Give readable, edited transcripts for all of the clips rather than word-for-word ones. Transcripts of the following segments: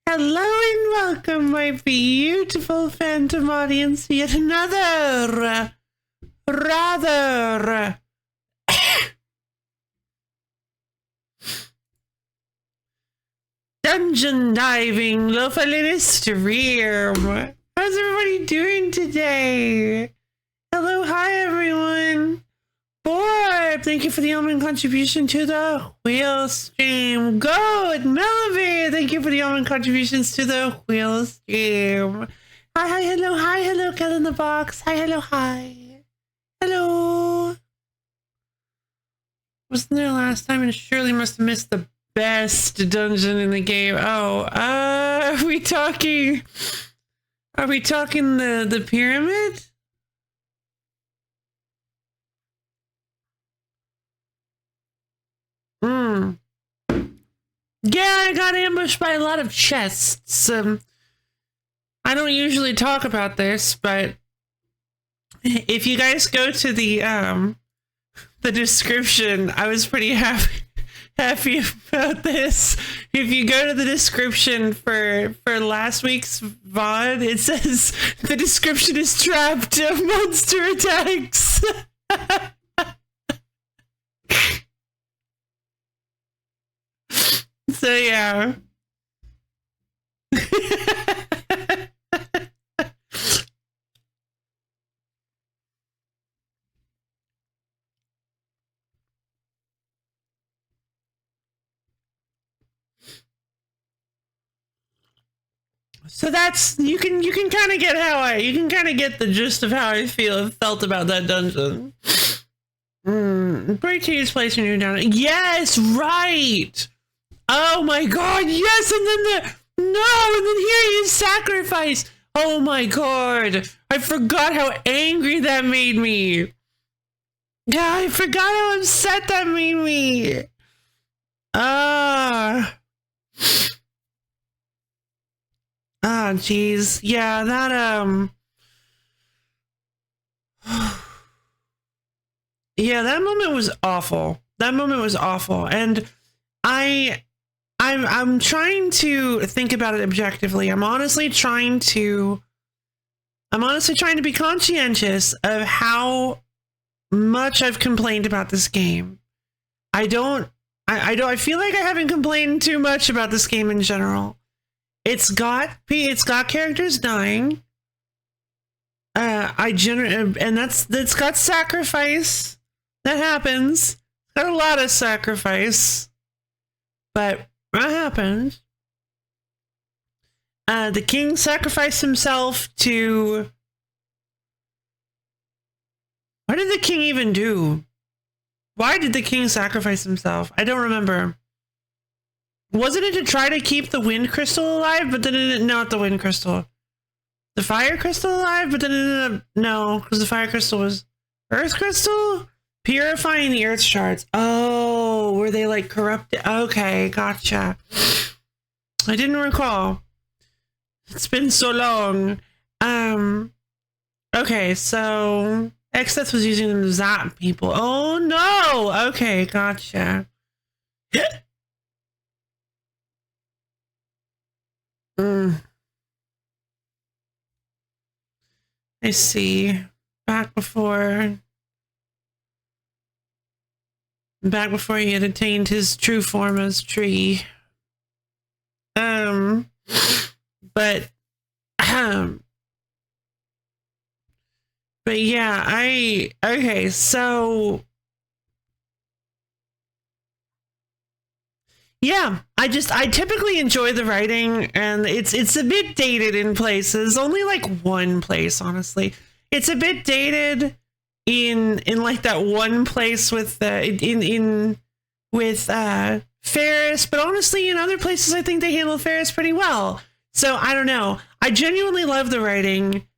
Hello and welcome, my beautiful phantom audience, to yet another rather dungeon diving low-fidelity stream. How's everybody doing today? Hello, hi everyone. Borb, thank you for the almond contribution to the wheel stream. Good, Melody, thank you for the almond contributions to the wheel stream. Hi, hello, Cat in the box. Hi, hello, hi. Hello. Wasn't there last time and surely must have missed the best dungeon in the game. Oh, are we talking the pyramid? Yeah, I got ambushed by a lot of chests. I don't usually talk about this, but if you guys go to the description, I was pretty happy about this. If you go to the description for last week's VOD, it says the description is trapped of monster attacks. So yeah. So that's you can kind of get the gist of how I felt about that dungeon. Break to use place when you're down. Yes, right. Oh my god, yes, and then and then here you sacrifice. Oh my god, I forgot how angry that made me. Yeah, I forgot how upset that made me. Jeez. Yeah, that, yeah, that moment was awful. And I'm trying to think about it objectively. I'm honestly trying to be conscientious of how much I've complained about this game. I feel like I haven't complained too much about this game in general. It's got characters dying. And that's got sacrifice that happens. It's got a lot of sacrifice, but that happens. The king sacrificed himself to. What did the king even do? Why did the king sacrifice himself? I don't remember. Wasn't it to try to keep the wind crystal alive? But then it ended, not the wind crystal. The fire crystal alive? But then it ended up, no, because the fire crystal was earth crystal? Purifying the earth shards. Oh, were they like corrupted? Okay, gotcha. I didn't recall. It's been so long. Okay, so Exeth was using them to zap people. Oh no! Okay, gotcha. I see. Back before he had attained his true form as Tree. But yeah, okay, so yeah, I typically enjoy the writing, and it's a bit dated in places. Only like one place, honestly. It's a bit dated in like that one place with Ferris, but honestly, in other places, I think they handle Ferris pretty well. So I don't know. I genuinely love the writing.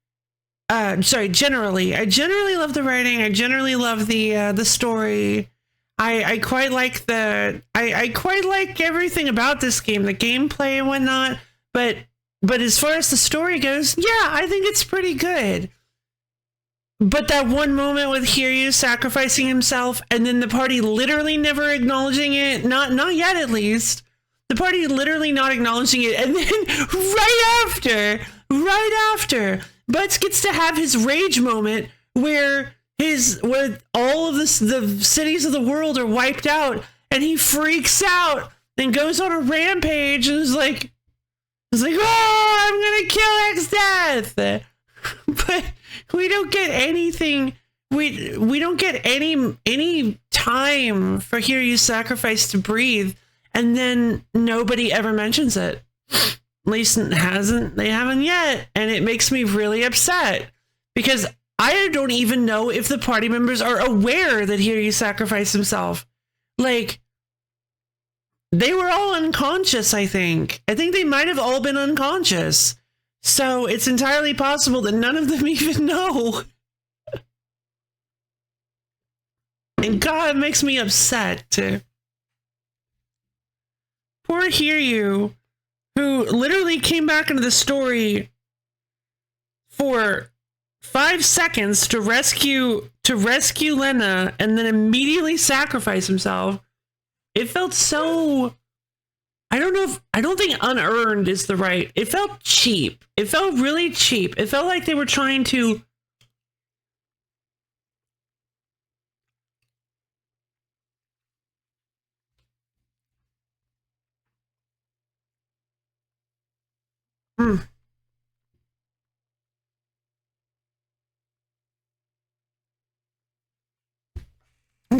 Generally, I generally love the writing. I generally love the story. I quite like I quite like everything about this game, the gameplay and whatnot. But as far as the story goes, yeah, I think it's pretty good. But that one moment with Hiryu sacrificing himself and then the party literally never acknowledging it, not yet at least, The party literally not acknowledging it, and then right after, Butts gets to have his rage moment where all of the cities of the world are wiped out, and he freaks out and goes on a rampage and is like, oh, I'm gonna kill X-Death. But we don't get anything. We don't get any time for Hiryu's sacrifice to breathe, and then nobody ever mentions it. At least they haven't yet, and it makes me really upset because I don't even know if the party members are aware that Hiryu sacrificed himself. Like, they were all unconscious, I think. I think they might have all been unconscious. So it's entirely possible that none of them even know. And God, it makes me upset. Poor Hiryu, who literally came back into the story for 5 seconds to rescue Lena and then immediately sacrifice himself. It felt so, I don't think unearned is the right. It felt cheap. It felt really cheap. It felt like they were trying to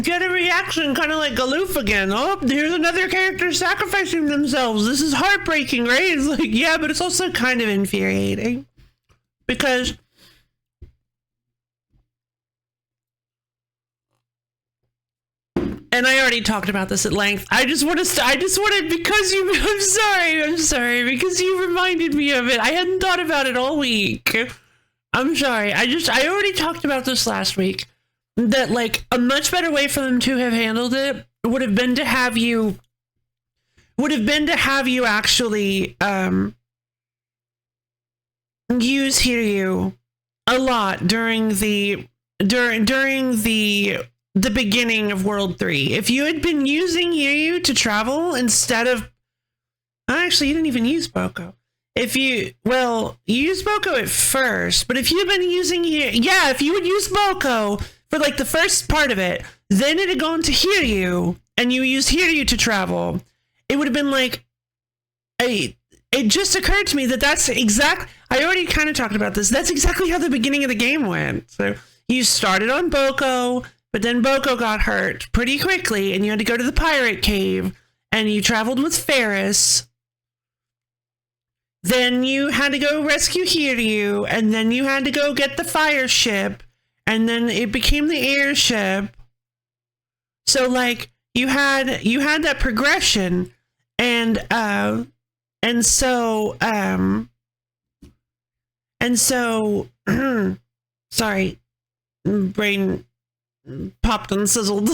get a reaction, kind of like Galoof again. Oh, here's another character sacrificing themselves. This is heartbreaking, right? It's like, yeah, but it's also kind of infuriating because and I already talked about this at length. I just wanted because you. I'm sorry because you reminded me of it. I hadn't thought about it all week. I'm sorry. I already talked about this last week. That like a much better way for them to have handled it would have been to have you actually use Hiryu a lot during the beginning of World 3. If you had been using Hiryu to travel instead of actually you didn't even use Boko. You used Boko at first, but if you'd been using if you would use Boko for like the first part of it, then it had gone to Hiryu, and you used Hiryu to travel, it would have been like, it just occurred to me that's I already kind of talked about this. That's exactly how the beginning of the game went. So you started on Boko, but then Boko got hurt pretty quickly, and you had to go to the pirate cave, and you traveled with Ferris. Then you had to go rescue Hiryu, and then you had to go get the fire ship, and then it became the airship. So like you had that progression, and so sorry, brain popped and sizzled.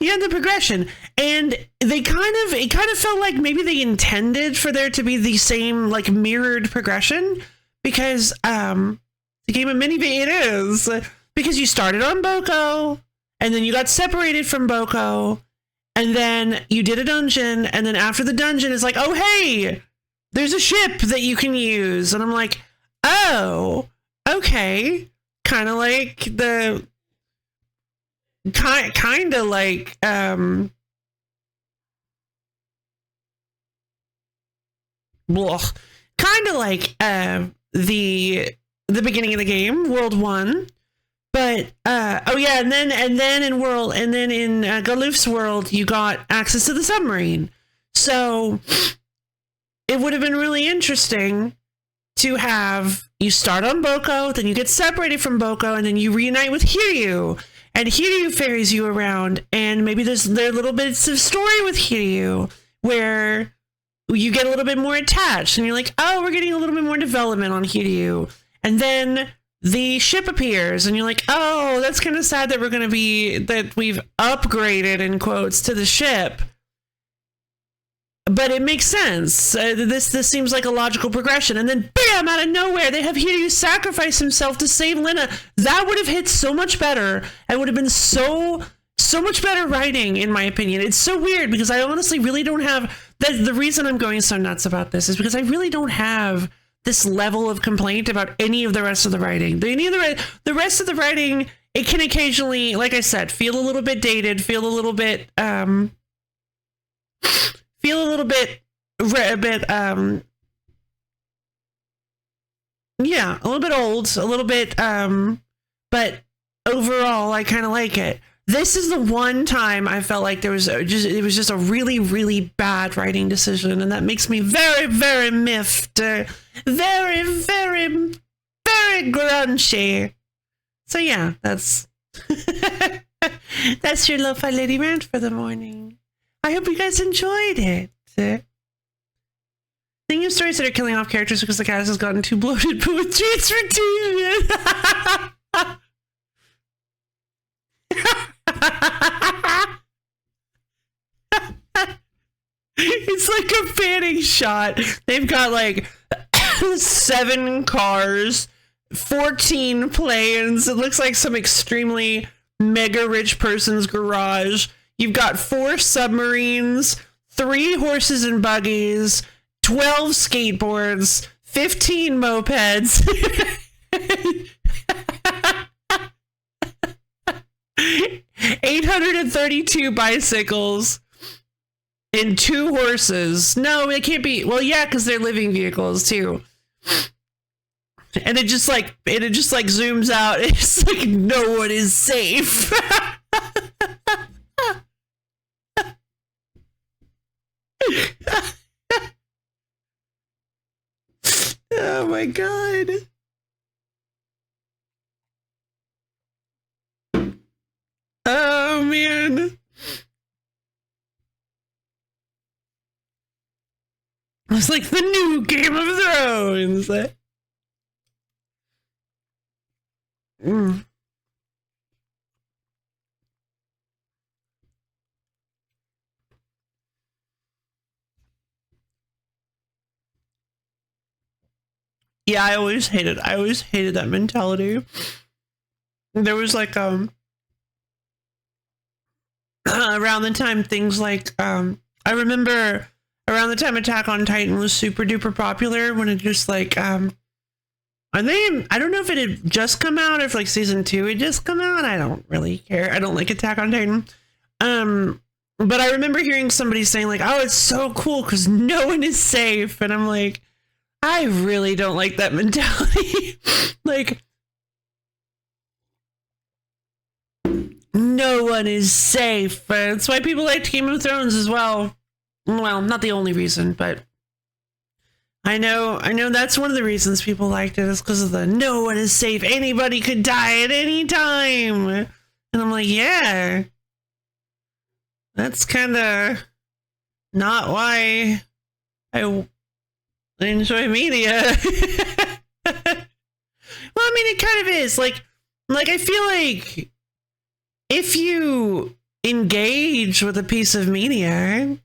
You had the progression, and it kind of felt like maybe they intended for there to be the same like mirrored progression, because the game of Minivy it is, because you started on Boko, and then you got separated from Boko, and then you did a dungeon, and then after the dungeon it's like, oh hey, there's a ship that you can use, and I'm like, oh, okay, kind of like the kind of like the beginning of the game, World 1. But and then in Galoof's world you got access to the submarine. So it would have been really interesting to have you start on Boko, then you get separated from Boko, and then you reunite with Hiryu, and Hiryu ferries you around, and maybe there are little bits of story with Hiryu where you get a little bit more attached, and you're like, oh, we're getting a little bit more development on Hiryu. And then the ship appears, and you're like, oh, that's kind of sad that we've upgraded, in quotes, to the ship. But it makes sense. This seems like a logical progression. And then, bam, out of nowhere, they have Hiryu sacrifice himself to save Lena. That would have hit so much better, and would have been so So much better writing, in my opinion. It's so weird because I honestly really don't have the reason I'm going so nuts about this is because I really don't have this level of complaint about any of the rest of the writing. The rest of the writing, it can occasionally, like I said, feel a little bit dated, feel a little bit yeah, a little bit old, a little bit but overall I kind of like it. This is the one time I felt like it was just a really, really bad writing decision, and that makes me very, very miffed. Very, very, very grunchy. So yeah, that's that's your Lo-Fi Lady rant for the morning. I hope you guys enjoyed it. Thinking of stories that are killing off characters because the cast has gotten too bloated, but with treats for TV. It's like a panning shot. They've got like 7 cars, 14 planes. It looks like some extremely mega rich person's garage. You've got 4 submarines, 3 horses and buggies, 12 skateboards, 15 mopeds. 832 bicycles and 2 horses. No, it can't be. Well, yeah, because they're living vehicles too. And it just like zooms out. It's like no one is safe. Oh my god. Oh man. It's like the new Game of Thrones. Yeah, I always hated that mentality. There was like around the time things like I remember around the time Attack on Titan was super duper popular, when it just like I don't know if it had just come out or if like season 2 had just come out. I don't really care. I don't like Attack on Titan. But I remember hearing somebody saying like, oh, it's so cool because no one is safe. And I'm like, I really don't like that mentality. Like, no one is safe. That's why people liked Game of Thrones as well. Well, not the only reason, but I know that's one of the reasons people liked it, is because of the no one is safe. Anybody could die at any time. And I'm like, yeah, that's kind of not why I enjoy media. Well, I mean, it kind of is like I feel like if you engage with a piece of media,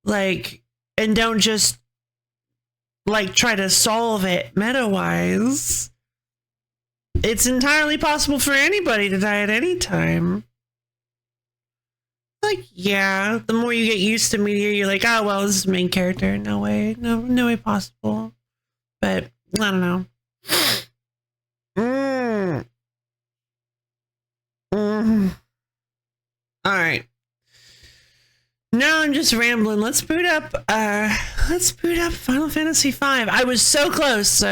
like, and don't just like try to solve it meta-wise, it's entirely possible for anybody to die at any time. Like, yeah, the more you get used to media, you're like, oh well, this is the main character. No way, no way possible. But I don't know. All right. No, I'm just rambling. Let's boot up Final Fantasy V. I was so close.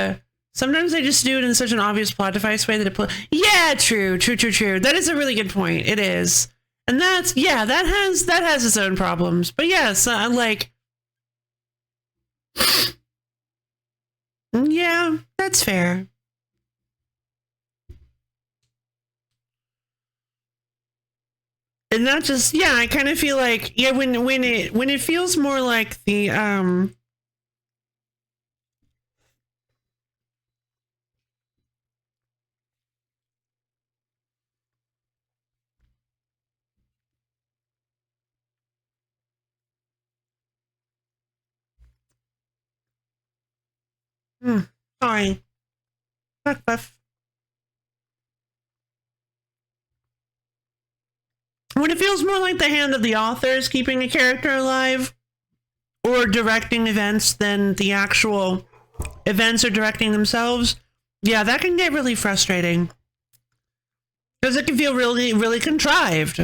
Sometimes they just do it in such an obvious plot device way that it yeah, true. That is a really good point. It is. And that's, yeah, that has its own problems. But yes, like, yeah, that's fair. And not just, yeah, I kind of feel like, yeah, when it feels more like the sorry. When feels more like the hand of the author is keeping a character alive or directing events than the actual events are directing themselves. Yeah, that can get really frustrating because it can feel really, really contrived.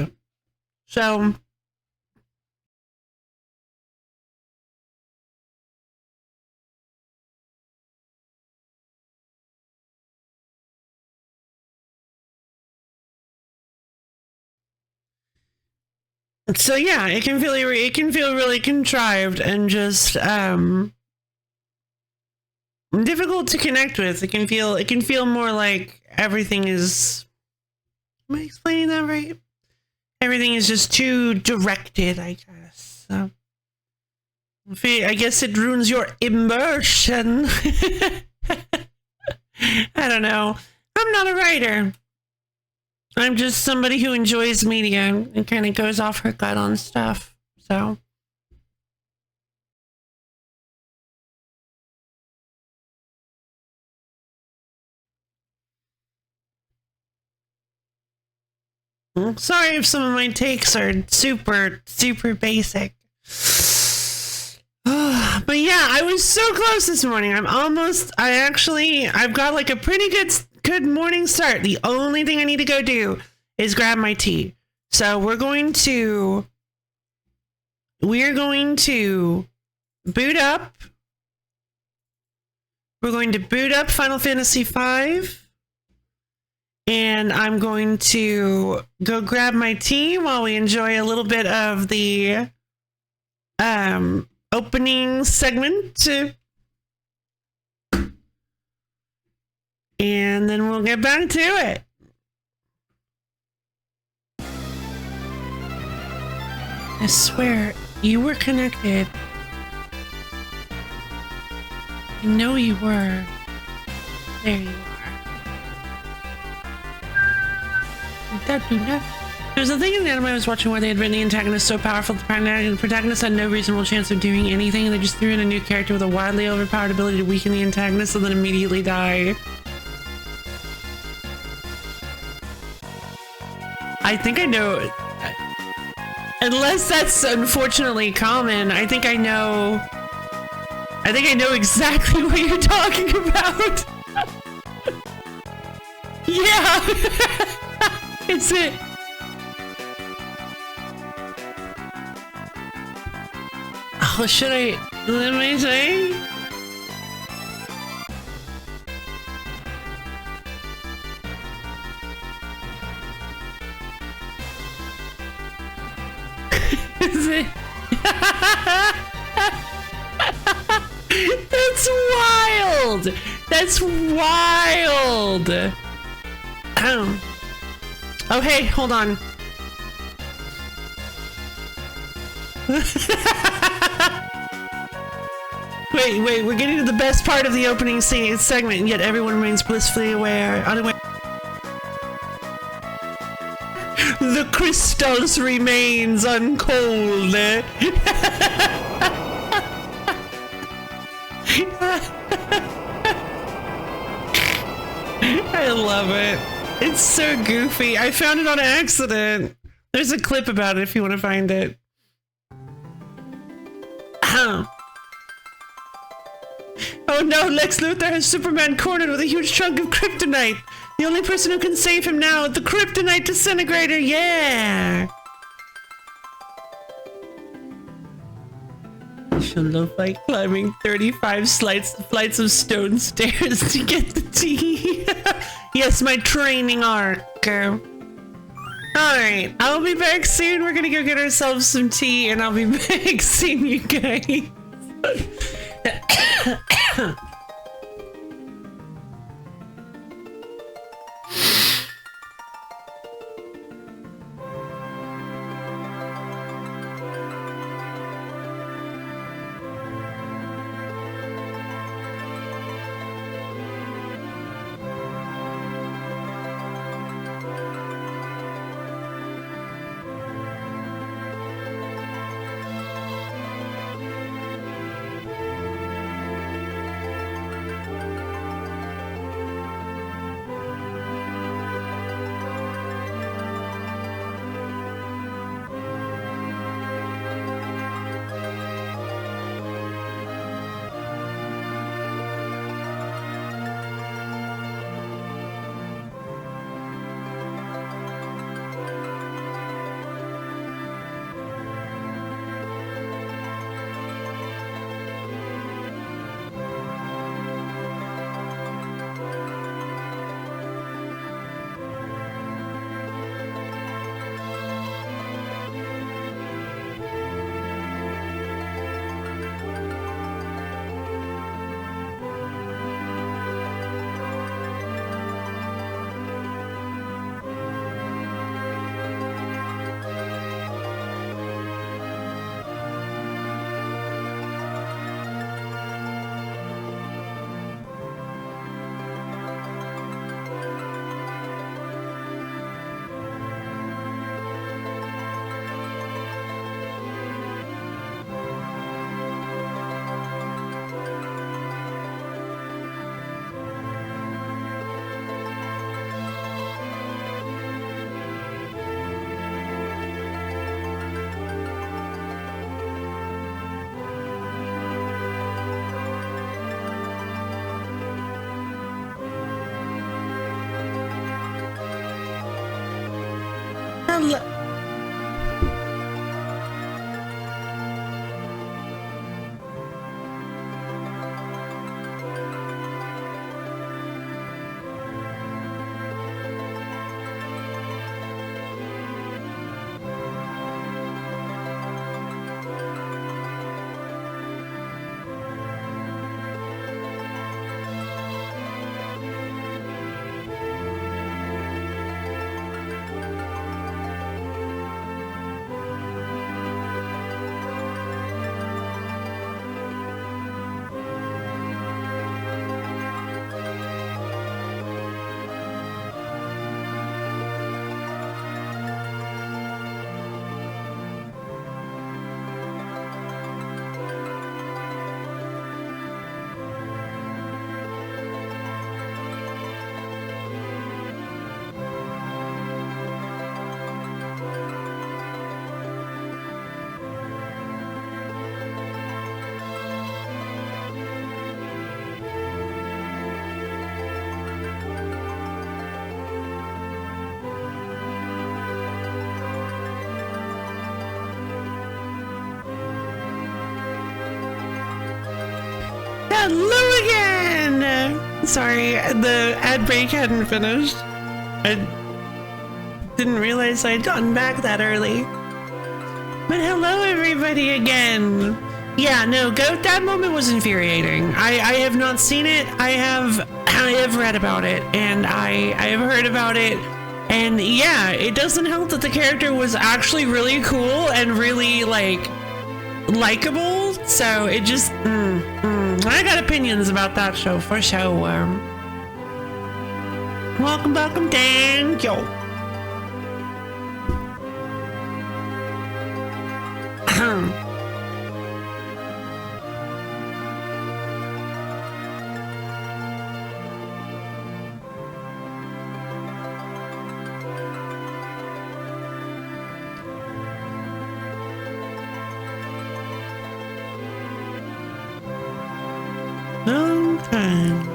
So yeah, it can feel really contrived and just difficult to connect with. It can feel more like everything is. Am I explaining that right? Everything is just too directed, I guess. So, I guess it ruins your immersion. I don't know. I'm not a writer. I'm just somebody who enjoys media and kind of goes off her gut on stuff. So. Sorry if some of my takes are super, super basic. But yeah, I was so close this morning. I've got like a pretty good morning start. The only thing I need to go do is grab my tea. So we're going to boot up. We're going to boot up Final Fantasy V. And I'm going to go grab my tea while we enjoy a little bit of the opening segment. And then we'll get back to it. I swear, you were connected. I know you were. There you are. There's a thing in the anime I was watching where they had written the antagonist so powerful the protagonist had no reasonable chance of doing anything, and they just threw in a new character with a wildly overpowered ability to weaken the antagonist and then immediately die. I think I know. Unless that's unfortunately common, I think I know exactly what you're talking about. Yeah. It's it. Oh, should I? Let me say. Is it? That's wild. That's wild. Oh, hey, hold on. Wait, we're getting to the best part of the opening segment, and yet everyone remains blissfully unaware. The crystals remains uncold. I love it. It's so goofy. I found it on accident. There's a clip about it if you want to find it. Oh no, Lex Luthor has Superman cornered with a huge chunk of kryptonite. The only person who can save him now is the kryptonite disintegrator. Yeah. She'll love like climbing 35 flights of stone stairs to get the tea. Yes, my training arc. Alright, I'll be back soon. We're gonna go get ourselves some tea, and I'll be back seeing you guys. Hello again! Sorry, the ad break hadn't finished. I didn't realize I'd gotten back that early. But hello everybody again! Yeah, no, that moment was infuriating. I have not seen it. I have read about it, and I have heard about it. And yeah, it doesn't help that the character was actually really cool and really, like, likable. So it just, I got opinions about that show for sure. Welcome, thank you. Long time.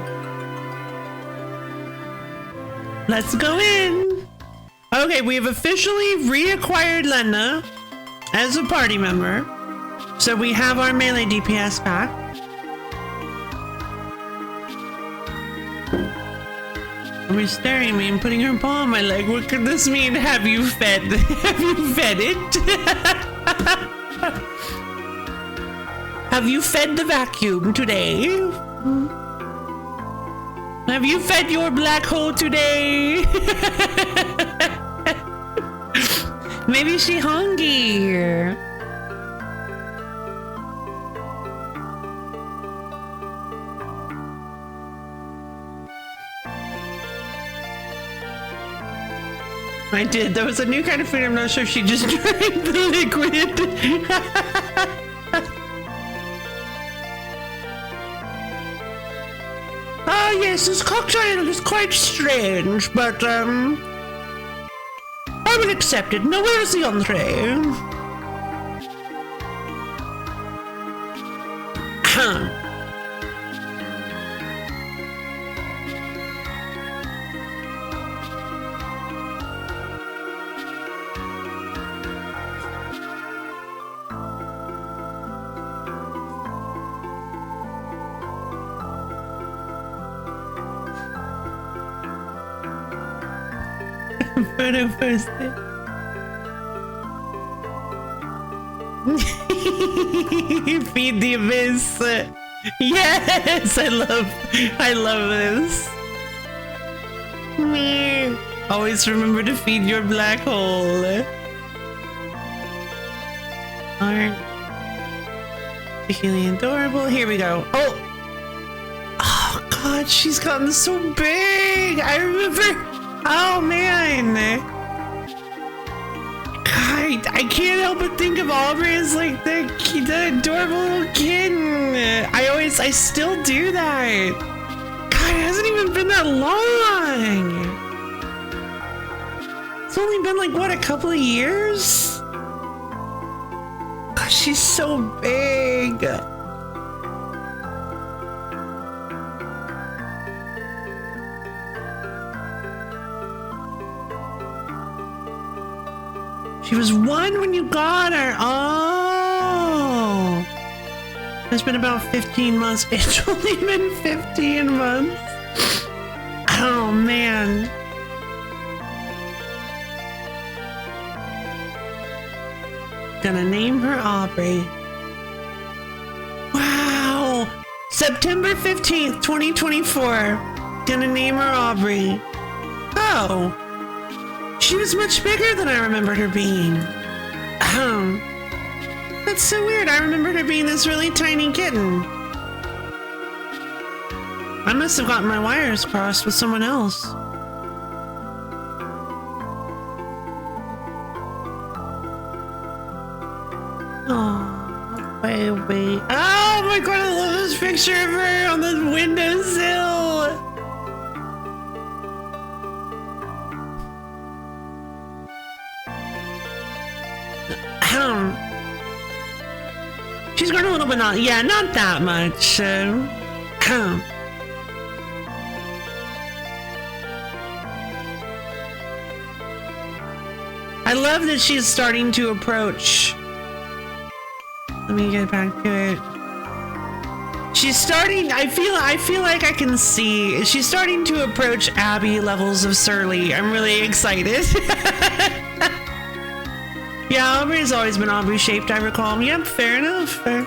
Let's go in. Okay, we have officially reacquired Lena as a party member. So we have our melee DPS back. She's staring at me and putting her paw on my leg. What could this mean? Have you fed? Have you fed it? Have you fed the vacuum today? Have you fed your black hole today? Maybe she hungry. I did. That was a new kind of food. I'm not sure if she just drank the liquid. Ah, yes, this cocktail is quite strange, but, I will accept it. Now, where is the entree? Photo posted. Feed the abyss. Yes, I love this. Me. Always remember to feed your black hole. Aren't really adorable. Here we go. Oh God, she's gotten so big. I remember. Oh man, God, I can't help but think of Aubrey as like the adorable little kitten. I still do that. God, it hasn't even been that long. It's only been like, what, a couple of years? God, she's so big. She was 1 when you got her. Oh. It's been about 15 months. It's only been 15 months. Oh, man. Gonna name her Aubrey. Wow. September 15th, 2024. Gonna name her Aubrey. Oh. She was much bigger than I remembered her being. That's so weird. I remembered her being this really tiny kitten. I must have gotten my wires crossed with someone else. Oh, baby. Oh my god, I love this picture of her on the windowsill. She's grown a little bit, not that much. I love that she's starting to approach. Let me get back to it. She's starting. I feel like I can see. She's starting to approach Abby levels of surly. I'm really excited. Yeah, Aubrey's always been Aubrey shaped, I recall. Yep, fair enough. Fair.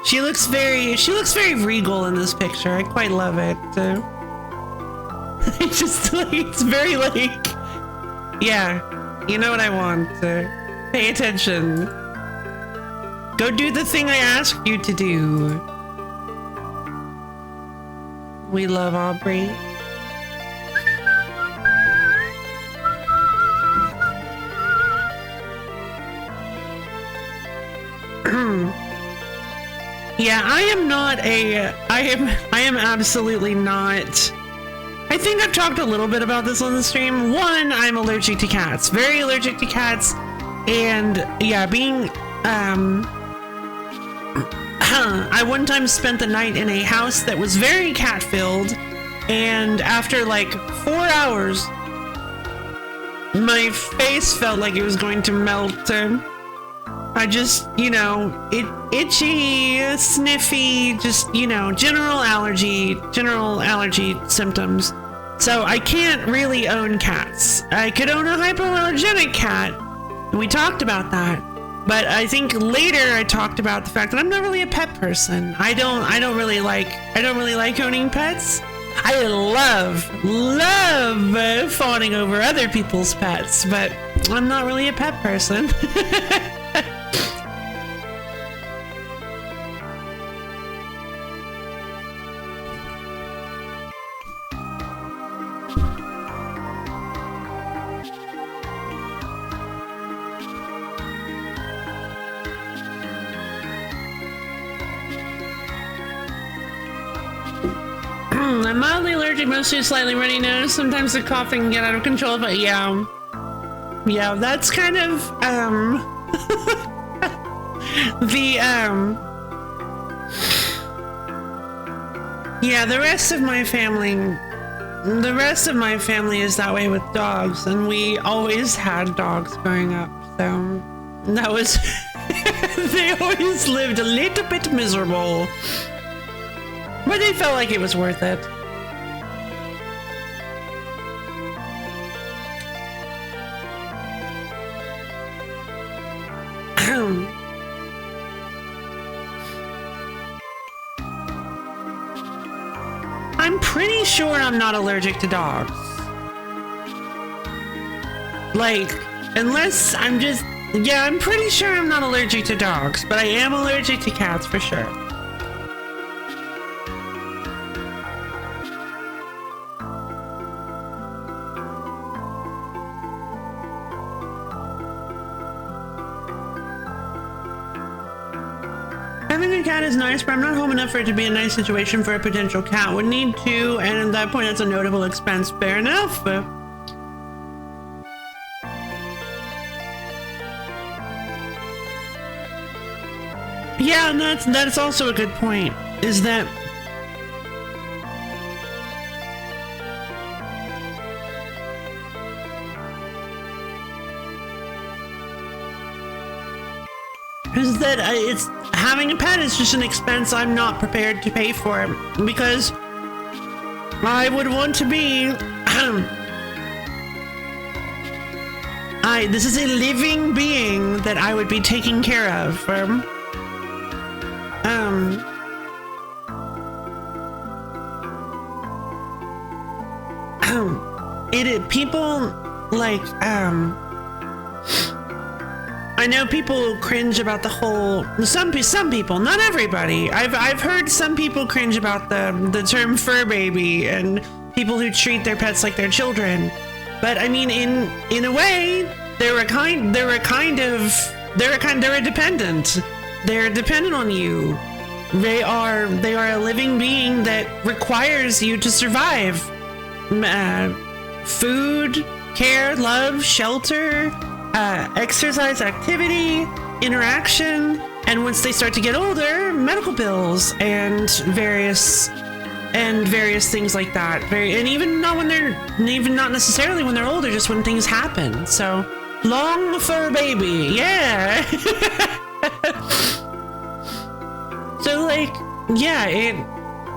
She looks very regal in this picture. I quite love it. It's just like, it's very like, yeah, you know what I want. Pay attention. Go do the thing I asked you to do. We love Aubrey. Yeah, I am absolutely not. I think I've talked a little bit about this on the stream. One, I'm allergic to cats, very allergic to cats. And yeah, being, I one time spent the night in a house that was very cat filled. And after like 4 hours, my face felt like it was going to melt. I just, itchy, sniffy, just, general allergy symptoms. So I can't really own cats. I could own a hypoallergenic cat. And we talked about that. But I think later I talked about the fact that I'm not really a pet person. I don't really like owning pets. I love fawning over other people's pets, but I'm not really a pet person. I'm mildly allergic, mostly slightly runny nose. Sometimes the coughing can get out of control, but yeah, that's kind of the rest of my family is that way with dogs, and we always had dogs growing up, so that was they always lived a little bit miserable. But they felt like it was worth it. I'm pretty sure I'm not allergic to dogs. Like, unless I'm just... Yeah, I'm pretty sure I'm not allergic to dogs, but I am allergic to cats for sure. Having a cat is nice, but I'm not home enough for it to be a nice situation for a potential cat. Would need to, and at that point, that's a notable expense. Fair enough. Yeah, and that's also a good point. Is that is that it's having a pet is just an expense I'm not prepared to pay for, because I would want to be this is a living being that I would be taking care of. People like I know people cringe about the whole some people, not everybody. I've heard some people cringe about the term fur baby and people who treat their pets like their children. But I mean, in a way, they're a dependent. They're dependent on you. They are a living being that requires you to survive. Food, care, love, shelter, exercise, activity, interaction, and once they start to get older, medical bills and various things like that. And even not necessarily when they're older, just when things happen. So long fur baby, yeah. So like, yeah,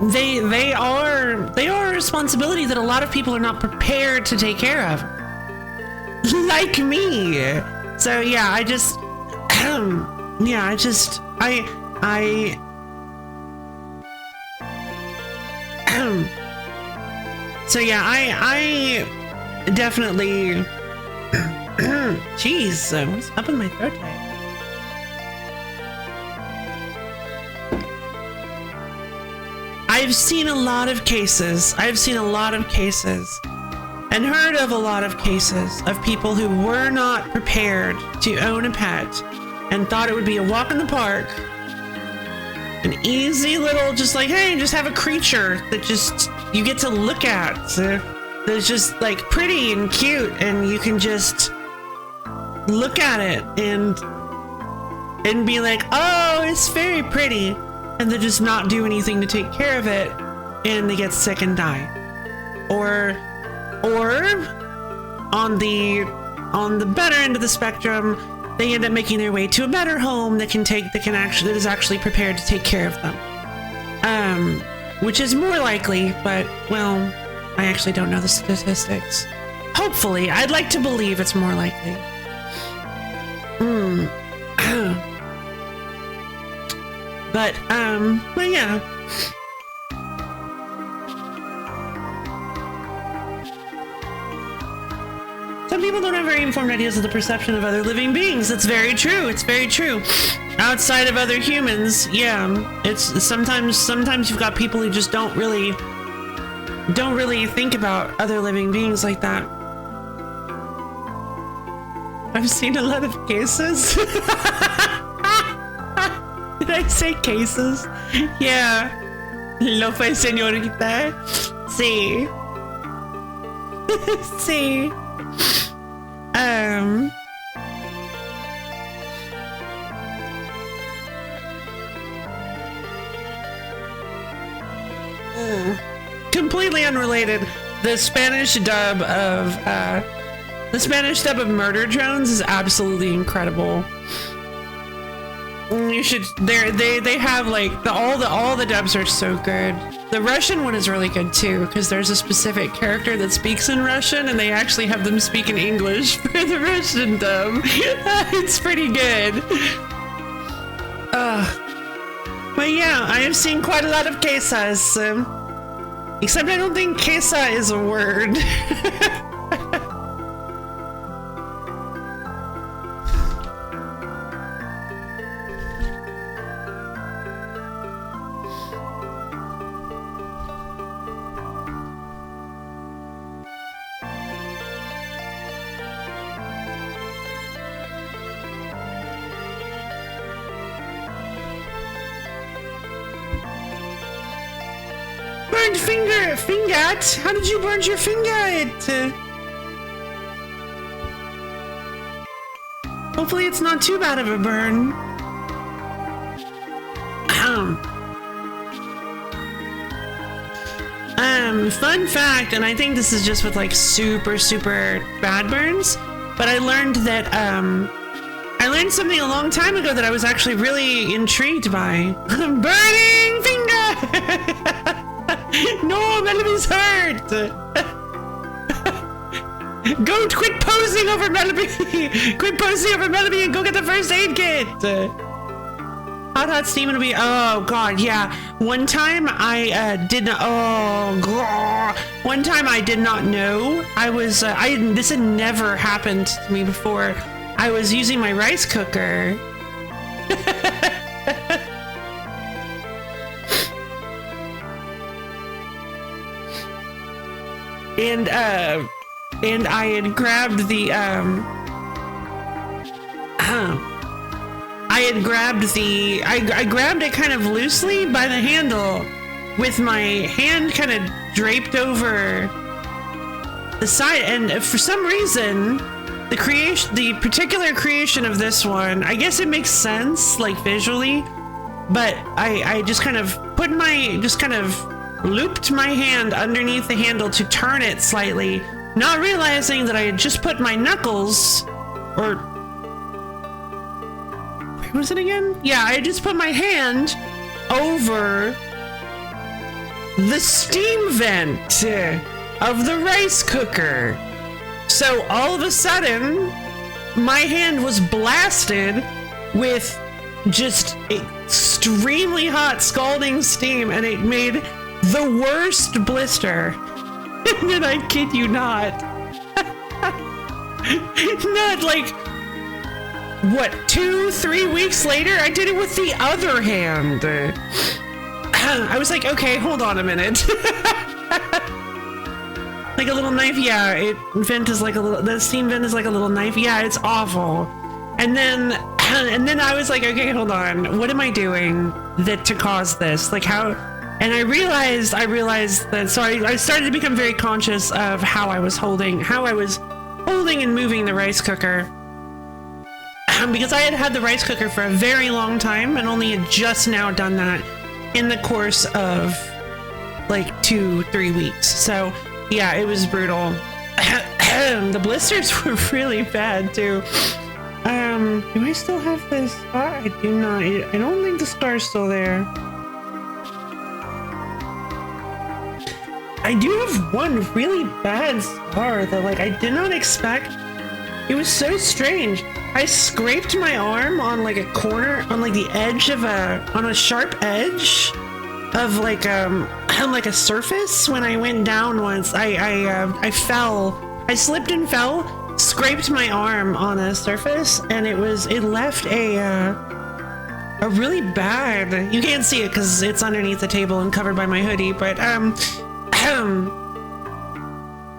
they are a responsibility that a lot of people are not prepared to take care of, like me. So yeah, I so yeah, I definitely jeez, what's up in my throat today? I've seen a lot of cases and heard of a lot of cases of people who were not prepared to own a pet and thought it would be a walk in the park, an easy little, just like, hey, just have a creature that just you get to look at, that's just like pretty and cute, and you can just look at it and be like, oh, it's very pretty, and they just not do anything to take care of it, and they get sick and die. Or on the better end of the spectrum, they end up making their way to a better home that is actually prepared to take care of them. Which is more likely, but well, I actually don't know the statistics. Hopefully, I'd like to believe it's more likely. But yeah. Some people don't have very informed ideas of the perception of other living beings. That's very true. It's very true. Outside of other humans, yeah. It's sometimes you've got people who just don't really think about other living beings like that. I've seen a lot of cases. Did I say cases? Yeah. Lo fue, señorita. Sí. Sí. Completely unrelated. The Spanish dub of Murder Drones is absolutely incredible. You should. They have like all the dubs are so good. The Russian one is really good too, because there's a specific character that speaks in Russian, and they actually have them speak in English for the Russian dub. It's pretty good. But yeah, I have seen quite a lot of quesas. Except I don't think quesa is a word. Fingat? How did you burn your finger? Hopefully it's not too bad of a burn. Fun fact, and I think this is just with like super, super bad burns, but I learned that I learned something a long time ago that I was actually really intrigued by. Burning finger! No, Mellaby's hurt! Go quit posing over Melleby! Quit posing over Melleby and go get the first aid kit! Hot steam will be, oh god, yeah. One time I did not, oh god. One time I did not know. This had never happened to me before. I was using my rice cooker. And I had grabbed the, I grabbed it kind of loosely by the handle with my hand kind of draped over the side, and for some reason the particular creation of this one, I guess it makes sense like visually, but I just kind of looped my hand underneath the handle to turn it slightly, not realizing that I had just put my knuckles, or where was it again? Yeah, I just put my hand over the steam vent of the rice cooker. So all of a sudden, my hand was blasted with just extremely hot scalding steam, and it made the worst blister. And I kid you not. Not like, what, 2-3 weeks later, I did it with the other hand. I was like, okay, hold on a minute. Like a little knife, yeah, the steam vent is like a little knife, yeah, it's awful. And then I was like, okay, hold on, what am I doing to cause this? Like how, and I realized that, so I started to become very conscious of how I was holding and moving the rice cooker. Because I had the rice cooker for a very long time and only had just now done that in the course of like 2-3 weeks. So yeah, it was brutal. The blisters were really bad too. Do I still have this scar? I do not. I don't think the scar's still there. I do have one really bad scar that like I did not expect. It was so strange. I scraped my arm on like a corner, on like the edge of on a sharp edge of like like a surface when I went down once. I fell. I slipped and fell, scraped my arm on a surface, and it left a really bad, you can't see it because it's underneath the table and covered by my hoodie, but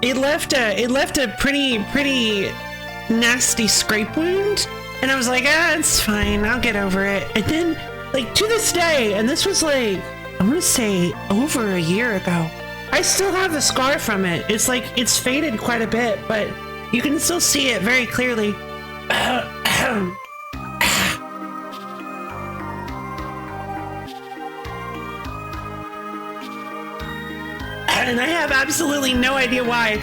it left a pretty nasty scrape wound, and I was like, it's fine, I'll get over it. And then like to this day, and this was like, I want to say over a year ago, I still have the scar from it. It's like, it's faded quite a bit, but you can still see it very clearly. And I have absolutely no idea why.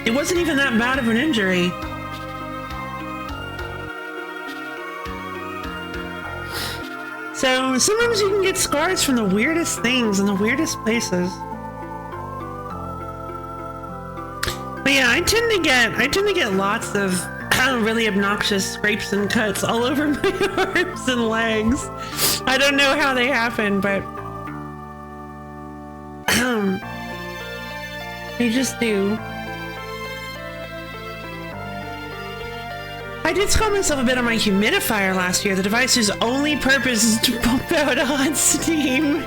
It wasn't even that bad of an injury. So sometimes you can get scars from the weirdest things in the weirdest places. But yeah, I tend to get lots of really obnoxious scrapes and cuts all over my arms and legs. I don't know how they happen, but they just do. I did scald myself a bit on my humidifier last year, the device whose only purpose is to pump out hot steam.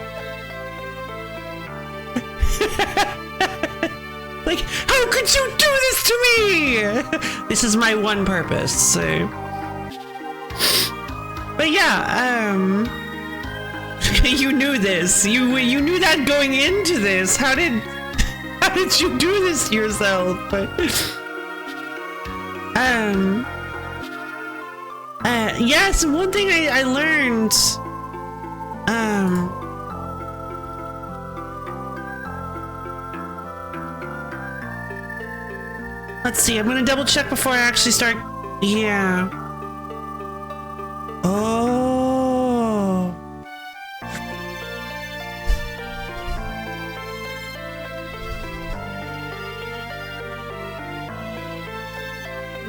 Like, how could you do this to me? This is my one purpose, so. But yeah, you knew this. You knew that going into this. How did you do this to yourself? But yes, one thing I learned, let's see, I'm gonna double check before I actually start, yeah.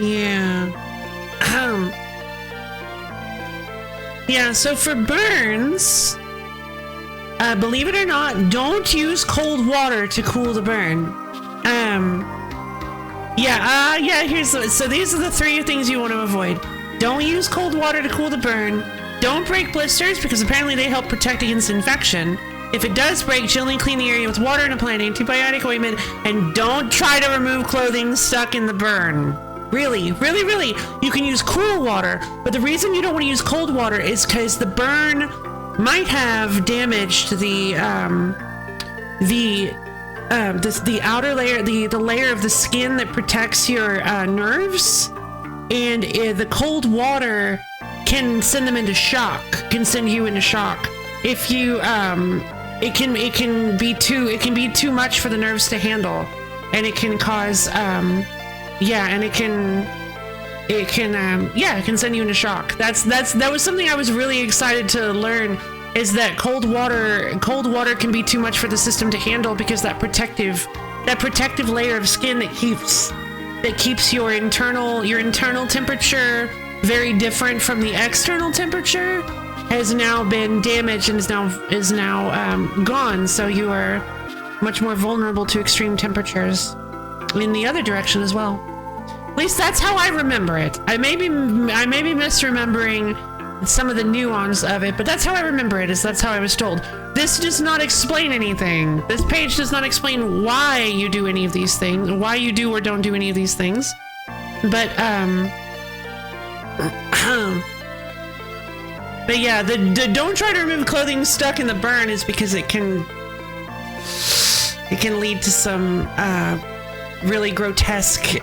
Yeah. Yeah, so for burns, believe it or not, don't use cold water to cool the burn. So these are the 3 things you want to avoid. Don't use cold water to cool the burn. Don't break blisters, because apparently they help protect against infection. If it does break, gently clean the area with water and apply an antibiotic ointment, and don't try to remove clothing stuck in the burn. Really, really, really, you can use cool water, but the reason you don't want to use cold water is because the burn might have damaged the outer layer, the layer of the skin that protects your nerves, and the cold water can send them into shock. Can send you into shock if you it can be too much for the nerves to handle, and it can cause it can send you into shock. That was something I was really excited to learn, is that cold water can be too much for the system to handle, because that protective layer of skin that keeps your internal temperature very different from the external temperature has now been damaged and is now gone. So you are much more vulnerable to extreme temperatures in the other direction as well. At least that's how I remember it. I may be misremembering some of the nuance of it, but that's how I remember it. That's how I was told. This does not explain anything. This page does not explain why you do any of these things, why you do or don't do any of these things. But but yeah, the don't try to remove clothing stuck in the burn is because it can lead to some really grotesque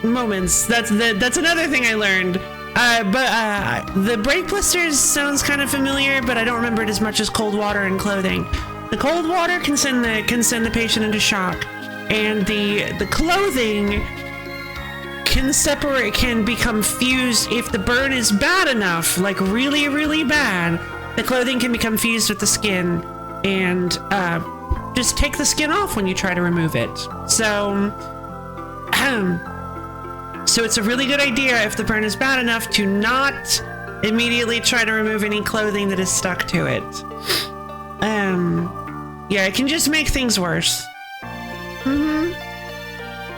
moments. That's another thing I learned. But the break blisters sounds kind of familiar, but I don't remember it as much as cold water and clothing. The cold water can send the patient into shock, and the clothing can become fused if the burn is bad enough, like really, really bad. The clothing can become fused with the skin, and just take the skin off when you try to remove it. So it's a really good idea, if the burn is bad enough, to not immediately try to remove any clothing that is stuck to it. Yeah, it can just make things worse.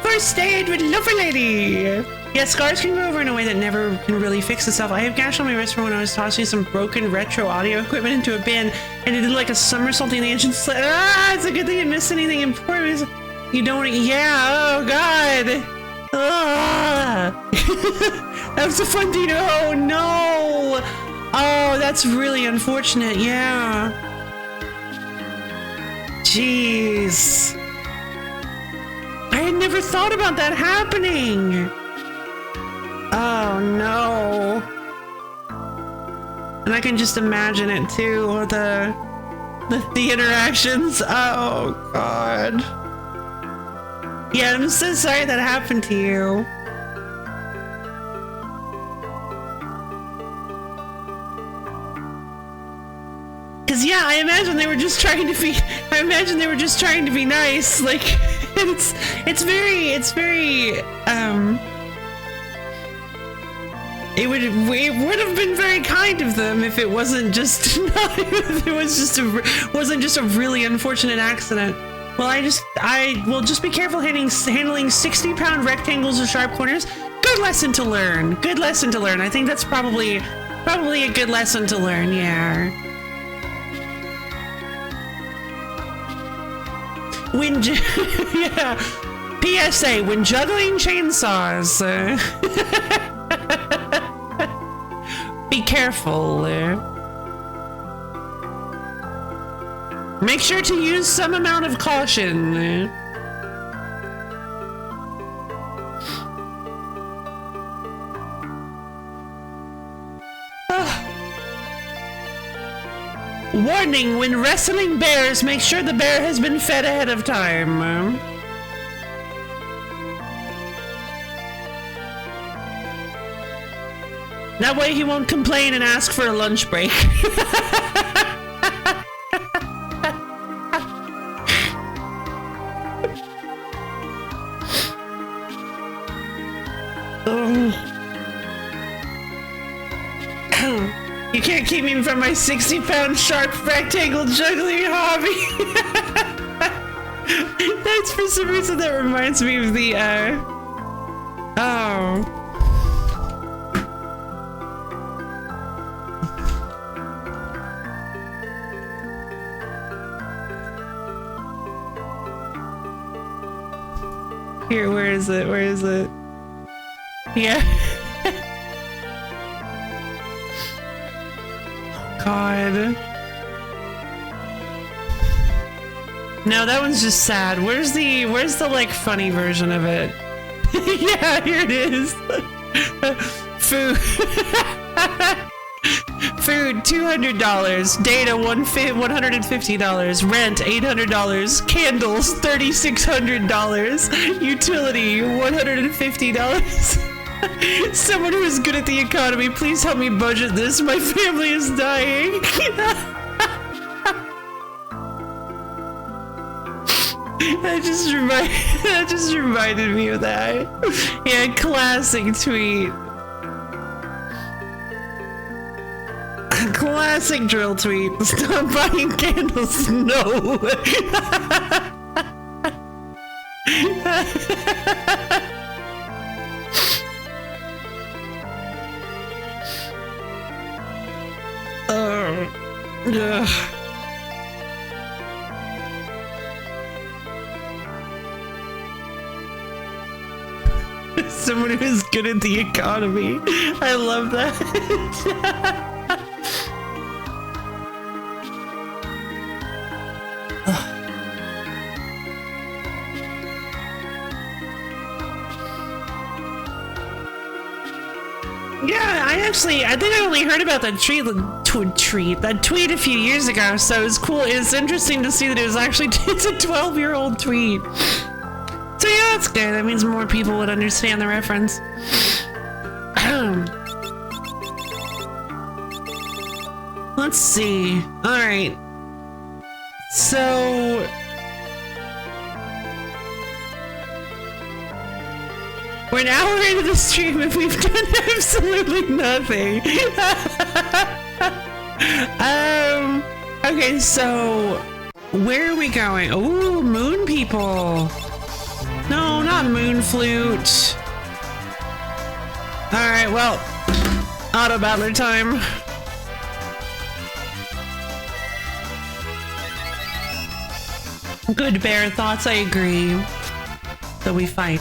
First aid with Lover Lady! Yeah, scars can go over in a way that never can really fix itself. I have gash on my wrist from when I was tossing some broken retro audio equipment into a bin, and it did like a somersault in the engine. It's a good thing I didn't miss anything important. You don't, yeah, oh god! That was a fun thing. Oh no! Oh, that's really unfortunate. Yeah. Jeez. I had never thought about that happening. Oh no. And I can just imagine it too. The interactions. Oh god. Yeah, I'm so sorry that happened to you. Cause yeah, I imagine they were just trying to be nice. Like it's very it would have been very kind of them if it wasn't just wasn't just a really unfortunate accident. Well, I will just be careful handling 60-pound rectangles with sharp corners. Good lesson to learn. Good lesson to learn. I think that's probably a good lesson to learn. Yeah. Yeah. PSA: when juggling chainsaws, be careful. Make sure to use some amount of caution. Warning: when wrestling bears, make sure the bear has been fed ahead of time. That way he won't complain and ask for a lunch break. You can't keep me from my 60-pound sharp rectangle juggling hobby. That's for some reason that reminds me of the oh. Here, where is it? Where is it? Yeah. God. No, that one's just sad. Where's the like funny version of it? Yeah, here it is. Food. Food, $200. Data, $150. Rent, $800. Candles, $3,600. Utility, $150. Someone who is good at the economy, please help me budget this. My family is dying. That just reminded me of that. Yeah, classic tweet. Classic drill tweet. Stop buying candles. No. Someone who's good at the economy. I love that. Yeah, I think I only heard about that tweet a few years ago, so it's cool. It's interesting to see that it's a 12-year-old tweet. So yeah, that's good. That means more people would understand the reference. Let's see. Alright. So... we're an hour into the stream and we've done absolutely nothing. Okay, so where are we going? Oh, moon people. No, not moon flute. Alright, well, auto battler time. Good bear thoughts, I agree. So we fight.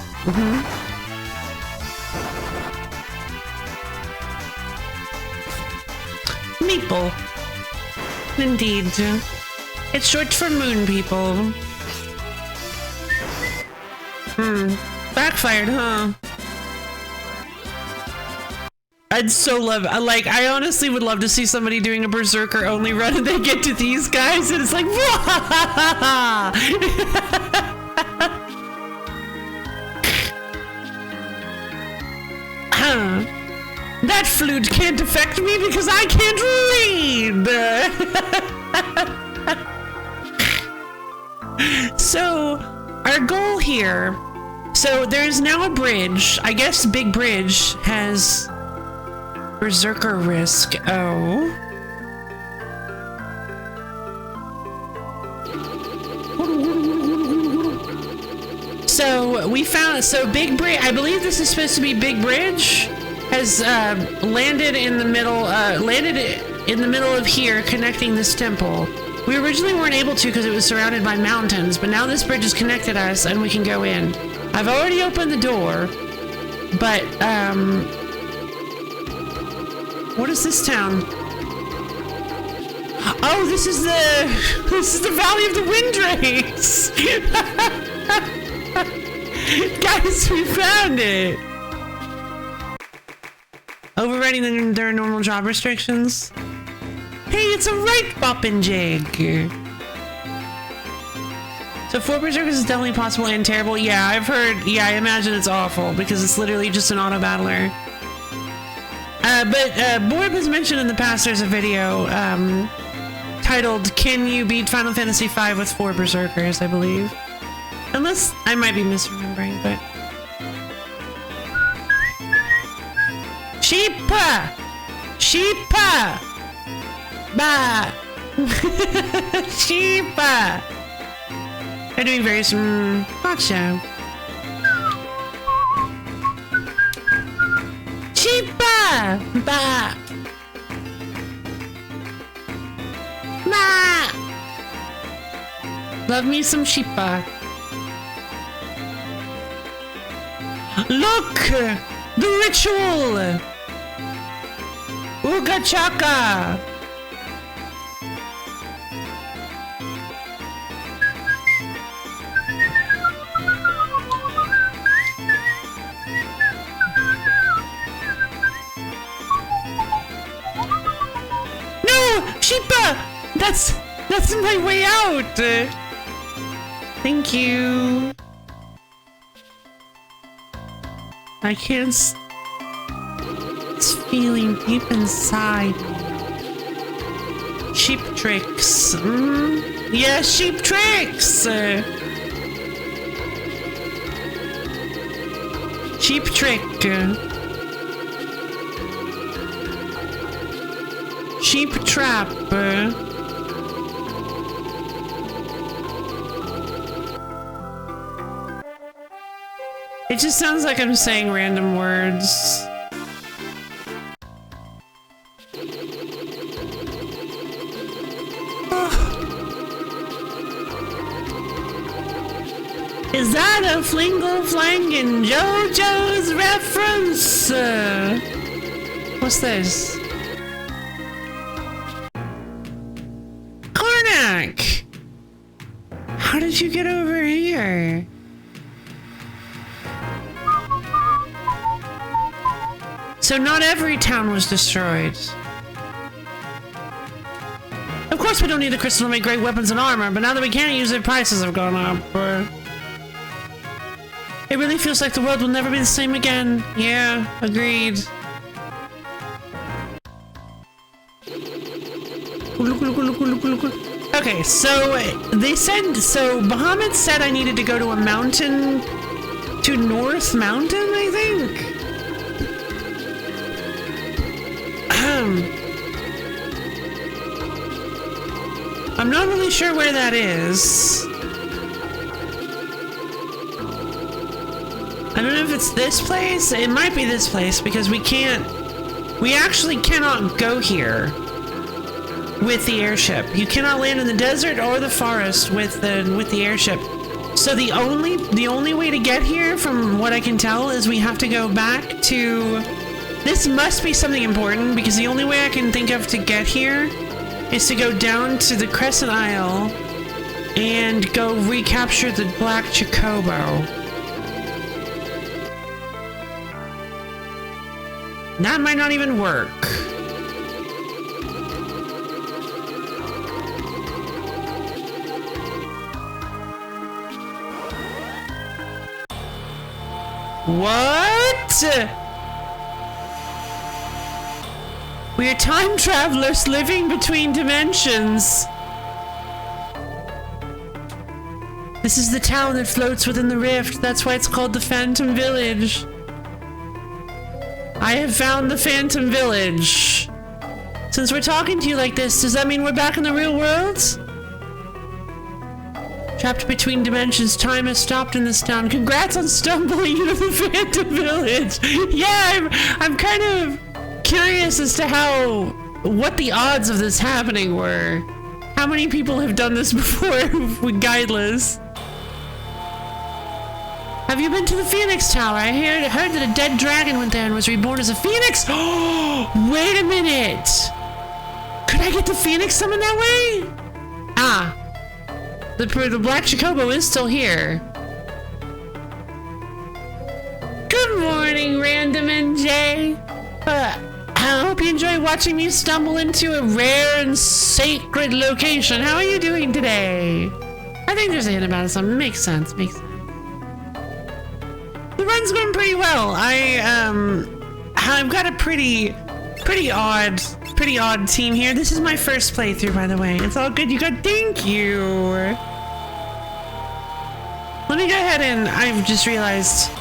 Meeple. Indeed. It's short for moon people. Backfired, huh? I'd so love, I honestly would love to see somebody doing a Berserker only run and they get to these guys and it's like, that flute can't affect me because I can't read. So, our goal here, so there's now a bridge. I guess Big Bridge has Berserker risk. Oh. So we found, Big Bridge, I believe this is supposed to be Big Bridge, has landed in the middle of here, connecting this temple. We originally weren't able to because it was surrounded by mountains, but now this bridge has connected us and we can go in. I've already opened the door, but what is this town? Oh, this is the Valley of the Windrakes. Guys, we found it. Overriding their normal job restrictions. Hey, it's a right boppin' jig. So 4 Berserkers is definitely possible and terrible. Yeah, I've heard. Yeah, I imagine it's awful because it's literally just an auto battler. But Borb has mentioned in the past there's a video titled "Can You Beat Final Fantasy V with 4 Berserkers?" I believe. Unless I might be misremembering, but Sheep! Sheep! Bah! Sheep! They're doing very gotcha. Sheep! Bah! Bah! Love me some sheepa. Look! The ritual! Uga chaka! No! Sheepa! That's my way out! Thank you. I can't. It's feeling deep inside. Sheep tricks. Yeah, sheep tricks. Sheep trick. Sheep trap. It just sounds like I'm saying random words. Is that a Flingle Flankin' JoJo's reference? What's this? Karnak! How did you get over here? So not every town was destroyed. Of course we don't need the crystal to make great weapons and armor, but now that we can't use it, prices have gone up. It really feels like the world will never be the same again. Yeah, agreed. Okay, so they said, so Bahamut said I needed to go to a mountain, to North Mountain, I think? I'm not really sure where that is. I don't know if it's this place. It might be this place because we actually cannot go here with the airship. You cannot land in the desert or the forest with the airship. So the only way to get here, from what I can tell, is we have to go back to. This must be something important because the only way I can think of to get here is to go down to the Crescent Isle and go recapture the Black Chocobo. That might not even work. What? We are time travelers living between dimensions. This is the town that floats within the rift. That's why it's called the Phantom Village. I have found the Phantom Village. Since we're talking to you like this, does that mean we're back in the real world? Trapped between dimensions, time has stopped in this town. Congrats on stumbling into the Phantom Village. Yeah, I'm kind of curious as to what the odds of this happening were. How many people have done this before with Guideless? Have you been to the Phoenix Tower? I heard that a dead dragon went there and was reborn as a phoenix. Oh, wait a minute. Could I get the phoenix summon that way? Ah, the Black Chocobo is still here. Good morning, Random NJ. I hope you enjoy watching me stumble into a rare and sacred location. How are you doing today? I think there's a hint about something. Makes sense. The run's going pretty well. I've got a pretty odd team here. This is my first playthrough, by the way. It's all good. Thank you. Let me go ahead and I've just realized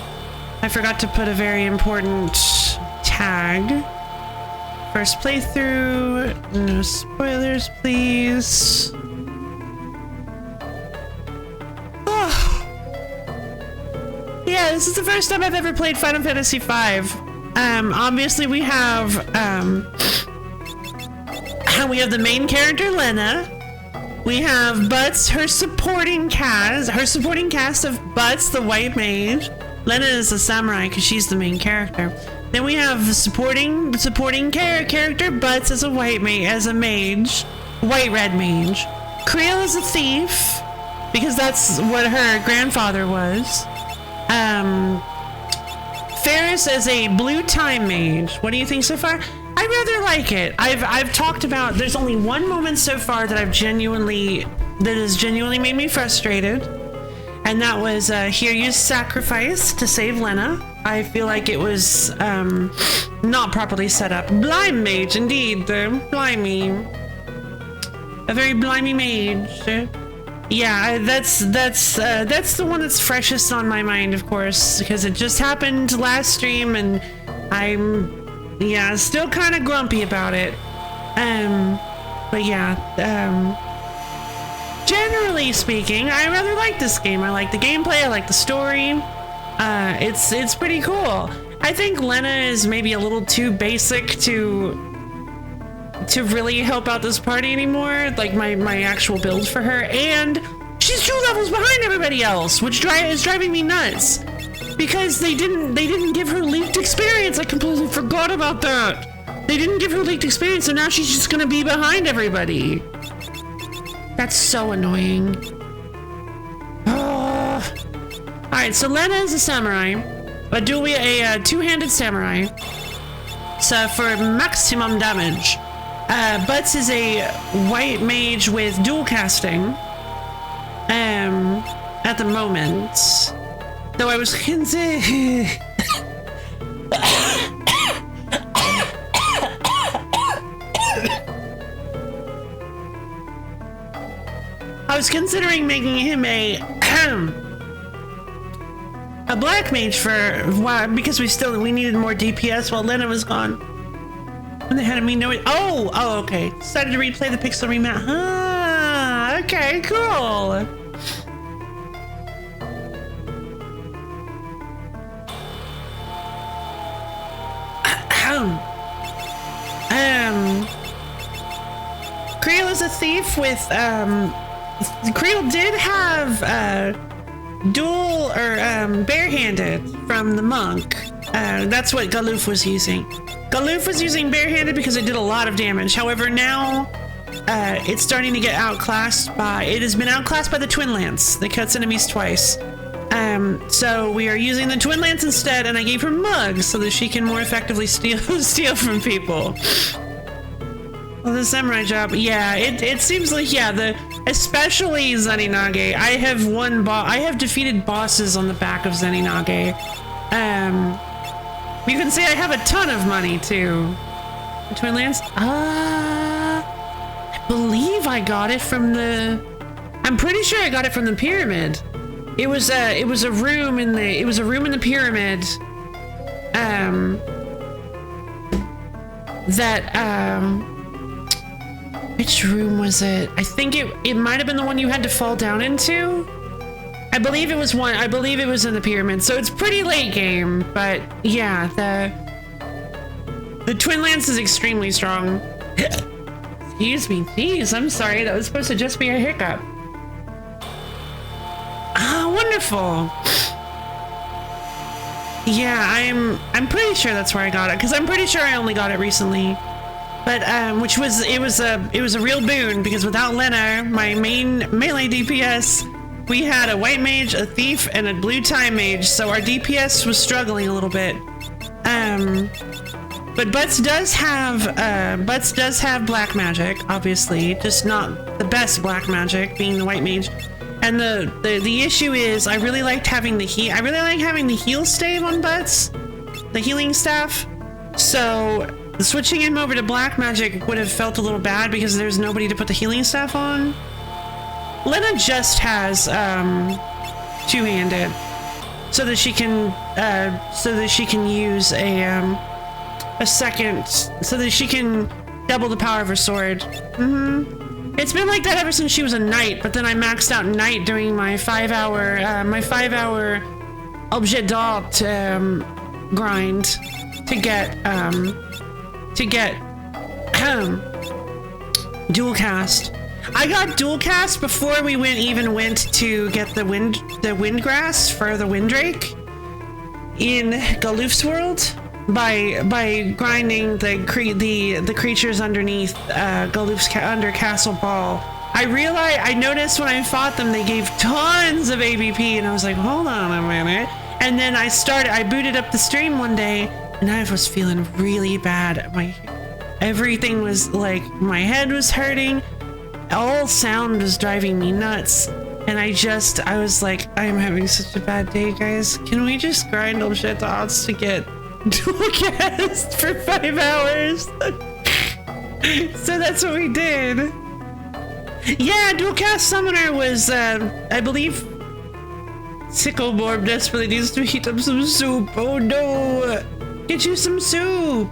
I forgot to put a very important tag lag. First playthrough. No spoilers, please. Oh. Yeah, this is the first time I've ever played Final Fantasy V. Obviously we have the main character, Lena. We have Butts, her supporting cast of Butts, the white mage. Lena is the samurai because she's the main character. Then we have the supporting character, Butts as a white mage, white-red mage. Creel is a thief because that's what her grandfather was. Ferris is a blue time mage. What do you think so far? I rather like it. I've talked about, there's only one moment so far that has genuinely made me frustrated, and that was Hiryu's sacrifice to save Lena. I feel like it was not properly set up. Blime mage, indeed. Blimey. A very blimey mage. Yeah, that's the one that's freshest on my mind, of course, because it just happened last stream, and I'm still kind of grumpy about it. But yeah, generally speaking, I rather like this game. I like the gameplay. I like the story. It's pretty cool. I think Lena is maybe a little too basic to really help out this party anymore, like my actual build for her, and she's 2 levels behind everybody else, which is driving me nuts because they didn't give her leaked experience. I completely forgot about that. They didn't give her leaked experience, so now she's just gonna be behind everybody. That's so annoying. Alright, so Lena is a samurai, a two-handed samurai, so for maximum damage. Butts is a white mage with dual casting. At the moment. Though I was considering making him a black mage because we needed more DPS while Lena was gone. When they had me know it. Oh, okay. Decided to replay the pixel remap. Okay, cool. Creel is a thief with Creel did have dual or barehanded from the monk. That's what Galuf was using. Galuf was using barehanded because it did a lot of damage. However, now it's starting to get outclassed by, it has been outclassed by the Twin Lance that cuts enemies twice. So we are using the Twin Lance instead, and I gave her mugs so that she can more effectively steal from people. Well, the samurai job, yeah, it seems like, yeah, especially Zeninage. I have defeated bosses on the back of Zeninage. You can see I have a ton of money too. The Twin Lance? I believe I got it from I'm pretty sure I got it from the pyramid. It was a room in the pyramid. Which room was it? I think it might have been the one you had to fall down into. I believe it was in the pyramid. So it's pretty late game, but yeah, the Twin Lance is extremely strong. Excuse me, jeez, I'm sorry. That was supposed to just be a hiccup. Ah, wonderful. Yeah, I'm pretty sure that's where I got it, because I'm pretty sure I only got it recently. But it was a real boon, because without Lena, my main melee DPS, we had a white mage, a thief, and a blue time mage, so our DPS was struggling a little bit. But Butts does have black magic, obviously, just not the best black magic, being the white mage. And the issue is, I really like having the heal stave on Butts, the healing staff. So switching him over to black magic would have felt a little bad because there's nobody to put the healing staff on. Lena just has two-handed, so that she can use a a second so that she can double the power of her sword. It's been like that ever since she was a knight, but then I maxed out knight during my 5-hour objet d'art grind to get dual cast. I got dual cast before we went to get the wind grass for the Windrake in Galuf's world by grinding the creatures underneath Galuf's under Castle Ball. I noticed when I fought them they gave tons of ABP, and I was like, hold on a minute. And then I booted up the stream one day and I was feeling really bad. Everything was like, my head was hurting. All sound was driving me nuts. And I was like, I'm having such a bad day, guys. Can we just grind objet d'arts to get dual cast for 5 hours? So that's what we did. Yeah, dual cast summoner was, I believe, Sickleborb desperately needs to heat up some soup. Oh no! Get you some soup!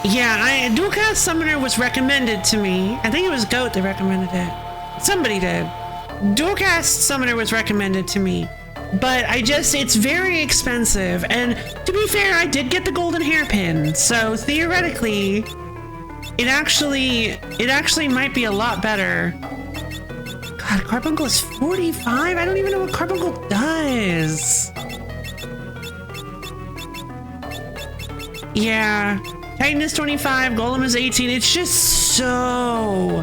Yeah, dual cast summoner was recommended to me. I think it was Goat that recommended it. Somebody did. Dual cast summoner was recommended to me. But it's very expensive. And to be fair, I did get the golden hairpin. So theoretically, it actually might be a lot better. God, Carbuncle is 45? I don't even know what Carbuncle does. Yeah. Titan is 25, Golem is 18. It's just so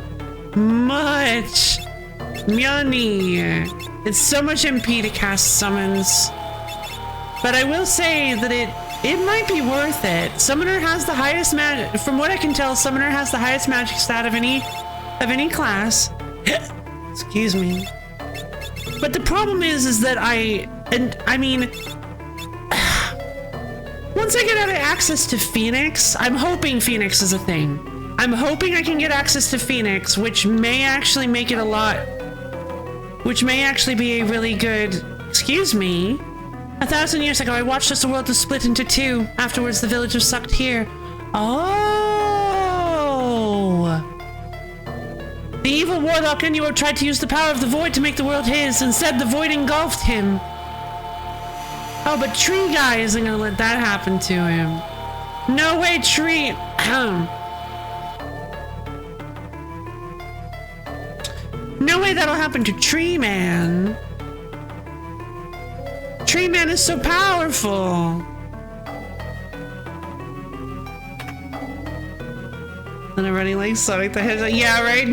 much money. It's so much MP to cast summons. But I will say that it might be worth it. Summoner has the highest magic, from what I can tell, Summoner has the highest magic stat of any class. Excuse me. But the problem is that once I get out of access to Phoenix, I'm hoping Phoenix is a thing. I'm hoping I can get access to Phoenix, which may actually make it which may actually be a really good, excuse me. 1,000 years ago, I watched as the world was split into two. Afterwards, the village was sucked here. Oh! The evil warlock Inuo tried to use the power of the void to make the world his. Instead, the void engulfed him. Oh, but Tree Guy isn't gonna let that happen to him. No way, Tree. No way that'll happen to Tree Man. Tree Man is so powerful. And I'm running like Sonic the Hedgehog. Yeah, right?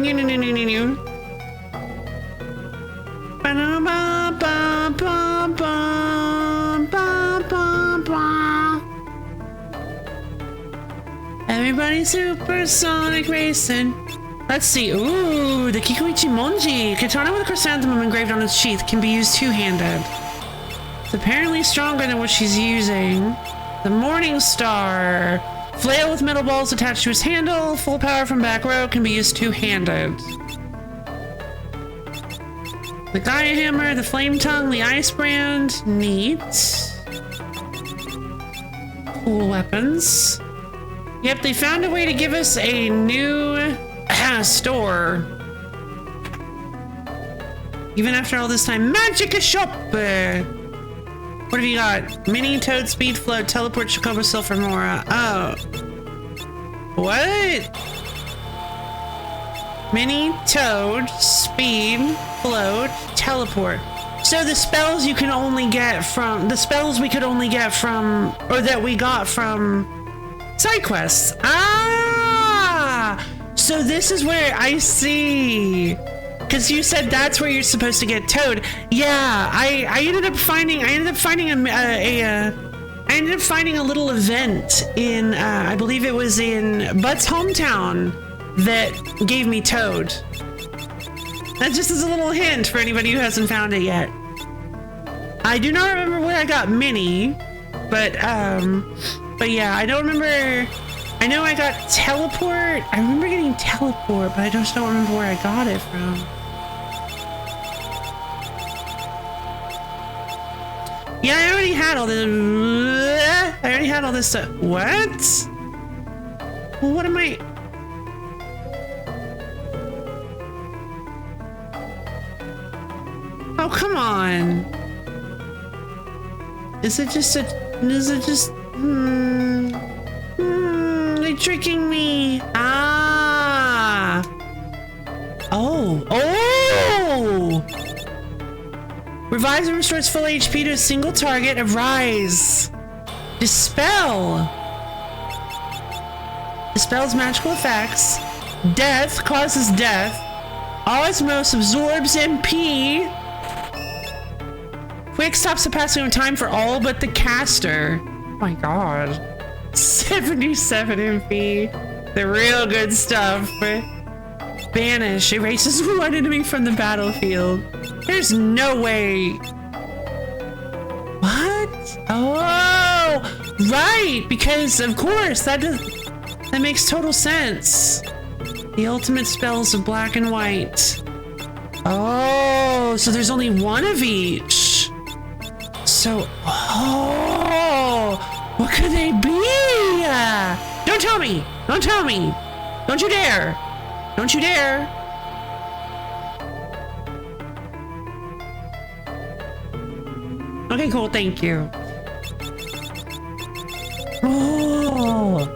Everybody supersonic racing. Let's see. Ooh, the Kikuichi Monji. Katana with a chrysanthemum engraved on its sheath can be used two-handed. It's apparently stronger than what she's using. The Morning Star. Flail with metal balls attached to his handle. Full power from back row can be used two-handed. The Gaia Hammer, the Flame Tongue, the Ice Brand. Neat. Cool weapons. Yep, they found a way to give us a new store. Even after all this time. Magic Shop! What have you got? Mini Toad, Speed, Float, Teleport, Chocobo, Silpher, Mora. Oh. What? Mini Toad, Speed, Float, Teleport. So the spells you can only get from... The spells we could only get from... Or that we got from... Side quests. Ah! So this is where I see... Because you said that's where you're supposed to get Toad. Yeah, I ended up finding a little event in I believe it was in Butt's hometown that gave me Toad. That just is a little hint for anybody who hasn't found it yet. I do not remember where I got Minnie, but yeah, I don't remember. I know I got Teleport. I remember getting Teleport, but I just don't remember where I got it from. Yeah, I already had all this. I already had all this stuff. What? Well, what am I? Oh, come on. Is it just they're tricking me. Ah. Oh. Oh. Revives and restores full HP to a single target. Arise. Dispel. Dispels magical effects. Death causes death. Osmos absorbs MP. Quick stops the passing of time for all but the caster. Oh my god. 77 MP. The real good stuff. Banish. Erases one enemy from the battlefield. There's no way. What? Oh, right. Because of course that makes total sense. The ultimate spells of black and white. Oh, so there's only one of each. So, oh, what could they be? Don't tell me. Don't tell me. Don't you dare. Don't you dare. Okay, cool. Thank you. Oh.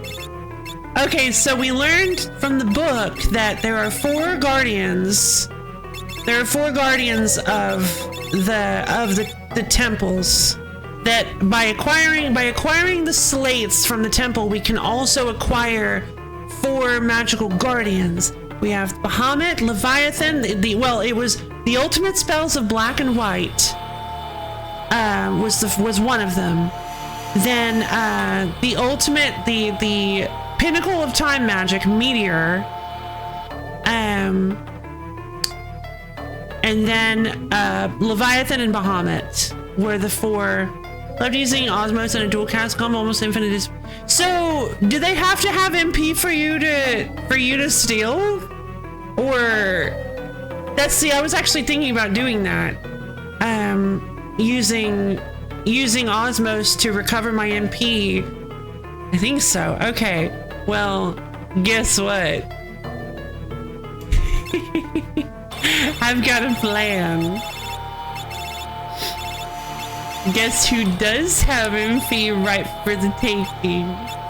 Okay, so we learned from the book that there are four guardians. There are four guardians of the temples. That by acquiring the slates from the temple, we can also acquire four magical guardians. We have Bahamut, Leviathan. It was the ultimate spells of black and white. Was one of them. Then the ultimate the pinnacle of time magic, Meteor. And then Leviathan and Bahamut were the four. Loved using Osmos and a dual cast combo, almost infinite. So, do they have to have MP for you to steal? Or I was actually thinking about doing that. Using Osmos to recover my MP. I think so. Okay. Well, guess what? I've got a plan. Guess who does have MP right for the taking?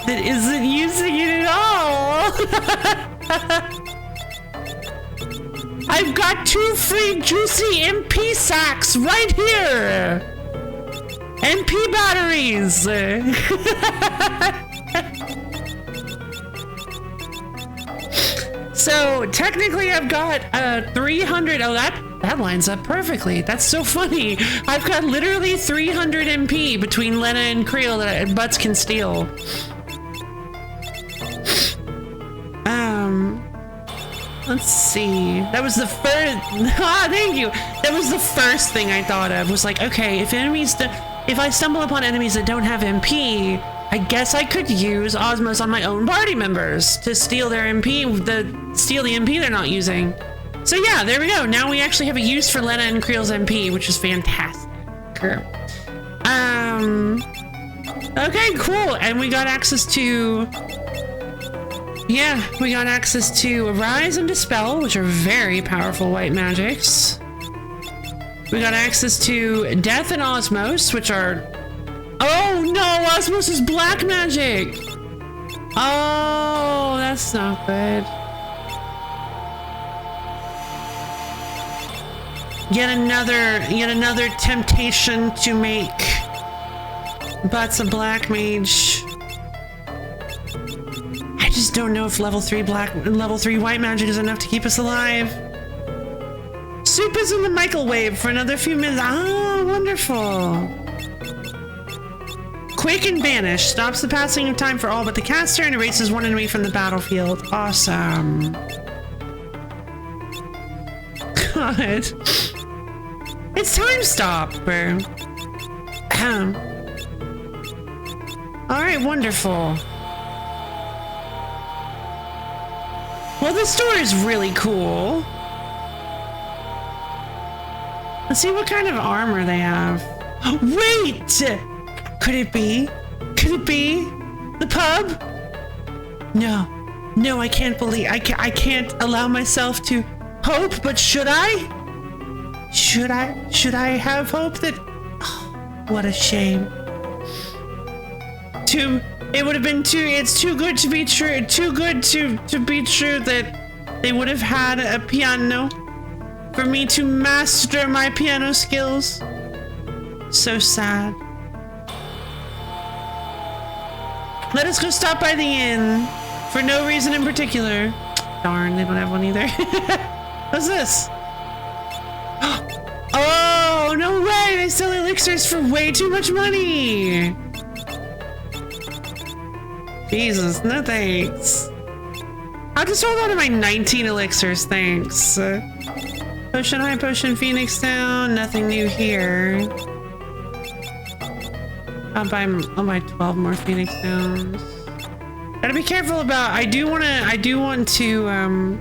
That isn't using it at all. I've got 2 free juicy MP sacks right here. MP batteries. So technically I've got 300. Oh, that lines up perfectly. That's so funny. I've got literally 300 MP between Lena and Creel that Butts can steal. Let's see. That was the first. Thank you. That was the first thing I thought of. Was like, okay, if I stumble upon enemies that don't have MP, I guess I could use Osmos on my own party members to steal their MP, steal the MP they're not using. So yeah, there we go. Now we actually have a use for Lena and Creel's MP, which is fantastic. Okay, cool. And we got access to. Yeah, we got access to Arise and Dispel, which are very powerful white magics. We got access to Death and Osmos, which are... Oh no, Osmos is black magic! Oh, that's not good. Yet another temptation to make Butts a black mage. I just don't know if level 3 white magic is enough to keep us alive. Soup is in the microwave for another few minutes. Ah, wonderful. Quick and Banish stops the passing of time for all but the caster and erases one enemy from the battlefield. Awesome. God. It's time stop, bro. Alright, wonderful. Well, this door is really cool. Let's see what kind of armor they have. Wait! Could it be? Could it be the pub? No. No, I can't believe I can't allow myself to hope, but should I? Should I have hope that oh, what a shame. It would have been it's too good to be true. Too good to be true that they would have had a piano for me to master my piano skills. So sad. Let us go stop by the inn for no reason in particular. Darn, they don't have one either. What's this? Oh, no way! They sell elixirs for way too much money! Jesus, no thanks. I'll just hold on to my 19 elixirs, thanks. Potion High, Potion Phoenix Down, nothing new here. I'll buy 12 more Phoenix Downs. Gotta be careful about, I do want to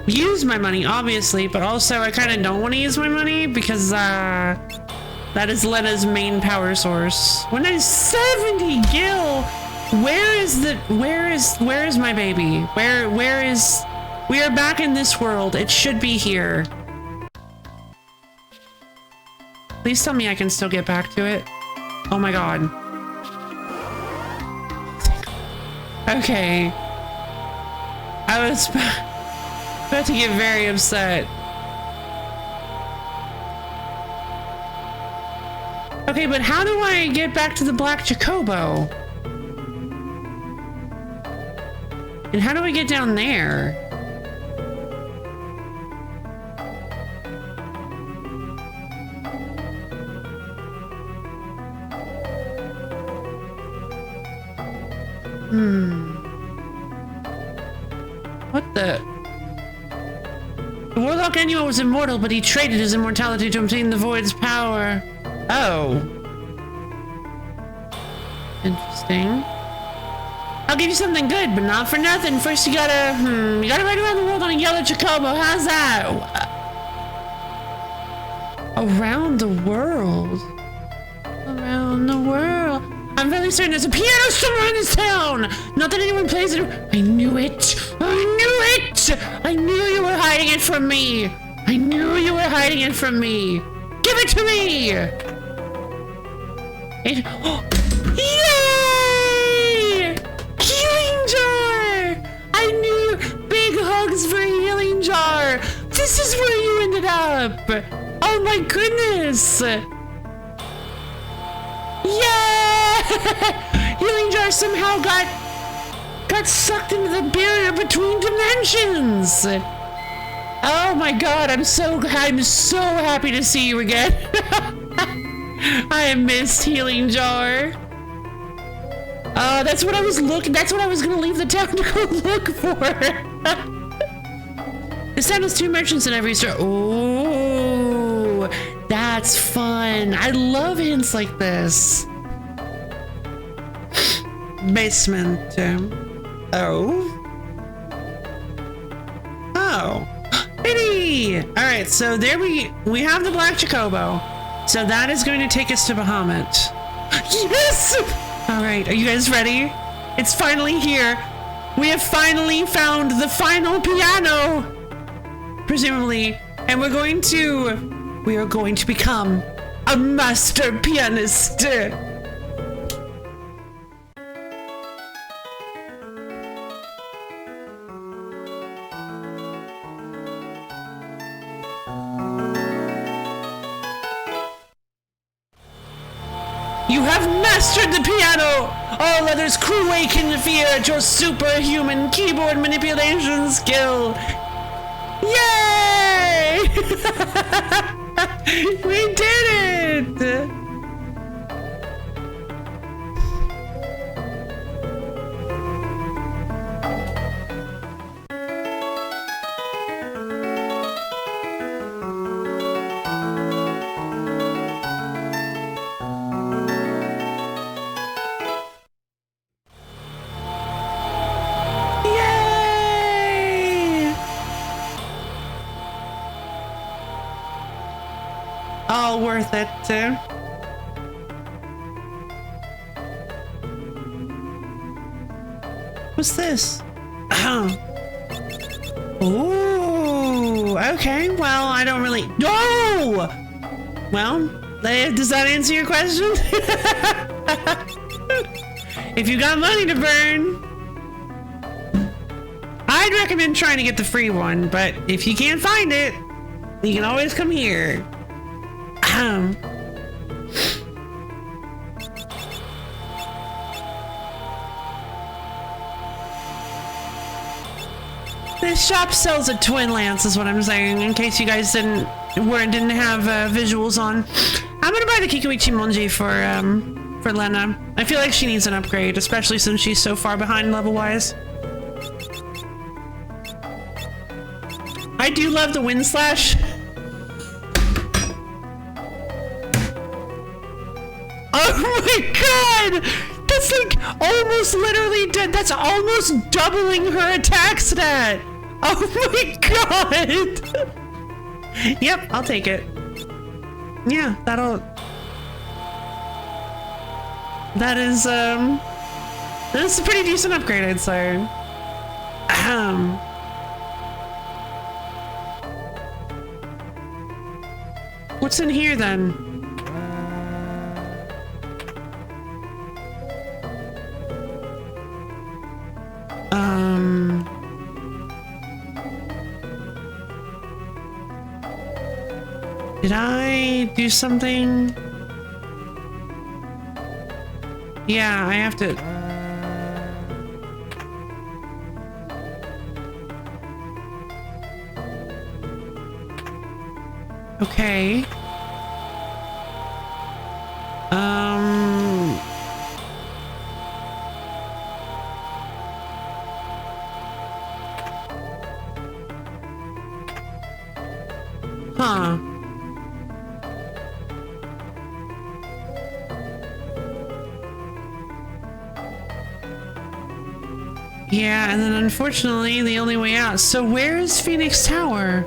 use my money, obviously, but also I kind of don't want to use my money because that is Lena's main power source. When I 70 gil, where is my baby? Where is, we are back in this world. It should be here. Please tell me I can still get back to it. Oh my god. Okay. I was about to get very upset. Okay, but how do I get back to the Black Chocobo? And how do I get down there? What the? The Warlock Annual was immortal, but he traded his immortality to obtain the Void's power. Oh. Interesting. I'll give you something good, but not for nothing. First you gotta ride around the world on a yellow Chocobo. How's that? Around the world? Around the world. I'm really certain there's a piano somewhere in this town! Not that anyone plays it. I knew it! I knew it! I knew you were hiding it from me! I knew you were hiding it from me! Give it to me! Yay! Healing jar! I knew! Big hugs for Healing jar! This is where you ended up! Oh my goodness! Yeah! Healing jar somehow got sucked into the barrier between dimensions. Oh my god, I'm so happy to see you again. I have missed Healing jar. That's what I was gonna leave the town to go look for. This town has 2 merchants in every store. Oh, that's fun. I love hints like this. Basement. Oh. Biddy! Alright, so there we have the Black Chocobo. So that is going to take us to Bahamut. Yes! Alright, are you guys ready? It's finally here. We have finally found the final piano! Presumably. And we are going to become a master pianist. You have mastered the piano! All others quake in fear at your superhuman keyboard manipulation skill! Yay! We did it! All worth it. What's this? Oh. Ooh, okay. Well, I don't really... No! Well, does that answer your question? If you got money to burn, I'd recommend trying to get the free one, but if you can't find it, you can always come here. This shop sells a twin lance, is what I'm saying, in case you guys didn't have visuals on. I'm gonna buy the Kikuichi Monji for Lena. I feel like she needs an upgrade, especially since she's so far behind level-wise. I do love the wind slash. Oh my god! That's like almost literally dead. That's almost doubling her attack stat. Oh my god! Yep, I'll take it. Yeah, that's a pretty decent upgrade, I'd say. What's in here then? Did I do something? Yeah, I have to... Okay. Huh. Yeah, and then unfortunately, the only way out. So where is Phoenix Tower?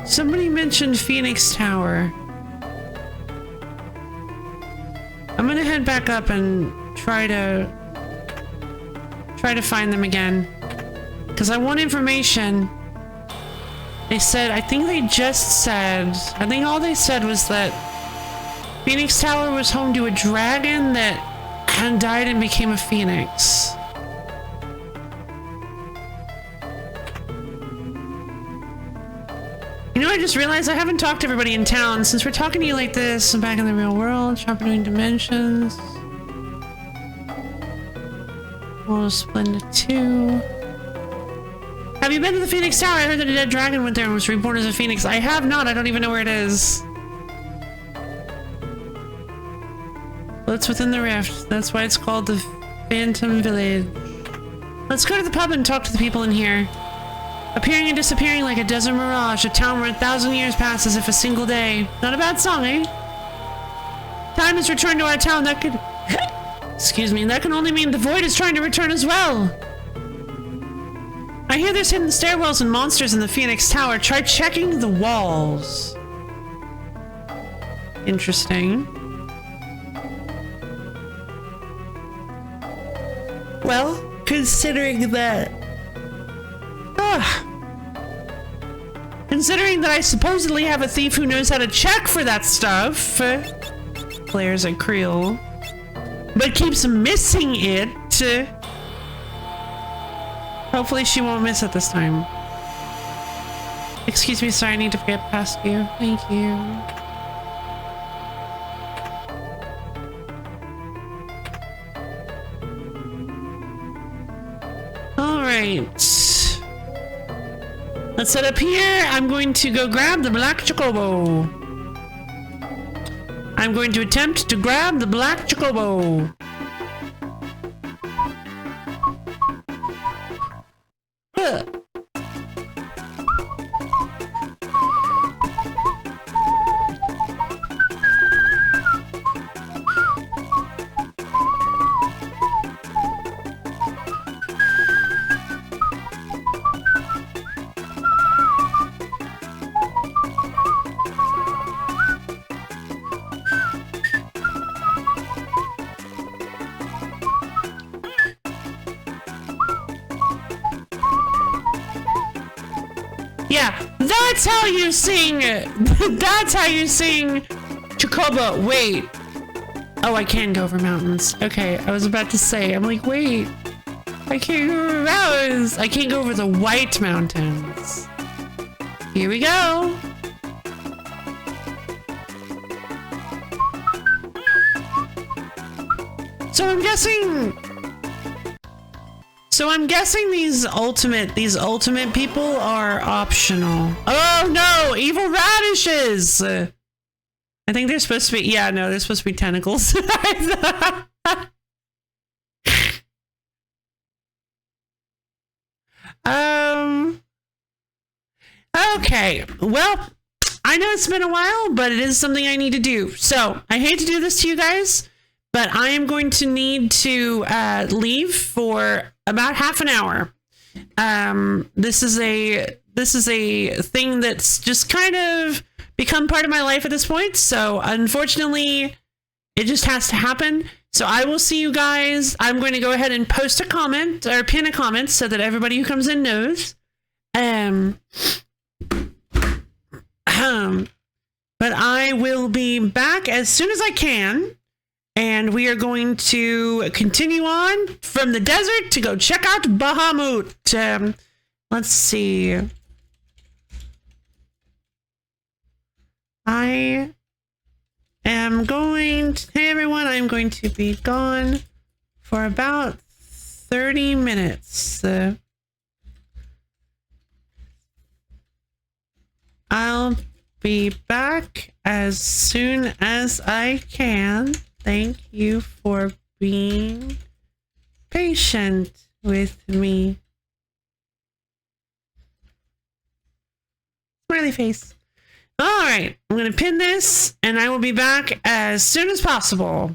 Somebody mentioned Phoenix Tower. I'm gonna head back up and try to find them again. Because I want information. They said, I think all they said was that Phoenix Tower was home to a dragon that had died and became a phoenix. You know, I just realized I haven't talked to everybody in town. Since we're talking to you like this, I'm back in the real world, shop between dimensions. We'll split into two. Have you been to the Phoenix Tower? I heard that a dead dragon went there and was reborn as a phoenix. I have not. I don't even know where it is. Well, it's within the rift. That's why it's called the Phantom Village. Let's go to the pub and talk to the people in here. Appearing and disappearing like a desert mirage, a town where 1,000 years pass as if a single day. Not a bad song, eh? Time has returned to our town. That could... Excuse me. That can only mean the void is trying to return as well. I hear there's hidden stairwells and monsters in the Phoenix Tower. Try checking the walls. Interesting. Well, considering that... Considering that I supposedly have a thief who knows how to check for that stuff, Claire's a Creel, but keeps missing it. Hopefully she won't miss it this time. Excuse me, sir, I need to get past you. Thank you. Alright. Let's set up here. I'm going to go grab the black chocobo. I'm going to attempt to grab the black chocobo. That's how you sing. That's how you sing. Chocobo, wait. Oh, I can go over mountains. Okay, I was about to say, I'm like, wait. I can't go over mountains. I can't go over the white mountains. Here we go. So I'm guessing these ultimate people are optional. Oh no, evil radishes! I think they're supposed to be, yeah, no, they're supposed to be tentacles. Okay, well, I know it's been a while, but it is something I need to do. So I hate to do this to you guys, but I am going to need to leave for about half an hour. This is a thing that's just kind of become part of my life at this point. So unfortunately, it just has to happen. So I will see you guys. I'm going to go ahead and post a comment or pin a comment so that everybody who comes in knows. But I will be back as soon as I can. And we are going to continue on from the desert to go check out Bahamut. Let's see. I am going to, hey everyone, I'm going to be gone for about 30 minutes. I'll be back as soon as I can. Thank you for being patient with me. Smiley face. All right, I'm going to pin this and I will be back as soon as possible.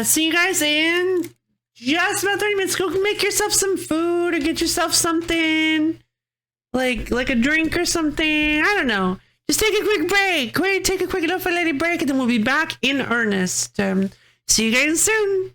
See you guys in just about 30 minutes. Go make yourself some food or get yourself something like a drink or something. I don't know. Just take a quick break. Take a quick enough lady break and then we'll be back in earnest. See you guys soon.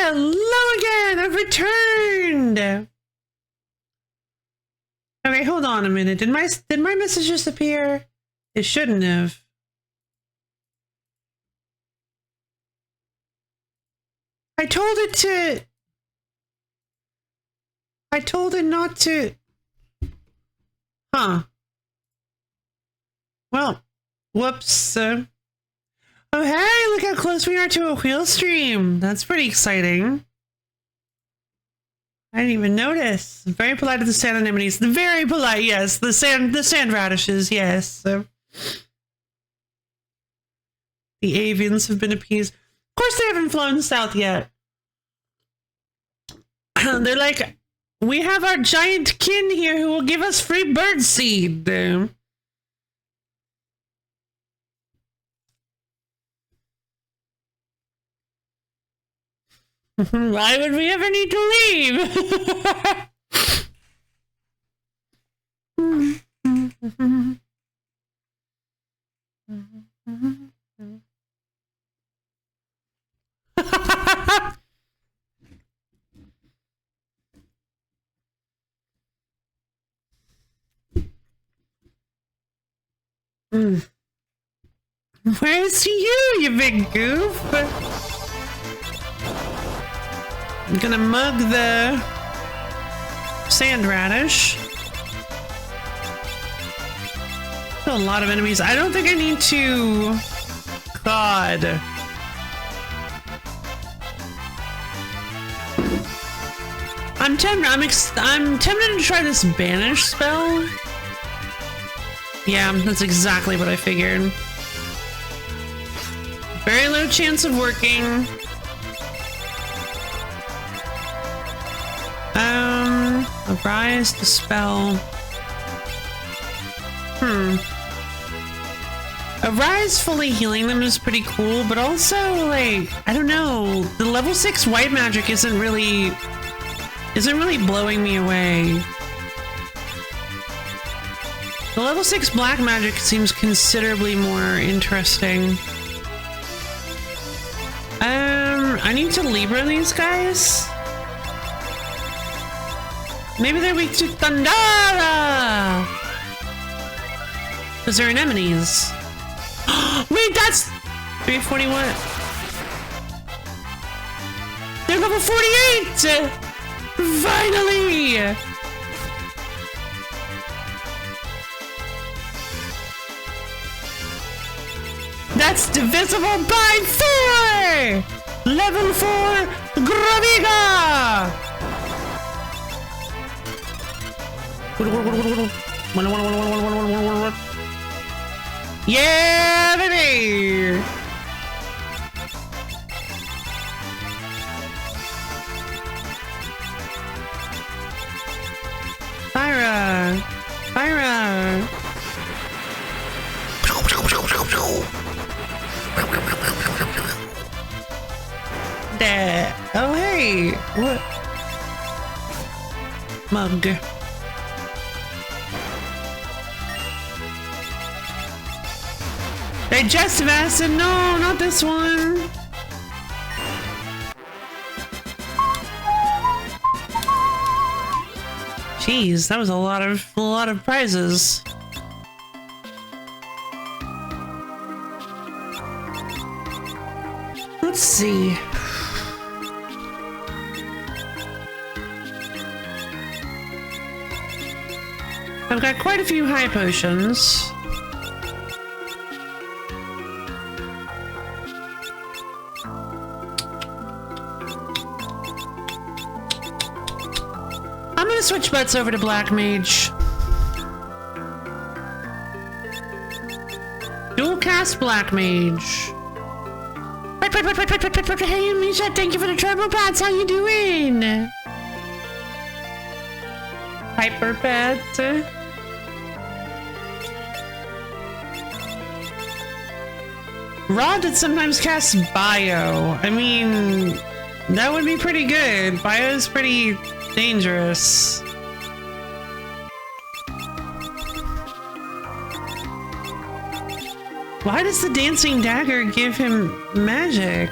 Hello again! I've returned! Okay, hold on a minute. Did my message disappear? It shouldn't have. I told it not to. Huh. Well, whoops. Oh, hey, look how close we are to a wheel stream. That's pretty exciting. I didn't even notice. Very polite to the sand anemones. The very polite, yes. The sand radishes, yes. The avians have been appeased. Of course, they haven't flown south yet. They're like, we have our giant kin here who will give us free bird seed. Why would we ever need to leave? Where's you big goof? I'm gonna mug the sand radish. A lot of enemies. I don't think I need to. God. I'm tempted to try this banish spell. Yeah, that's exactly what I figured. Very low chance of working. Arise, dispel. Arise fully healing them is pretty cool, but also, like, I don't know, the level 6 white magic isn't really blowing me away. The level 6 black magic seems considerably more interesting. I need to Libra these guys. Maybe they're weak to Thundara! Because they're anemones. Wait, that's 341. They're level 48! Finally! That's divisible by 4! Level 4 Graviga! Yeah, baby! Fyra! Fyra! There. Oh, hey! What? Mug. Digestive acid? No, not this one. Jeez, that was a lot of prizes. Let's see. I've got quite a few high potions. I'm gonna switch butts over to Black Mage. Dual cast Black Mage. Hey, Misha, thank you for the treble pats. How you doing? Hyper pet. Rod that sometimes casts Bio. I mean, that would be pretty good. Bio is pretty dangerous. Why does the dancing dagger give him magic?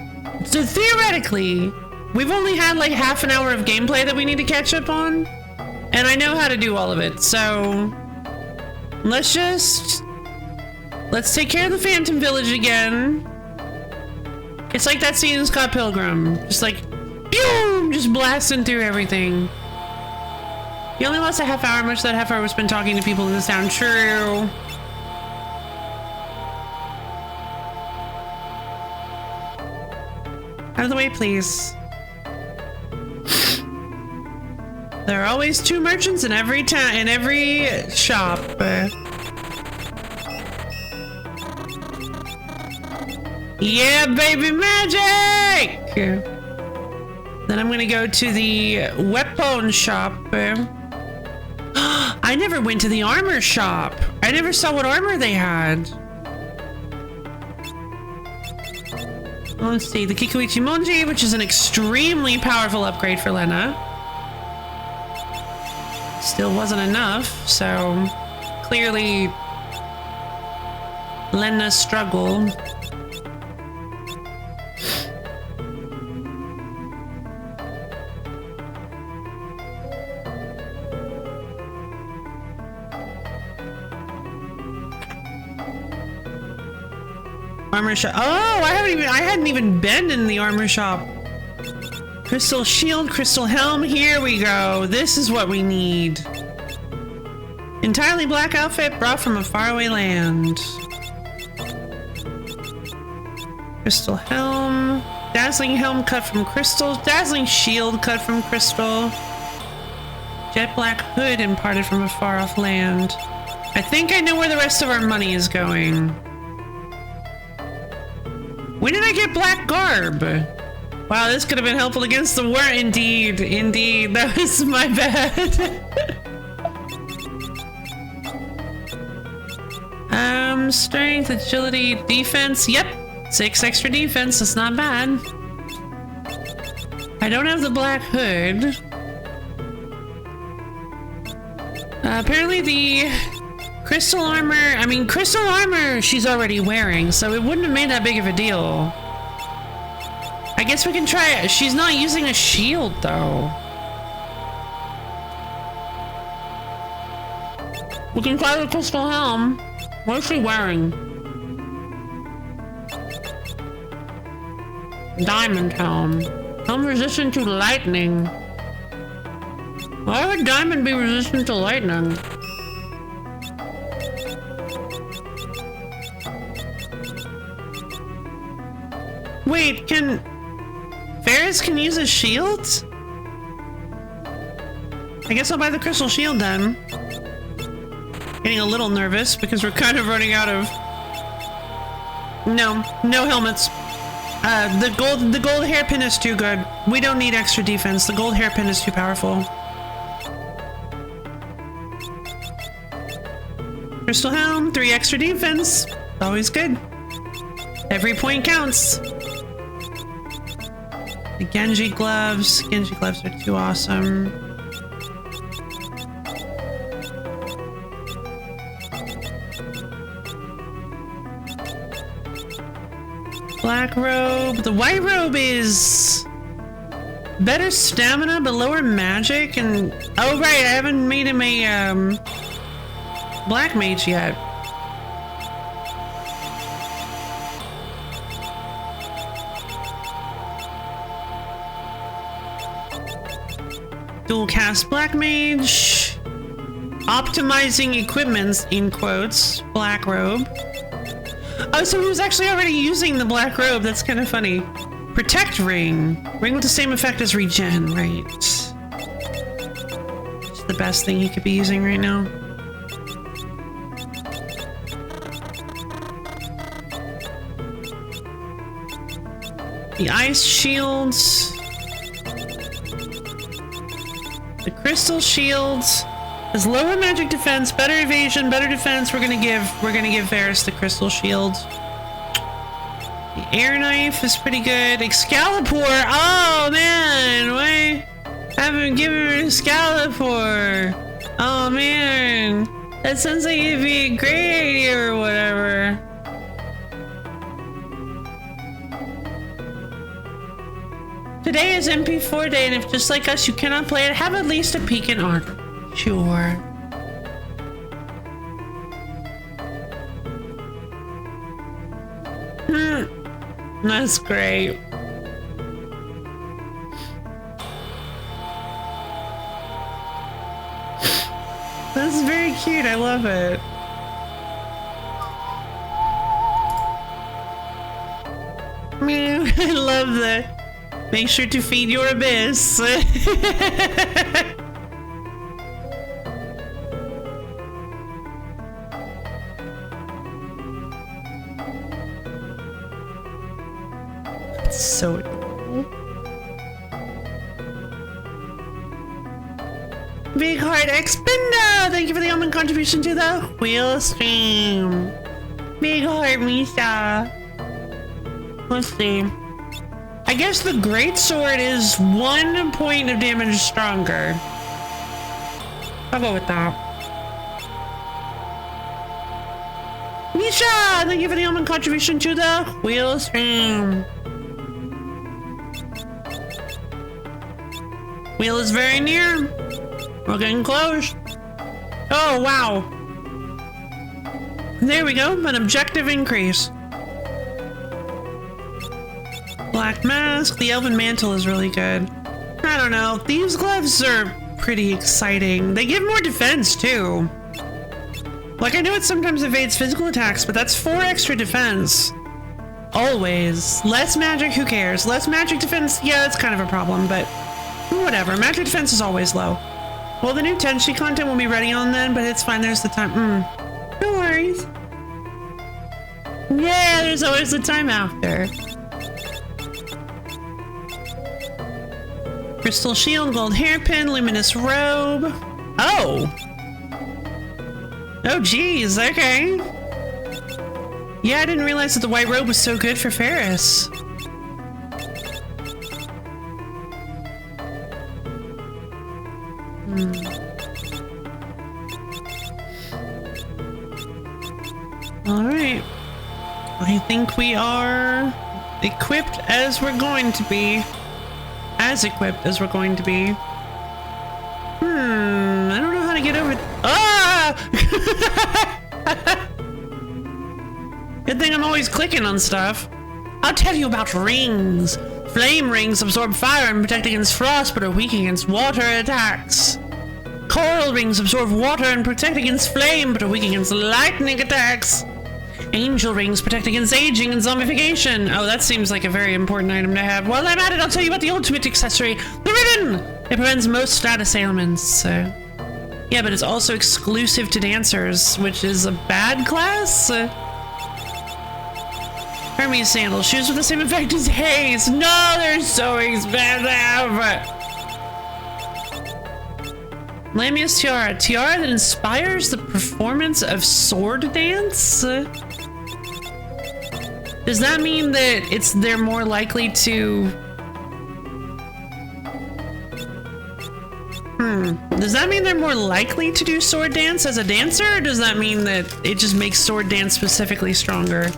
So theoretically, we've only had like half an hour of gameplay that we need to catch up on. And I know how to do all of it, so let's take care of the Phantom Village again. It's like that scene in Scott Pilgrim. Just like, boom, just blasting through everything. You only lost a half hour. Much of that half hour was spent talking to people in the town. True. Out of the way, please. There are always two merchants in every town, in every shop. Yeah, baby, magic! Then I'm gonna go to the weapon shop. I never went to the armor shop. I never saw what armor they had. Let's see, the Kikuichi Monji, which is an extremely powerful upgrade for Lena. Still wasn't enough, so clearly Lena struggled. Armor shop. Oh, I hadn't even been in the armor shop. Crystal shield, crystal helm. Here we go. This is what we need. Entirely black outfit brought from a faraway land. Crystal helm. Dazzling helm cut from crystal. Dazzling shield cut from crystal. Jet black hood imparted from a far off land. I think I know where the rest of our money is going. When did I get black garb? Wow, this could have been helpful against the war. Indeed, indeed. That was my bad. Strength, agility, defense. Yep, 6 extra defense. That's not bad. I don't have the black hood. Apparently the crystal armor she's already wearing, so it wouldn't have made that big of a deal. I guess we can try it. She's not using a shield, though. We can try the crystal helm. What is she wearing? Diamond helm. Helm resistant to lightning. Why would diamond be resistant to lightning? Wait, Ferris can use a shield? I guess I'll buy the crystal shield then. Getting a little nervous because we're kind of running out of... No helmets. The gold hairpin is too good. We don't need extra defense. The gold hairpin is too powerful. Crystal helm, 3 extra defense. Always good. Every point counts. The Genji gloves. Genji gloves are too awesome. Black robe. The white robe is better stamina but lower magic and... Oh right, I haven't made him a black mage yet. Dual cast black mage. Optimizing equipments, in quotes, black robe. Oh, so he was actually already using the black robe. That's kind of funny. Protect ring. Ring with the same effect as regen, right? It's the best thing he could be using right now. The ice shields. The crystal shields. Has lower magic defense, better evasion, better defense. We're gonna give Varys the crystal shield. The air knife is pretty good. Excalibur. Oh man, why haven't given her Excalibur? Oh man, that sounds like it'd be a great idea or whatever. Today is MP4 day, and if just like us you cannot play it, have at least a peek in art. Sure. That's great. That's very cute. I love it. I love that. Make sure to feed your abyss. So adorable. Big Heart Expenda! Thank you for the almond contribution to the wheel stream. Big Heart Misha. Let's see. I guess the Great Sword is 1 point of damage stronger. I'll go with that. Misha! Thank you for the almond contribution to the wheel stream. Wheel is very near. We're getting close. Oh, wow. There we go. An objective increase. Black Mask. The Elven Mantle is really good. I don't know. Thieves' Gloves are pretty exciting. They give more defense, too. Like, I know it sometimes evades physical attacks, but that's 4 extra defense. Always. Less magic, who cares? Less magic defense, yeah, that's kind of a problem, but whatever. Magic defense is always low. Well, the new Tenshi content will be ready on then, but it's fine. There's the time. No worries. Yeah, there's always the time after. Crystal Shield, Gold Hairpin, Luminous Robe. Oh! Oh, geez. Okay. Yeah, I didn't realize that the White Robe was so good for Ferris. All right. I think we are equipped as we're going to be. As equipped as we're going to be. I don't know how to get over. Ah! Good thing I'm always clicking on stuff. I'll tell you about rings. Flame rings absorb fire and protect against frost, but are weak against water attacks. Coral rings absorb water and protect against flame, but are weak against lightning attacks. Angel rings protect against aging and zombification. Oh, that seems like a very important item to have. While I'm at it, I'll tell you about the ultimate accessory, the ribbon. It prevents most status ailments. Yeah, but it's also exclusive to dancers, which is a bad class. Hermes sandals, shoes with the same effect as haze. No, they're so expensive. Lamia's tiara, tiara that inspires the performance of sword dance. Does that mean that they're more likely to? Does that mean they're more likely to do sword dance as a dancer, or does that mean that it just makes sword dance specifically stronger?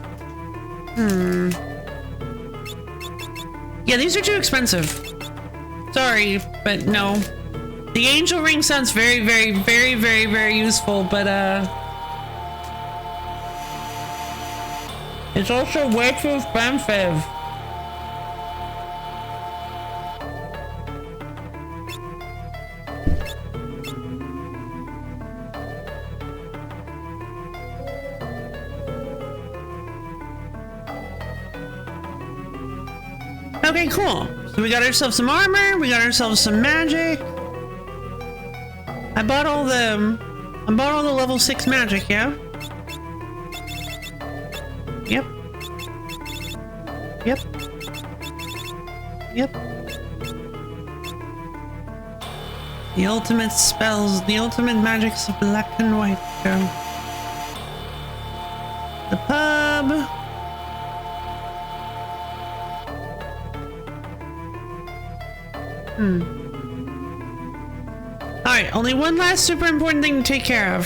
Yeah, these are too expensive. Sorry, but no. The angel ring sounds very, very, very, very, very useful, but it's also way too expensive. Okay, cool. So we got ourselves some armor, we got ourselves some magic. I bought all the level 6 magic, yeah? Yep. Yep. Yep. The ultimate spells, the ultimate magics of black and white. The pub. Alright, only one last super important thing to take care of.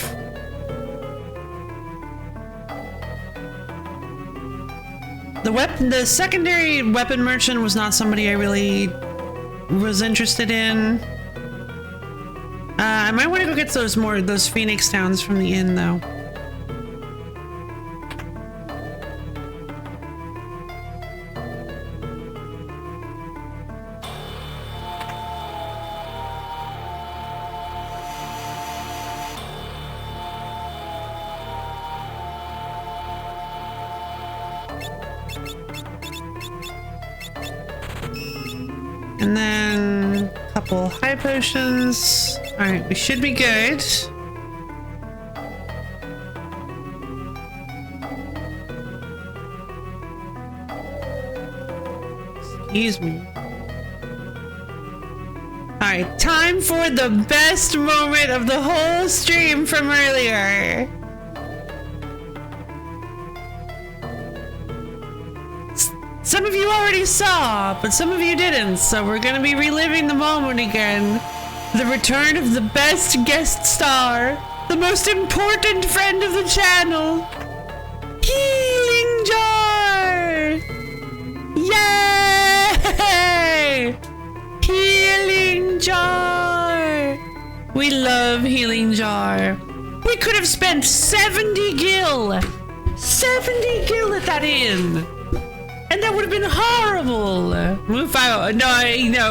The secondary weapon merchant was not somebody I really was interested in. I might want to go get those Phoenix Downs from the inn though. And then a couple high potions. All right, we should be good. Excuse me. All right, time for the best moment of the whole stream from earlier. Some of you already saw, but some of you didn't, so we're gonna be reliving the moment again. The return of the best guest star, the most important friend of the channel, Healing Jar! Yay! Healing Jar! We love Healing Jar. We could have spent 70 gil! 70 gil at that inn! And that would have been horrible. Mufai, no,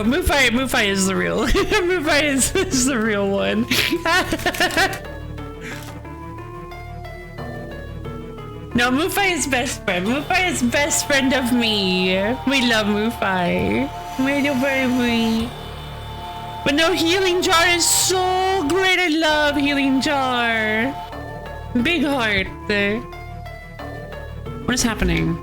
Mufai is the real. Mufai is the real one. No, Mufai is best friend. Mufai is best friend of me. We love Mufai. Little baby. But no, Healing Jar is so great. I love Healing Jar. Big heart. What is happening?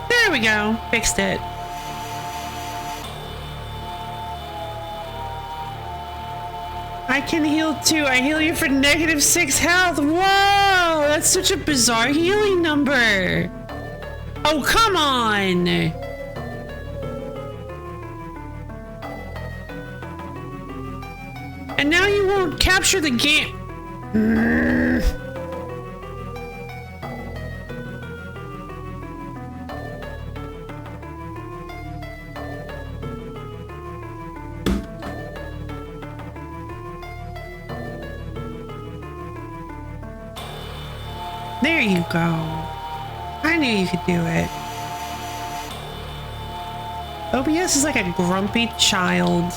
There we go. Fixed it. I can heal too. I heal you for -6 health. Whoa! That's such a bizarre healing number. Oh, come on. And now you won't capture the game. There you go. I knew you could do it. OBS is like a grumpy child.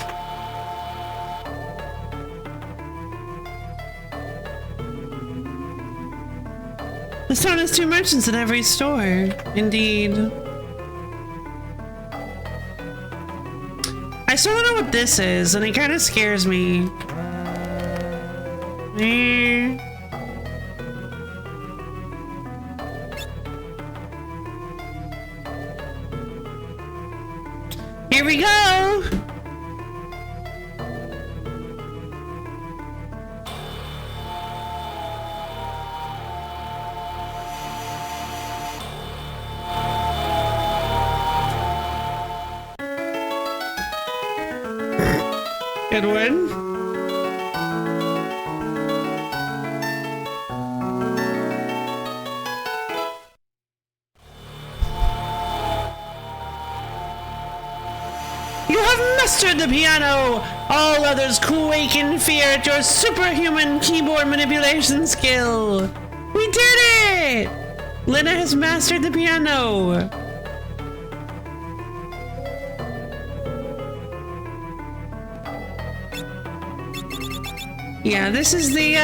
This town has 2 merchants in every store. Indeed. I still don't know what this is, and it kind of scares me. Here we go! Good one. You have mastered the piano! All others quake in fear at your superhuman keyboard manipulation skill! We did it! Lena has mastered the piano! Yeah, this is the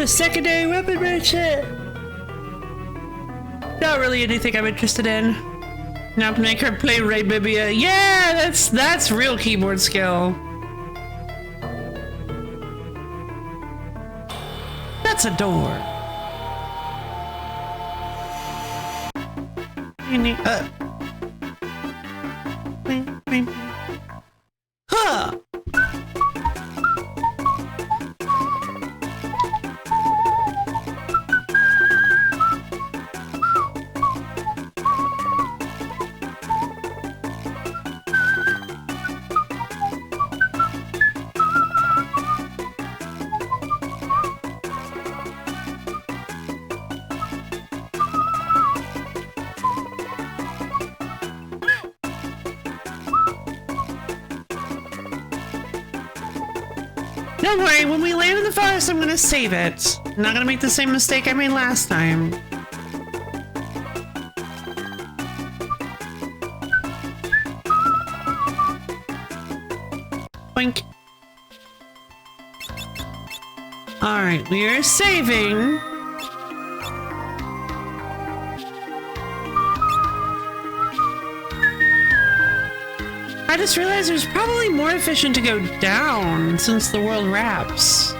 secondary weapon merchant. Not really anything I'm interested in. Now make her play Ray Bibia. Yeah, that's real keyboard skill. That's a door. Huh. Don't worry, when we land in the forest, I'm gonna save it. I'm not gonna make the same mistake I made last time. Boink. Alright, we are saving. I just realized it was probably more efficient to go down since the world wraps.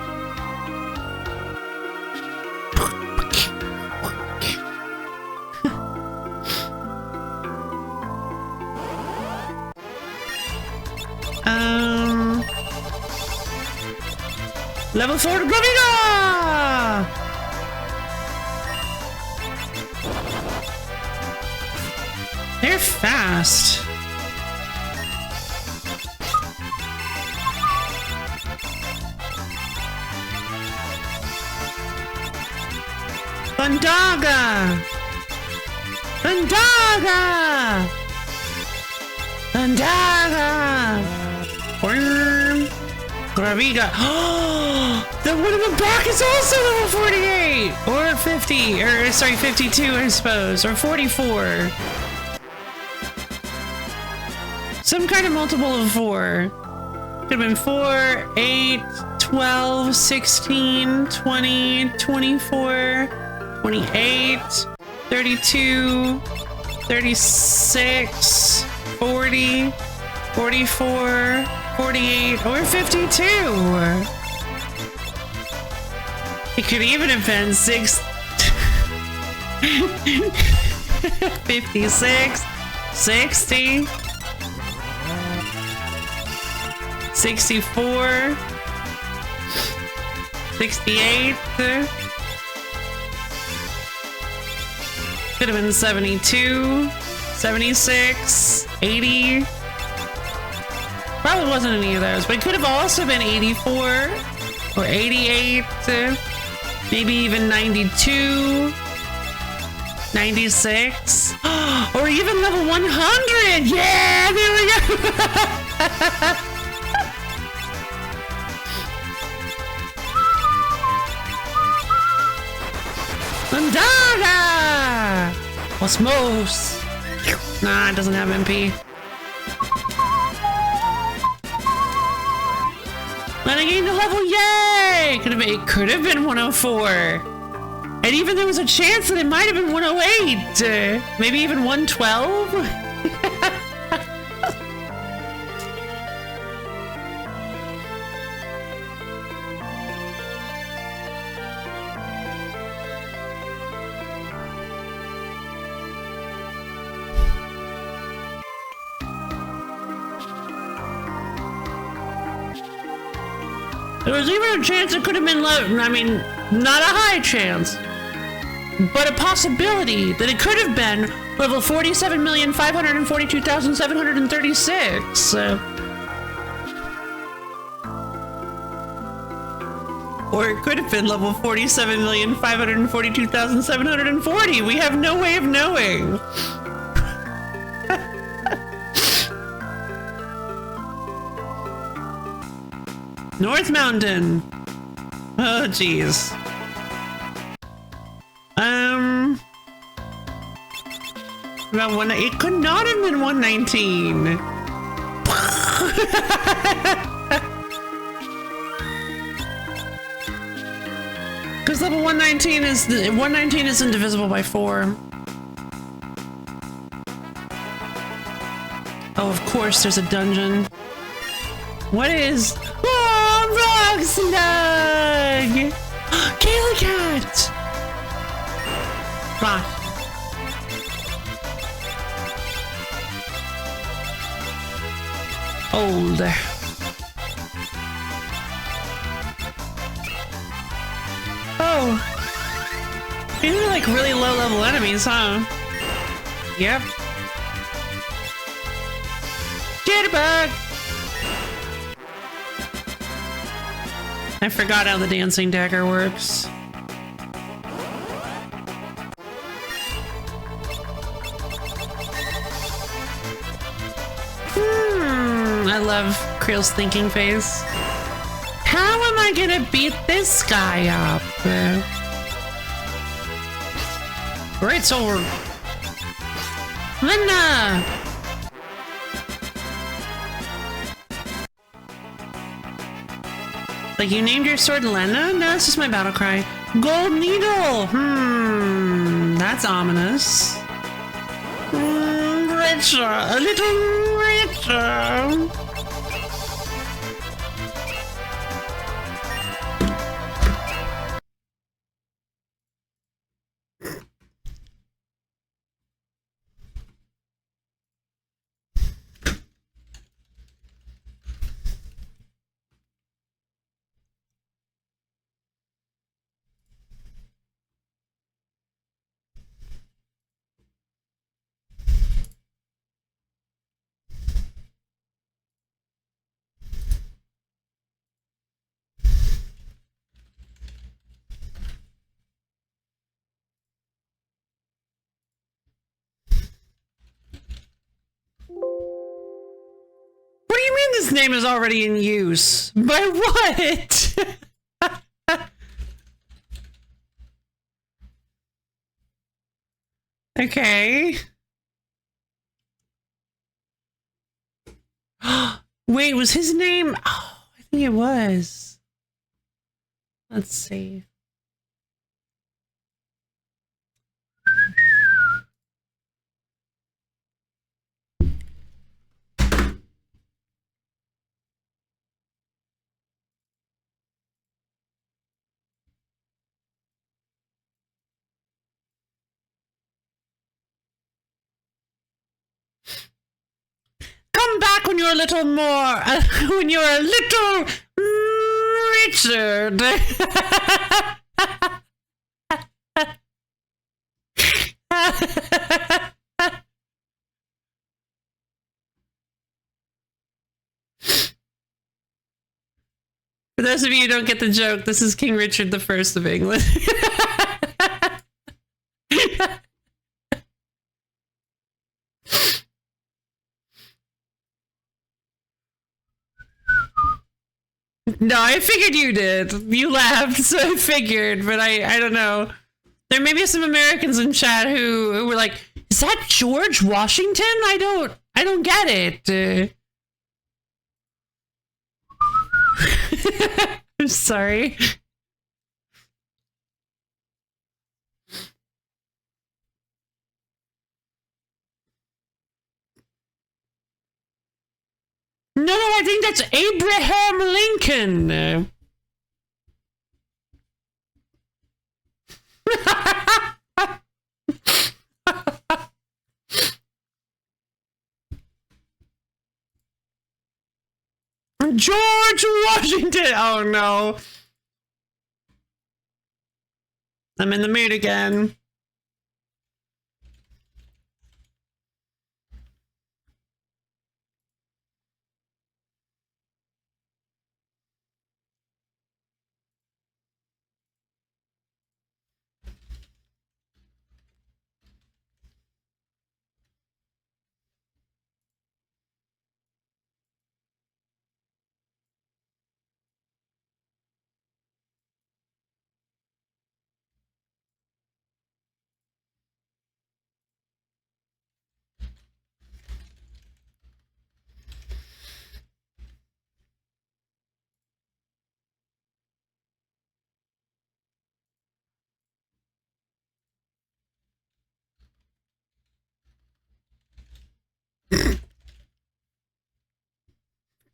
Level 4 to Gravina! They're fast. Bandaga! Bandaga! Bandaga! Worm! Graviga! Oh! The one in the back is also level 48! Or 50, or sorry, 52, I suppose, or 44. Some kind of multiple of 4. Could have been 4, 8, 12, 16, 20, 24, 28, 32, 36, 40, 44, 48, or 52. It could even have been 6, 56, 60, 64, 68, could have been 72, 76, 80. Probably wasn't any of those, but it could have also been 84 or 88, maybe even 92, 96, or even level 100. Yeah, there we go. Bandaga! Osmos! Nah, it doesn't have MP. Then I gained a level, yay! It could have been 104. And even there was a chance that it might have been 108. Maybe even 112? There was even a chance it could have been low. I mean, not a high chance, but a possibility that it could have been level 47,542,736. Or it could have been level 47,542,740. We have no way of knowing. North Mountain. Oh, jeez. About one. It could not have been 119. Because level 119 is 119 is indivisible by 4. Oh, of course there's a dungeon. What is... Oh, Rogsnug! Kayla Cat! Come on. Old. Oh. These are like really low level enemies, huh? Yep. Jitterbug! I forgot how the dancing dagger works. I love Creel's thinking phase. How am I gonna beat this guy up? Great sword! Linda! Like, you named your sword Lena? No, it's just my battle cry. Gold needle! That's ominous. Richer! A little richer! What do you mean this name is already in use? By what? Okay. Wait, was his name? Oh, I think it was. Let's see. Come back when you're a little more, when you're a little Richard. For those of you who don't get the joke, this is King Richard the First of England. No, I figured you did. You laughed, so I figured, but I don't know. There may be some Americans in chat who were like, "Is that George Washington? I don't get it." I'm sorry. No, I think that's Abraham Lincoln. George Washington! Oh no. I'm in the mood again.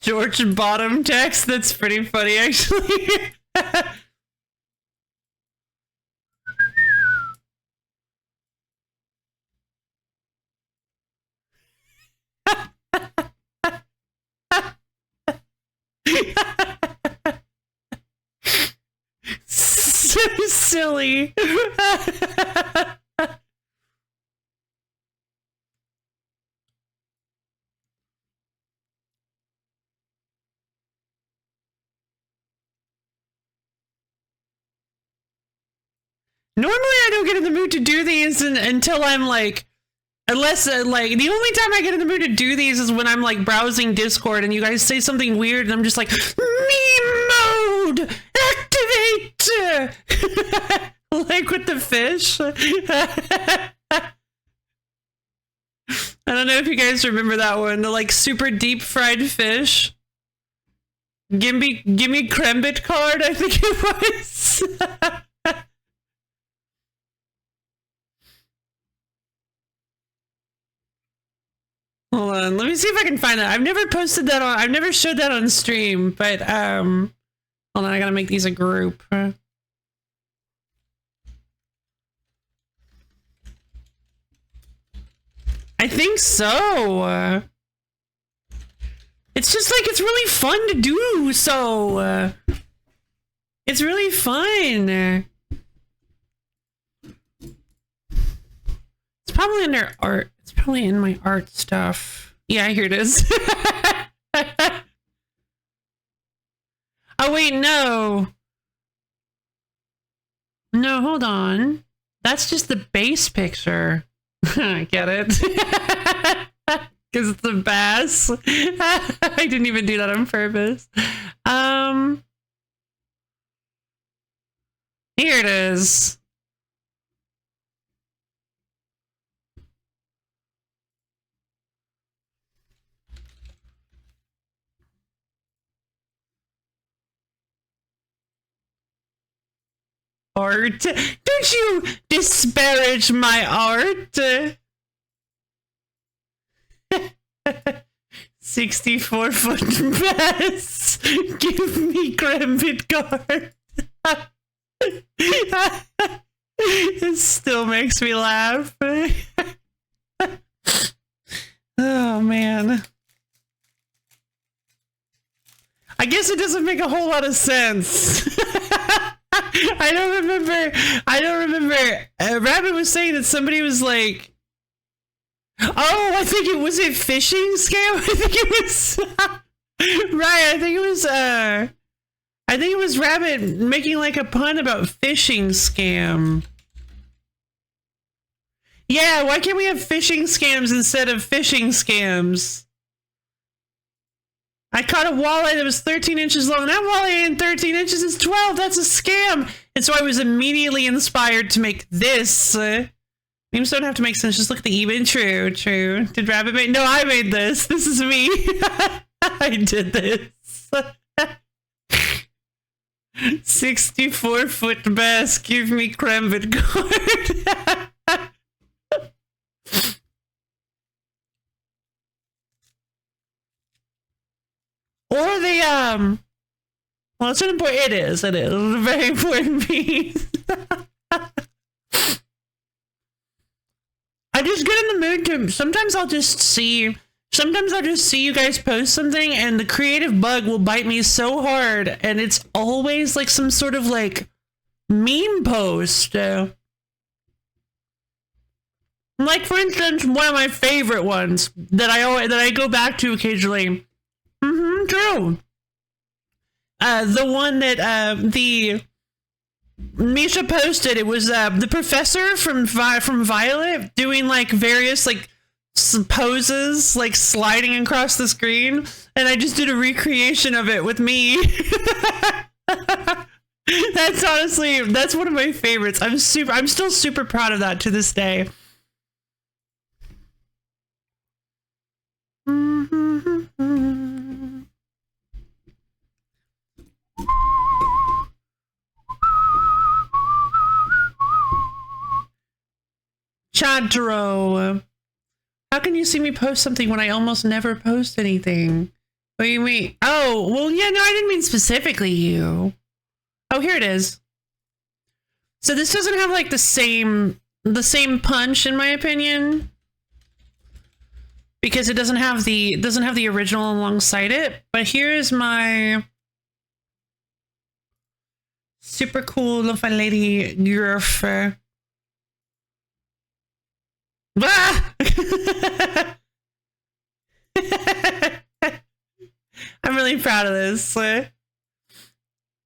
George Bottom text. That's pretty funny, actually. So silly. Normally I don't get in the mood to do these until I'm like, unless like the only time I get in the mood to do these is when I'm like browsing Discord and you guys say something weird and I'm just like, meme mode activate. Like with the fish. I don't know if you guys remember that one, the like super deep fried fish. Give me Krembit card, I think it was. Hold on, let me see if I can find that. I've never posted that on, I've never showed that on stream, but hold on, I gotta make these a group. I think so. It's just like, it's really fun to do, so it's really fun. It's probably under art. It's probably in my art stuff. Yeah, here it is. Oh wait, no. No, hold on. That's just the base picture. I get it. Because it's a bass. I didn't even do that on purpose. Here it is. Art. Don't you disparage my art. 64-foot bass. Give me Krembit card. It still makes me laugh. Oh man. I guess it doesn't make a whole lot of sense. I don't remember. Rabbit was saying that somebody was like, oh, I think it was a phishing scam. I think it was right. I think it was Rabbit making like a pun about phishing scam. Yeah, why can't we have phishing scams instead of phishing scams? I caught a walleye that was 13 inches long. That walleye in 13 inches is 12. That's a scam. And so I was immediately inspired to make this. Memes don't have to make sense. Just look at the even. True, true. Did Rabbit make? No, I made this. This is me. I did this. 64-foot bass. Give me Krembit card. Or the well, it's an important. It is a very important piece. I just get in the mood to. Sometimes I'll just see you guys post something, and the creative bug will bite me so hard, and it's always like some sort of like meme post. Like for instance, one of my favorite ones that I go back to occasionally. True. The one that the Misha posted, it was the professor from Violet doing like various like poses, like sliding across the screen, and I just did a recreation of it with me. That's honestly, that's one of my favorites. I'm still super proud of that to this day. Chadro, how can you see me post something when I almost never post anything? What do you mean? Oh, well, yeah, no, I didn't mean specifically you. Oh, here it is. So this doesn't have like the same punch, in my opinion, because it doesn't have the original alongside it. But here's my super cool Lo-Fi Lady girlfriend. Ah! I'm really proud of this.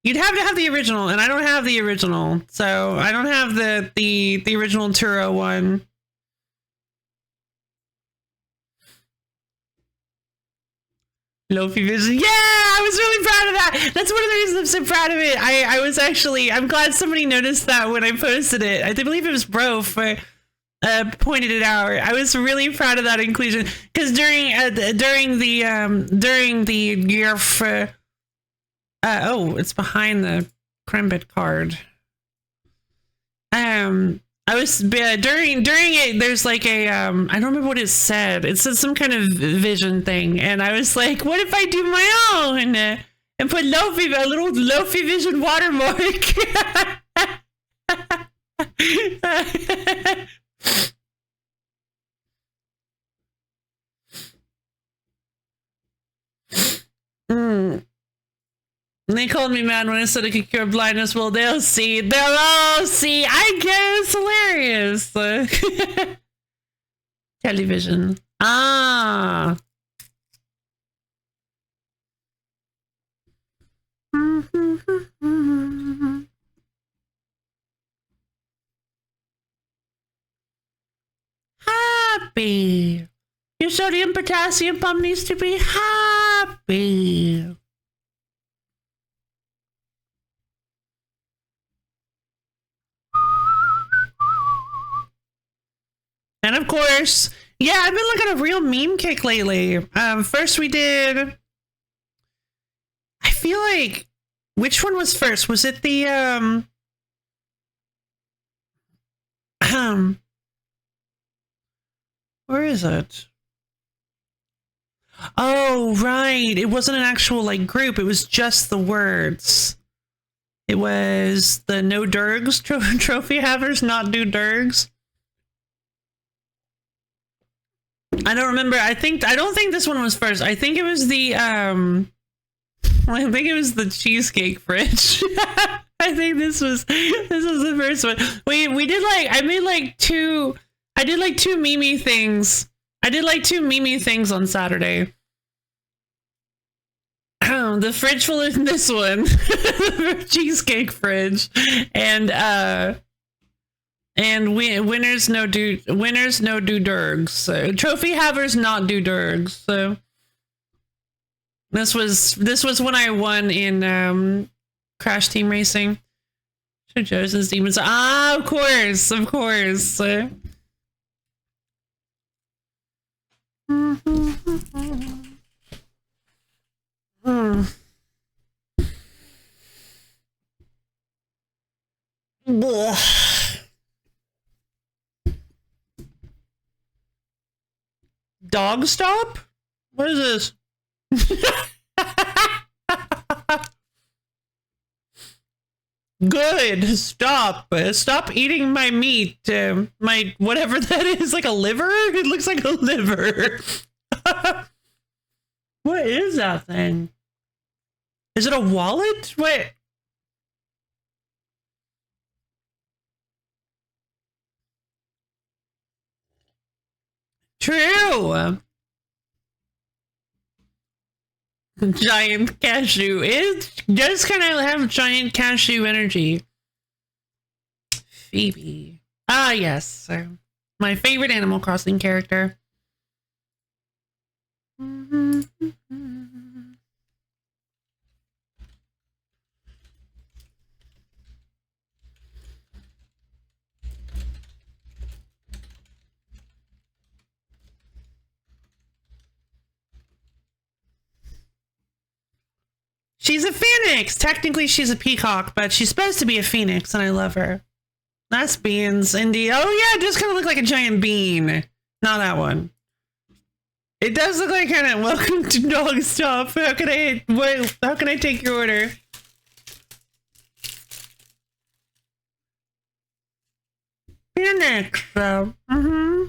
You'd have to have the original, and I don't have the original, so I don't have the original Turo one. Lo-Fi Vision. Yeah, I was really proud of that. That's one of the reasons I'm so proud of it. I'm glad somebody noticed that when I posted it. I believe it was Brof pointed it out. I was really proud of that inclusion because during the year for oh, it's behind the Crembit card. I was during it. There's like a I don't remember what it said. It said some kind of vision thing, and I was like, "What if I do my own and put Lo-Fi, a little Lo-Fi Vision watermark?" And they called me mad when I said it could cure blindness. Well, they'll see. They'll all see. I guess hilarious. Television. Ah. Happy. Your sodium potassium pump needs to be happy. And of course, yeah, I've been looking at a real meme kick lately. First we did, I feel like, which one was first? Was it the, where is it? Oh, right. It wasn't an actual like group. It was just the words. It was the no dergs trophy havers, not do dergs. I don't remember. I don't think this one was first. I think it was the I think it was the cheesecake fridge. I think this was the first one. We did like I did like two meme things. I did like two meme things on Saturday. The fridge full of this one. Cheesecake fridge. And winners no do dergs. So, trophy havers not do dergs. So this was when I won in Crash Team Racing. Joseph's Demons. Ah, of course. Dog stop? What is this? Good. Stop eating my meat. My whatever that is, like a liver? It looks like a liver. What is that thing? Is it a wallet? Wait. True. Giant cashew. It does kind of have giant cashew energy. Phoebe. Ah, yes. My favorite Animal Crossing character. She's a phoenix. Technically, she's a peacock, but she's supposed to be a phoenix, and I love her. That's beans, indeed. Oh, yeah, it just kind of look like a giant bean. Not that one. It does look like kind of welcome to Dog Stop. How can I take your order? Phoenix. Mm-hmm.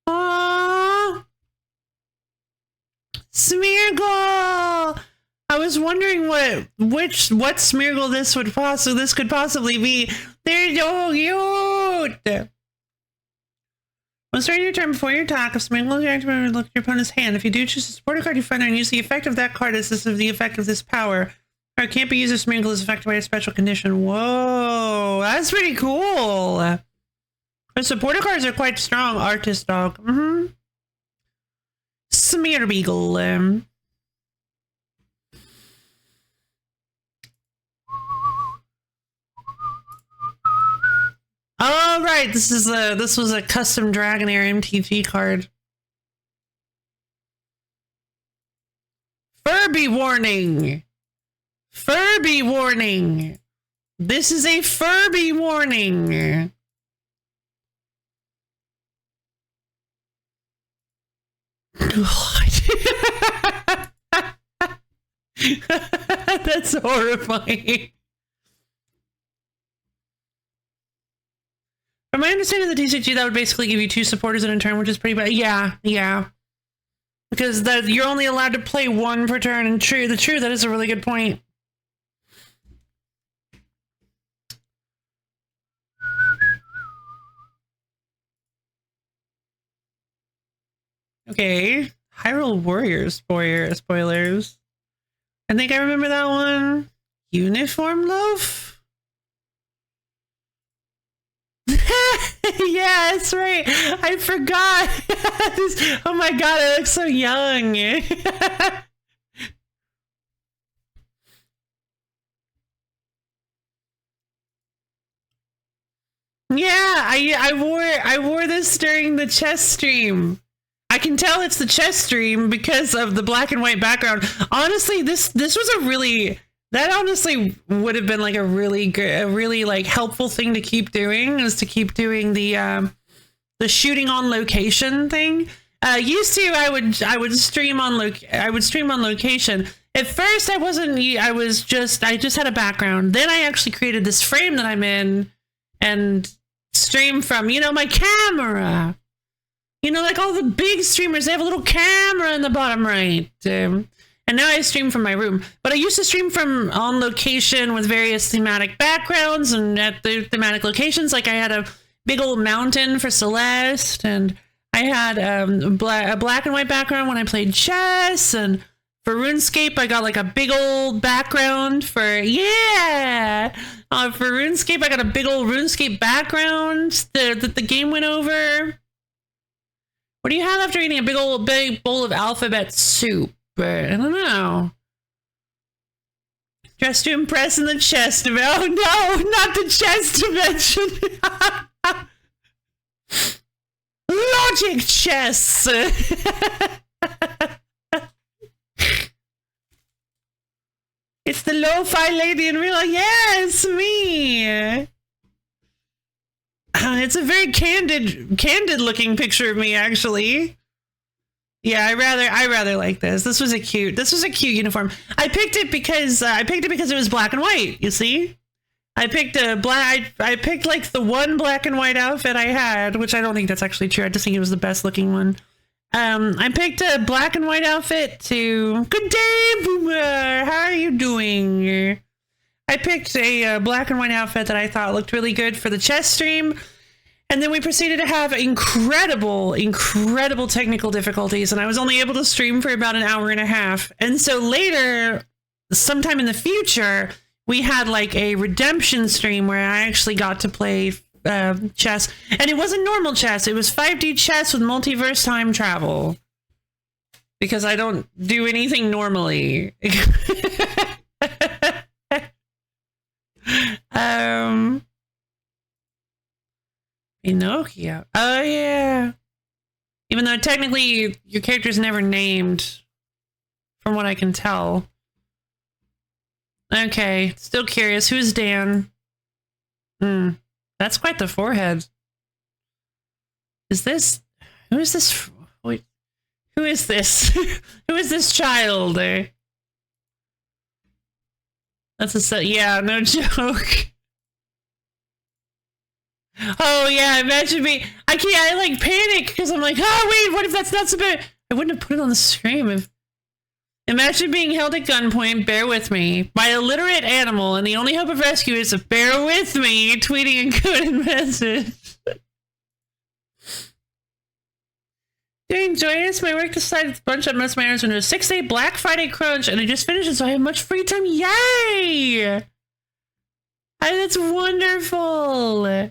Oh, Smeargle! I was wondering what Smeargle this could possibly be. They're so cute. When starting your turn before your attack, if Smeargle is activated, look at your opponent's hand. If you do choose to support a card you find and use the effect of that card as the effect of this power, or it can't be used if Smeargle is affected by a special condition. Whoa, that's pretty cool. The supporter cards are quite strong. Artist Dog. Mm-hmm. Smeargle. Oh right, this was a custom Dragonair MTG card. Furby warning. Furby warning. This is a Furby warning. That's horrifying. From my understanding of the TCG, that would basically give you 2 supporters in a turn, which is pretty bad. Yeah. Because you're only allowed to play 1 per turn, and true, that is a really good point. Okay. Hyrule Warriors spoilers. I think I remember that one. Uniform Loaf? Yeah, that's right. I forgot. Oh my god, I look so young. Yeah, I wore this during the chess stream. I can tell it's the chess stream because of the black and white background. Honestly, this was a really, that honestly would have been like a really like helpful thing to keep doing, is to keep doing the shooting on location thing. Used to I would stream on location. At first I just had a background. Then I actually created this frame that I'm in and stream from, my camera. Like all the big streamers, they have a little camera in the bottom right. And now I stream from my room. But I used to stream from on location with various thematic backgrounds and at the thematic locations. Like I had a big old mountain for Celeste, and I had a black and white background when I played chess, and for RuneScape I got like a big old background for RuneScape I got a big old RuneScape background that the game went over. What do you have after eating a big bowl of alphabet soup? I don't know. Just to impress in the chess dimension. Oh no, not the chess dimension. Logic chess. It's the lo-fi lady in real life. Yeah, it's me. It's a very candid looking picture of me, actually. Yeah, I rather like this. This was a cute uniform. I picked it because it was black and white. You see, I picked like the one black and white outfit I had, which I don't think that's actually true. I just think it was the best looking one. I picked a black and white outfit to. Good day, Boomer. How are you doing? I picked a black and white outfit that I thought looked really good for the chess stream. And then we proceeded to have incredible technical difficulties, and I was only able to stream for about an hour and a half. And so later, sometime in the future, we had like a redemption stream where I actually got to play chess. And it wasn't normal chess, it was 5D chess with multiverse time travel. Because I don't do anything normally. Pinocchio. Oh yeah. Even though technically your character's never named, from what I can tell. Okay, still curious. Who's Dan? That's quite the forehead. Is this... Who is this? Wait, who is this? Who is this child? That's a set. Yeah, no joke. Oh yeah, imagine me. I like panic because I'm like, oh wait, what if that's not so bad? I wouldn't have put it on the screen if. Imagine being held at gunpoint, bear with me, by a literate animal, and the only hope of rescue is to bear with me, tweeting a coded message. Doing joyous, my work decided to bunch up most of my errands into a 6-day Black Friday crunch, and I just finished it, so I have much free time. Yay! That's wonderful.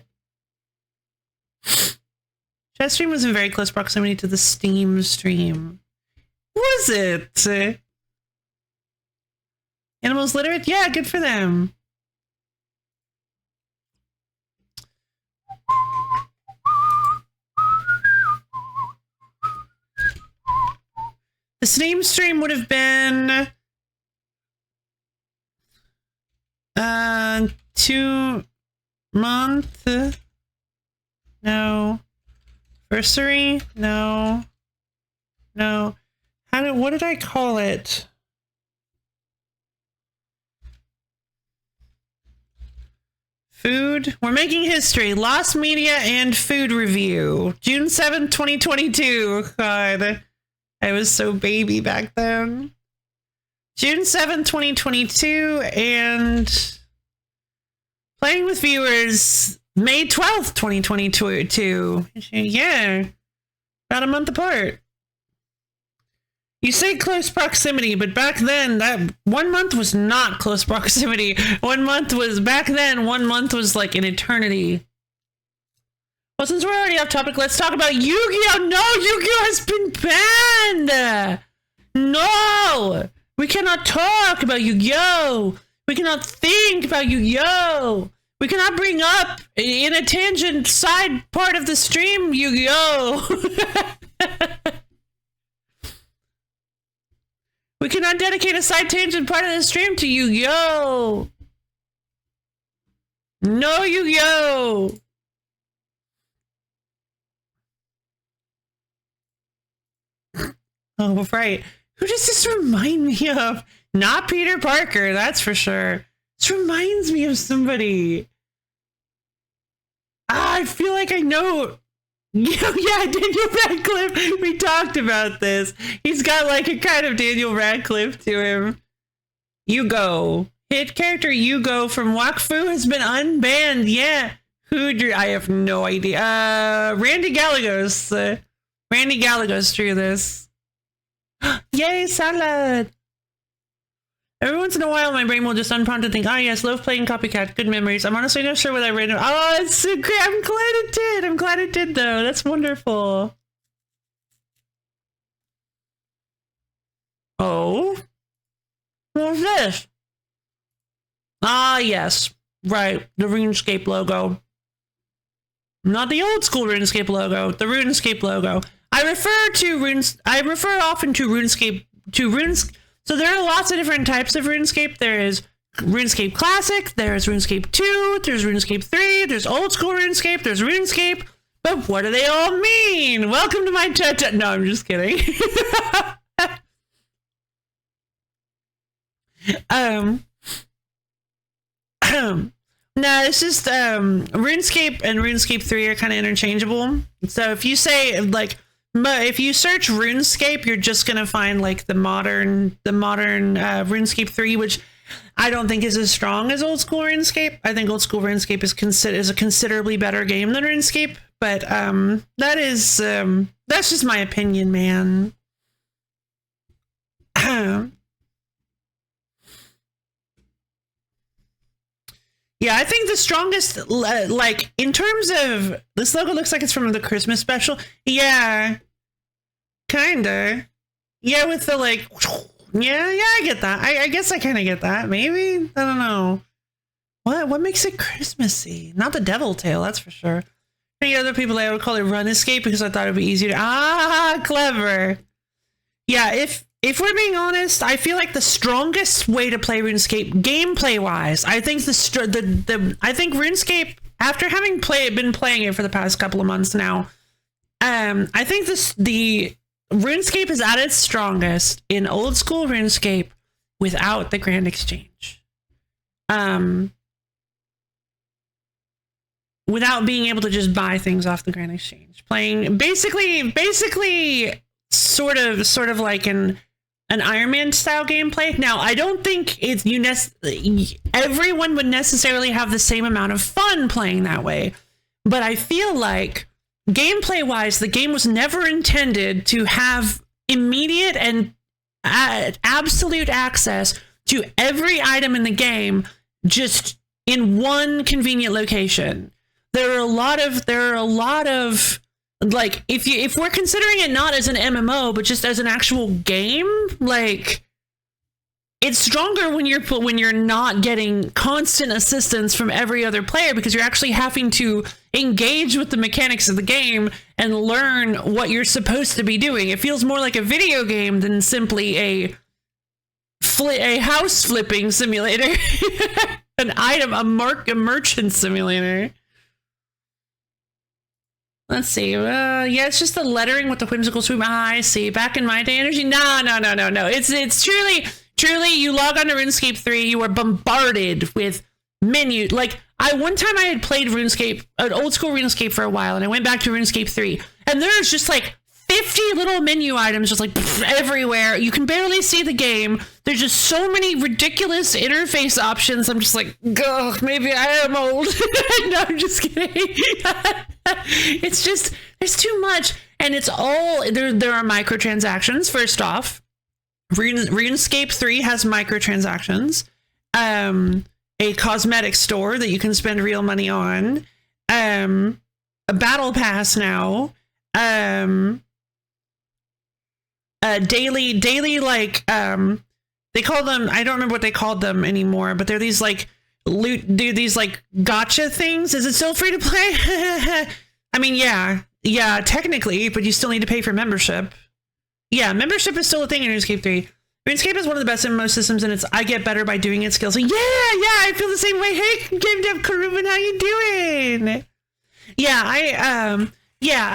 Chat stream was in very close proximity to the Steam stream. Was it? Animals literate? Yeah, good for them. The Steam stream would have been 2 month. No. Anniversary? No. What did I call it? Food? We're making history. Lost media and food review. June 7th, 2022. God. I was so baby back then. June 7th, 2022, and playing with viewers May 12th, 2022. Yeah, about a month apart. You say close proximity, but back then, that 1 month was not close proximity. 1 month was, back then, 1 month was like an eternity. Well, since we're already off topic, let's talk about Yu-Gi-Oh! No, Yu-Gi-Oh! Has been banned! No! We cannot talk about Yu-Gi-Oh! We cannot think about Yu-Gi-Oh! We cannot bring up, in a tangent side part of the stream, Yu-Gi-Oh! We cannot dedicate a side tangent part of the stream to Yu-Gi-Oh! No Yu-Gi-Oh! Oh, right. Who does this remind me of? Not Peter Parker, that's for sure. This reminds me of somebody. I feel like I know. Yeah, Daniel Radcliffe. We talked about this. He's got like a kind of Daniel Radcliffe to him. Yugo. Hit character Yugo from Wakfu has been unbanned. Yeah. Who drew? I have no idea. Randy Gallegos. Randy Gallegos drew this. Yay, salad! Every once in a while, my brain will just unprompted think, yes, love playing Copycat, good memories. I'm honestly not sure what I read. Oh, it's so great. I'm glad it did. I'm glad it did, though. That's wonderful. Oh? What's this? Ah, yes. Right. The RuneScape logo. Not the old school RuneScape logo. The RuneScape logo. I refer often to RuneScape, so there are lots of different types of RuneScape. There is RuneScape Classic, there's RuneScape 2, there's RuneScape 3, there's old school RuneScape, there's RuneScape, but what do they all mean? Welcome to my chat. No, I'm just kidding. No, it's just, RuneScape and RuneScape 3 are kind of interchangeable. So if you say, like, if you search RuneScape, you're just gonna find like the modern RuneScape 3, which I don't think is as strong as old school RuneScape. I think old school RuneScape is a considerably better game than RuneScape, but that's just my opinion, man. Yeah, I think the strongest, like, in terms of, this logo looks like it's from the Christmas special. Yeah, kinda. Yeah, with the, like, yeah, I get that. I guess I kind of get that, maybe? I don't know. What makes it Christmassy? Not the devil tail, that's for sure. Many other people, I would call it Run Escape because I thought it'd be easier. Clever. Yeah, if we're being honest, I feel like the strongest way to play RuneScape, gameplay wise, I think I think RuneScape, after having been playing it for the past couple of months now, I think the RuneScape is at its strongest in old school RuneScape without the Grand Exchange. Without being able to just buy things off the Grand Exchange. Playing basically sort of like an Iron Man style gameplay. Now, I don't think everyone would necessarily have the same amount of fun playing that way, but I feel like gameplay wise, the game was never intended to have immediate and absolute access to every item in the game just in one convenient location. There are a lot of like, if we're considering it not as an MMO but just as an actual game, like, it's stronger when you're not getting constant assistance from every other player, because you're actually having to engage with the mechanics of the game and learn what you're supposed to be doing. It feels more like a video game than simply a house flipping simulator, a merchant simulator. Let's see. Yeah, it's just the lettering with the whimsical swoop. I see. Back in my day, energy. No. It's truly. You log on to RuneScape 3, you are bombarded with menus. Like, one time I had played RuneScape, an old school RuneScape for a while, and I went back to RuneScape 3, and there's just like 50 little menu items just like everywhere. You can barely see the game. There's just so many ridiculous interface options. I'm just like, ugh, maybe I am old. No, I'm just kidding. It's just, there's too much. And it's all, there are microtransactions, first off. RuneScape 3 has microtransactions. A cosmetic store that you can spend real money on. A battle pass now. Daily like they call them, I don't remember what they called them anymore, but they're these like these like gotcha things. Is it still free to play? I mean, yeah, technically, but you still need to pay for membership. Yeah, membership is still a thing in RuneScape 3. RuneScape is one of the best MMO systems, and I get better by doing it skills. So yeah, I feel the same way. Hey, Game Dev Karubin, how you doing? Yeah,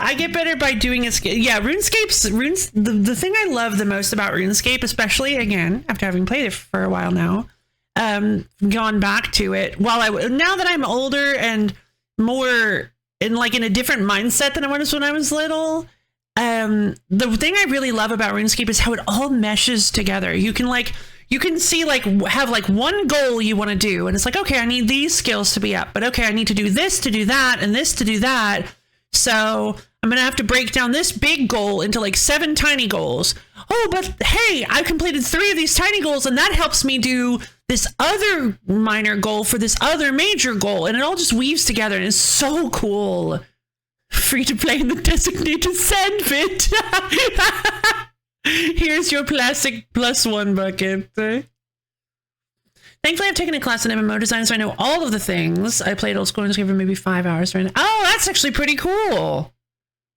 I get better by doing it. Yeah, the thing I love the most about RuneScape, especially again after having played it for a while now, gone back to it now that I'm older and more in a different mindset than I was when I was little. The thing I really love about RuneScape is how it all meshes together. You can see have one goal you want to do, and it's like, okay, I need these skills to be up, but okay, I need to do this to do that and this to do that. So I'm going to have to break down this big goal into 7 tiny goals. Oh, but hey, I've completed 3 of these tiny goals, and that helps me do this other minor goal for this other major goal. And it all just weaves together, and it's so cool. Free to play in the designated sandpit. Here's your plastic +1 bucket. Thankfully, I've taken a class in MMO design, so I know all of the things. I played old school RuneScape for maybe 5 hours right now. Oh, that's actually pretty cool.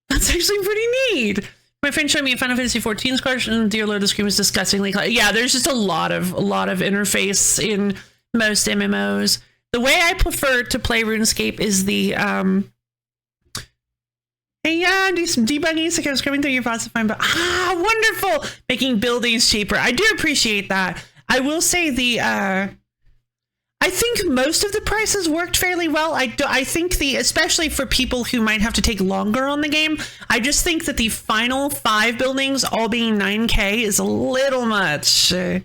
That's actually pretty neat. My friend showed me a Final Fantasy 14 card, and dear Lord, the screen was disgustingly clear. Yeah, there's just a lot of interface in most MMOs. The way I prefer to play RuneScape is the hey, yeah, do some debugging, so I was scrubbing through your thoughts to find, but wonderful, making buildings cheaper. I do appreciate that. I will say I think most of the prices worked fairly well. I think especially for people who might have to take longer on the game, I just think that the final 5 buildings all being 9K is a little much. Hey,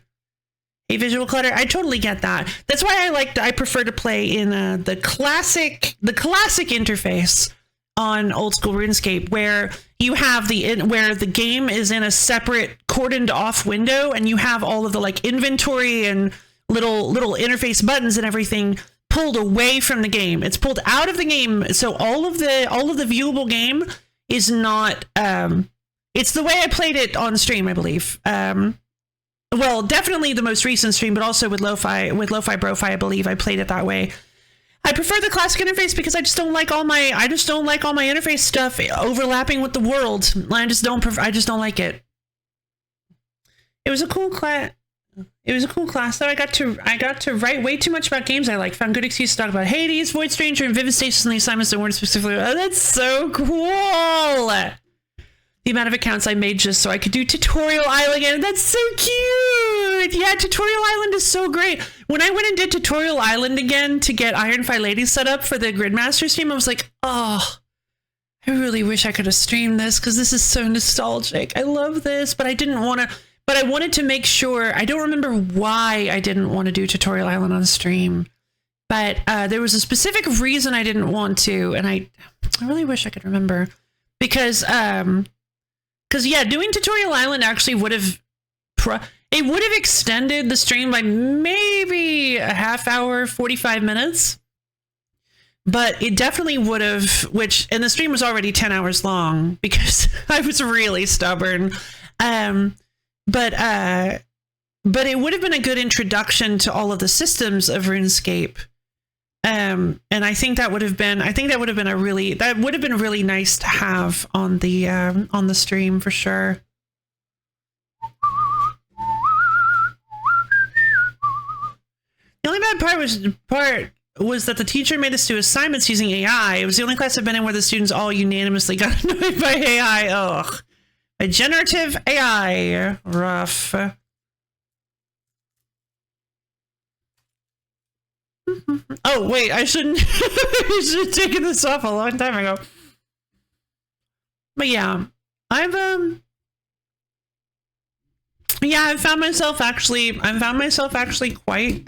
visual clutter, I totally get that. That's why I prefer to play in the classic interface on old school RuneScape, where you have where the game is in a separate cordoned off window, and you have all of the inventory and little interface buttons and everything pulled away from the game. It's pulled out of the game, so all of the viewable game is not. It's the way I played it on stream, I believe. Well, definitely the most recent stream, but also with Lo-Fi Bro-Fi, I believe I played it that way. I prefer the classic interface because I just don't like all my interface stuff overlapping with the world. I just don't like it. It was a cool class. It was a cool class though. I got to write way too much about games I like. Found good excuse to talk about Hades, Void Stranger, and Vivid Stasis in the assignments that weren't specifically. Oh, that's so cool. The amount of accounts I made just so I could do Tutorial Island again. That's so cute. Yeah, Tutorial Island is so great. When I went and did Tutorial Island again to get Ironfire Ladies set up for the Gridmaster stream, I was like, oh, I really wish I could have streamed this because this is so nostalgic. I love this, but I didn't want to. But I wanted to make sure. I don't remember why I didn't want to do Tutorial Island on stream, but there was a specific reason I didn't want to, and I really wish I could remember because yeah, doing Tutorial Island actually would have extended the stream by maybe a half hour, 45 minutes. But it definitely would have, and the stream was already 10 hours long because I was really stubborn. But it would have been a good introduction to all of the systems of RuneScape. And I think that would have been really nice to have on the stream for sure. The only bad part was that the teacher made us do assignments using AI. It was the only class I've been in where the students all unanimously got annoyed by AI. Ugh. A generative AI. Rough. Oh, wait, I shouldn't. I should have taken this off a long time ago. But yeah, I've found myself actually quite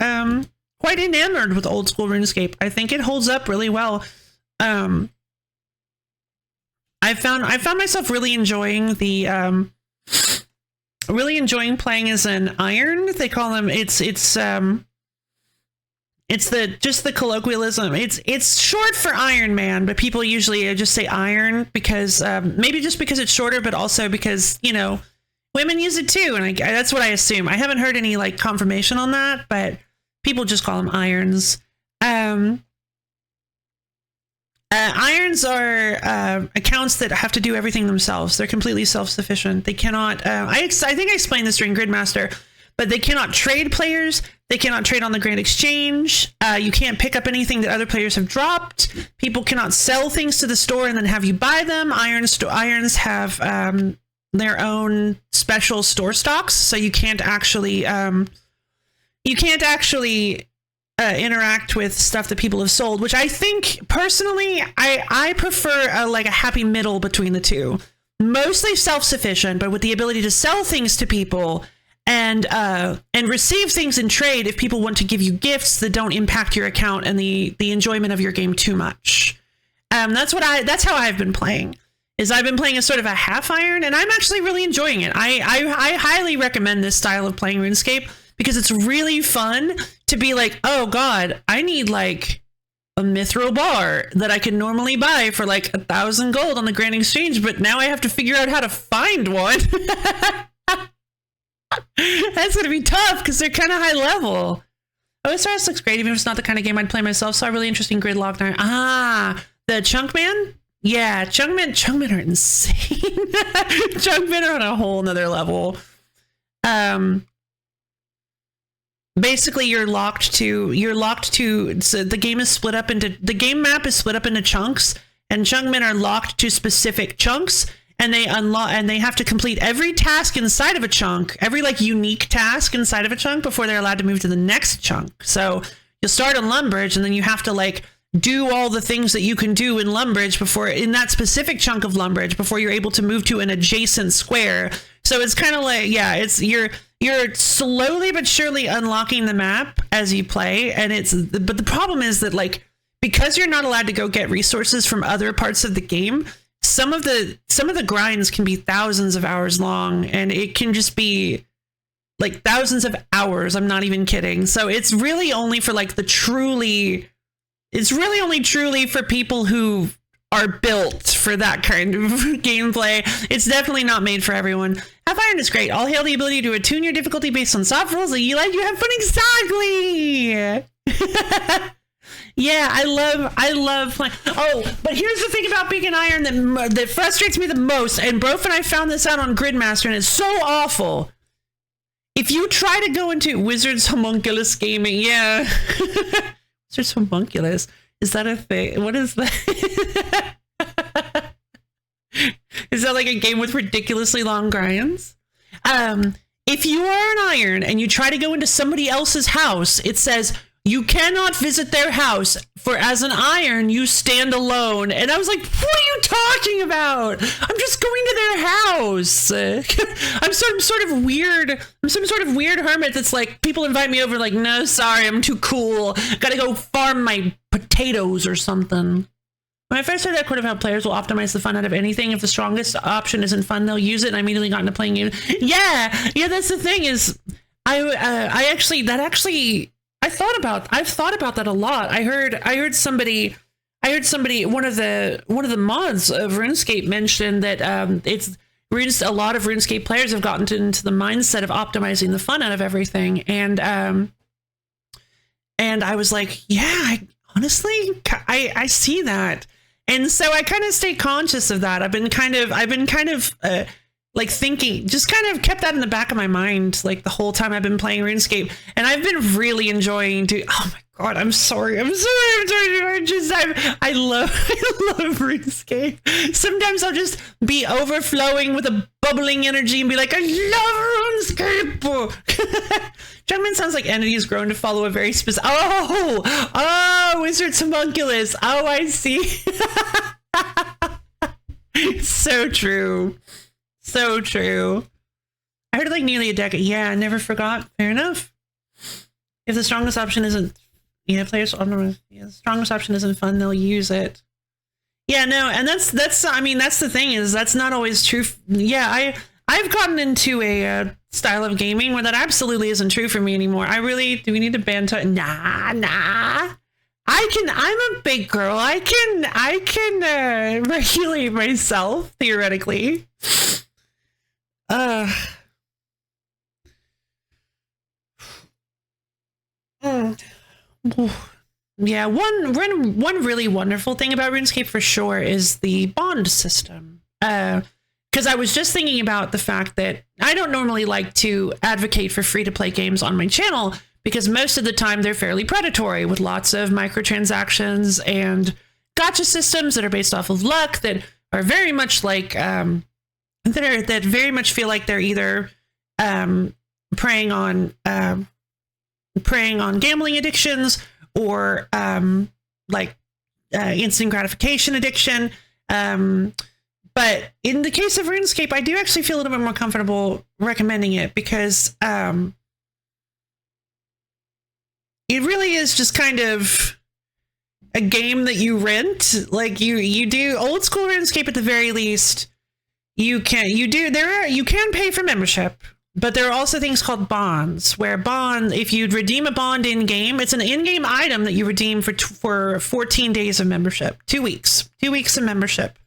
enamored with old school RuneScape. I think it holds up really well. I found myself really enjoying playing as an Iron. They call them it's the colloquialism. It's short for Iron Man, but people usually just say Iron because maybe just because it's shorter, but also because, you know, women use it too, and that's what I assume. I haven't heard any like confirmation on that, but people just call them Irons. Irons are accounts that have to do everything themselves. They're completely self-sufficient. They cannot. I think I explained this during Gridmaster, but they cannot trade players. They cannot trade on the Grand Exchange. You can't pick up anything that other players have dropped. People cannot sell things to the store and then have you buy them. Irons have their own special store stocks, so you can't actually interact with stuff that people have sold, which I think personally I prefer a happy middle between the two. Mostly self-sufficient, but with the ability to sell things to people and receive things in trade if people want to give you gifts that don't impact your account and the enjoyment of your game too much. That's how I've been playing. I've been playing as sort of a half Iron, and I'm actually really enjoying it. I highly recommend this style of playing RuneScape because it's really fun to be like, oh god, I need like a mithril bar that I can normally buy for like 1,000 gold on the Grand Exchange, but now I have to figure out how to find one. That's gonna be tough because they're kind of high level. OSRS looks great, even if it's not the kind of game I'd play myself. Saw a really interesting grid log now. The Chunkman? Yeah, Chunkmen are insane. Chunkmen are on a whole nother level. Basically you're locked to so the game map is split up into chunks, and Chunkmen are locked to specific chunks, and they have to complete every task inside of a chunk, every like unique task inside of a chunk before they're allowed to move to the next chunk. So you'll start on Lumbridge, and then you have to like do all the things that you can do in Lumbridge in that specific chunk of Lumbridge before you're able to move to an adjacent square. So it's kind of like, yeah, you're slowly but surely unlocking the map as you play, but the problem is that like, because you're not allowed to go get resources from other parts of the game, some of the grinds can be thousands of hours long, and it can just be like thousands of hours. I'm not even kidding. So it's really only for like it's really only truly for people who are built for that kind of gameplay. It's definitely not made for everyone. Half Iron is great. All hail the ability to attune your difficulty based on soft rules that you like. You have fun. Exactly. Yeah, I love playing. Oh, but here's the thing about Beacon Iron that frustrates me the most, and Brof and I found this out on Gridmaster, and it's so awful. If you try to go into Wizards Homunculus Gaming, yeah. Wizards Homunculus, is that a thing? What is that? Is that like a game with ridiculously long grinds? If you are an Iron and you try to go into somebody else's house, it says you cannot visit their house, for as an Iron, you stand alone. And I was like, what are you talking about? I'm just going to their house. I'm some sort of weird hermit that's like, people invite me over, like, no, sorry, I'm too cool. Gotta go farm my potatoes or something. When I first heard that quote of how players will optimize the fun out of anything, if the strongest option isn't fun, they'll use it, and I immediately got into playing it. Yeah, that's the thing is, I've thought about that a lot. I heard somebody, one of the mods of RuneScape mentioned that a lot of RuneScape players have gotten into the mindset of optimizing the fun out of everything, and I was like, yeah, honestly, I see that. And so I kind of stay conscious of that. I've been kind of like thinking, just kind of kept that in the back of my mind, like the whole time I've been playing RuneScape. And I've been really enjoying oh my God, I'm sorry. I love RuneScape. Sometimes I'll just be overflowing with a bubbling energy and be like, I love RuneScape. Gentleman sounds like entities grown to follow a very specific. Oh, Wizards Homunculus. Oh, I see. So true. So true. I heard it like nearly a decade. Yeah, I never forgot. Fair enough. If the strongest option isn't, the strongest option isn't fun, they'll use it. Yeah, no, and that's I mean, that's the thing is that's not always true. Yeah, I've gotten into a style of gaming where that absolutely isn't true for me anymore. Do we need to ban Nah. I'm a big girl. I can regulate myself, theoretically. Yeah, one really wonderful thing about RuneScape for sure is the bond system. Because I was just thinking about the fact that I don't normally like to advocate for free-to-play games on my channel because most of the time they're fairly predatory with lots of microtransactions and gacha systems that are based off of luck that are very much like that very much feel like they're either preying on gambling addictions or instant gratification addiction. But in the case of RuneScape, I do actually feel a little bit more comfortable recommending it because it really is just kind of a game that you rent. Like you do old school RuneScape at the very least. You can pay for membership, but there are also things called bonds, where if you redeem a bond in game, it's an in-game item that you redeem for 14 days of membership, 2 weeks of membership.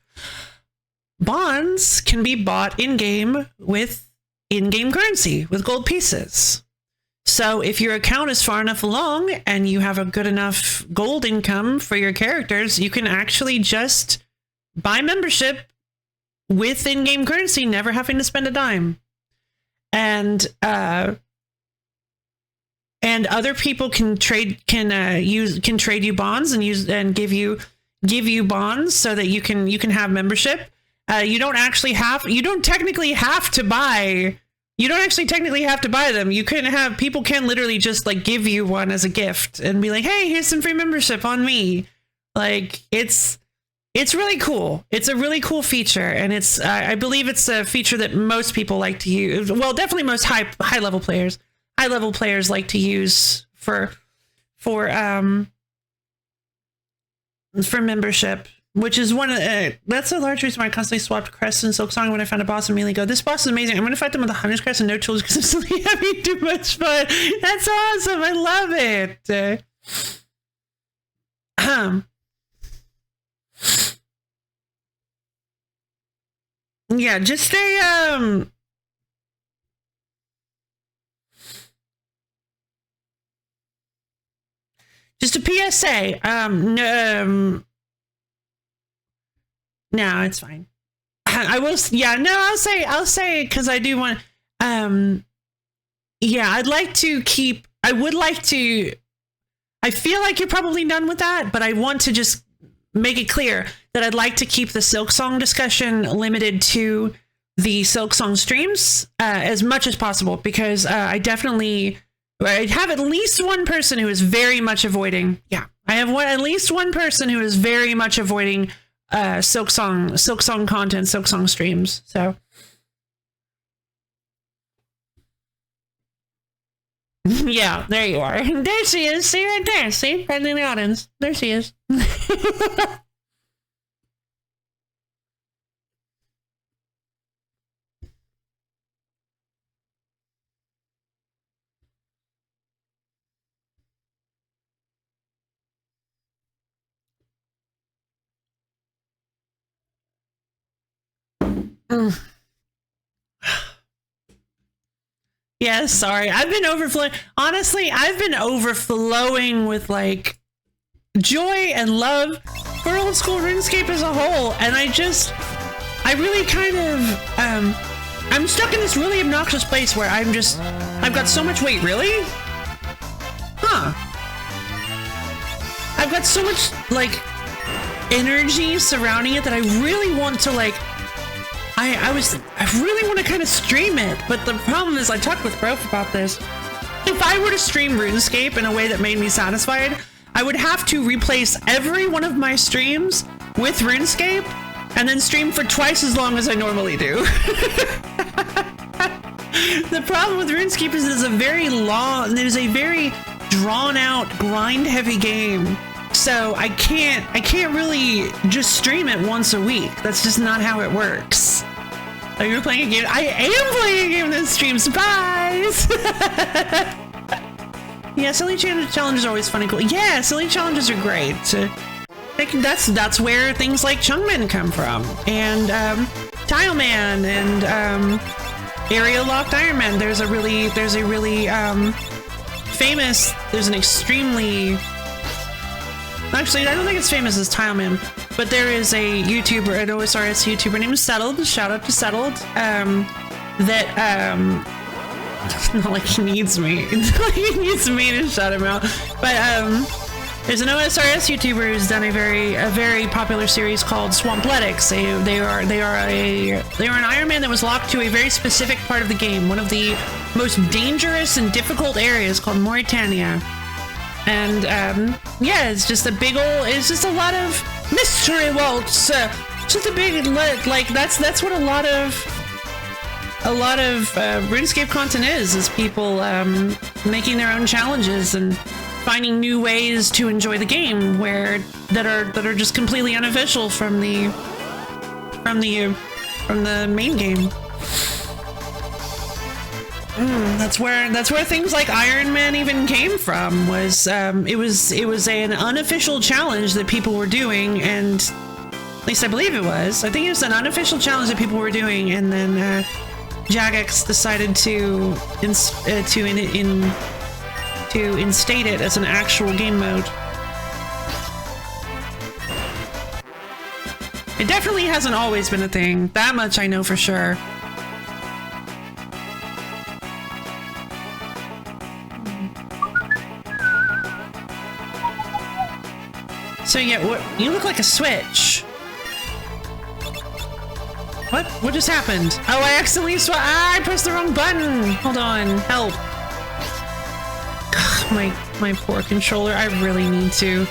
Bonds can be bought in-game with in-game currency, with gold pieces. So if your account is far enough along and you have a good enough gold income for your characters, you can actually just buy membership with in-game currency, never having to spend a dime. And other people can trade you bonds and give you bonds so that you can have membership. You don't actually technically have to buy them. People can literally just like give you one as a gift and be like, hey, here's some free membership on me. Like it's really cool. It's a really cool feature, and I believe it's a feature that most people like to use. Well, definitely most high level players like to use for membership. Which is that's a large reason why I constantly swapped crests in Silksong when I found a boss and immediately go, this boss is amazing. I'm going to fight them with a 100 crest and no tools because I'm simply having too much fun. That's awesome. I love it. Yeah, just stay, Just a PSA. No, it's fine. I will. Yeah, no, I'll say because I do want. Yeah, I'd like to keep. I would like to. I feel like you're probably done with that, but I want to just make it clear that I'd like to keep the Silksong discussion limited to the Silksong streams as much as possible, because I have at least one person who is very much avoiding. Yeah, I have at least one person who is very much avoiding Silksong content, Silksong streams. So. Yeah, there you are. There she is. See right there. See? Right in the audience. There she is. Yeah, sorry. I've been overflowing. Honestly, I've been overflowing with like joy and love for old school RuneScape as a whole, and I really kind of I'm stuck in this really obnoxious place where I've got so much weight. Really? Huh. I've got so much like energy surrounding it that I really want to like I really want to kind of stream it, but the problem is I talked with Brof about this. If I were to stream RuneScape in a way that made me satisfied, I would have to replace every one of my streams with RuneScape and then stream for twice as long as I normally do. The problem with RuneScape is it is a very drawn out, grind heavy game. So I can't really just stream it once a week. That's just not how it works. Oh, you're playing a game? I am playing a game that streams. Surprise! Yeah, silly challenges are always funny. Cool. Yeah, silly challenges are great. That's where things like Chungmin come from, and Tileman and Aerial Locked Iron Man. There's an extremely. Actually, I don't think it's famous as Tileman, but there is a YouTuber, an OSRS YouTuber named Settled. Shout out to Settled. Not like he needs me. He needs me to shout him out. But there's an OSRS YouTuber who's done a very popular series called Swampletics. They are an Iron Man that was locked to a very specific part of the game, one of the most dangerous and difficult areas called Mauritania. And yeah, it's just a lot of mystery waltz. Just a big like that's what a lot of RuneScape content is people making their own challenges and finding new ways to enjoy the game that are just completely unofficial from the main game. That's where things like Iron Man even came from. It was an unofficial challenge that people were doing, and at least I believe it was. I think it was an unofficial challenge that people were doing, and then Jagex decided to instate it as an actual game mode. It definitely hasn't always been a thing. That much I know for sure. So yeah, you look like a switch. What just happened? Oh, I accidentally I pressed the wrong button. Hold on, help. My poor controller. I really need to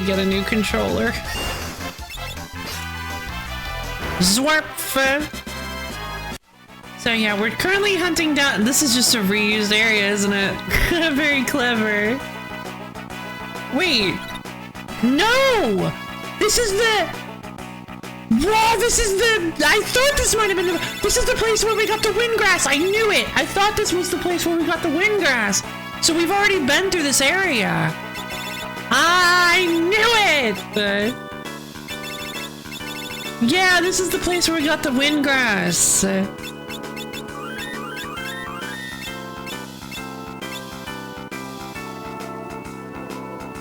get a new controller. Zwarp. So yeah, we're currently hunting down. This is just a reused area, isn't it? Very clever. Wait, no! This is the... Whoa, this is the... I thought this might have been the... This is the place where we got the windgrass! I knew it! I thought this was the place where we got the windgrass! So we've already been through this area! I knew it! Yeah, this is the place where we got the windgrass!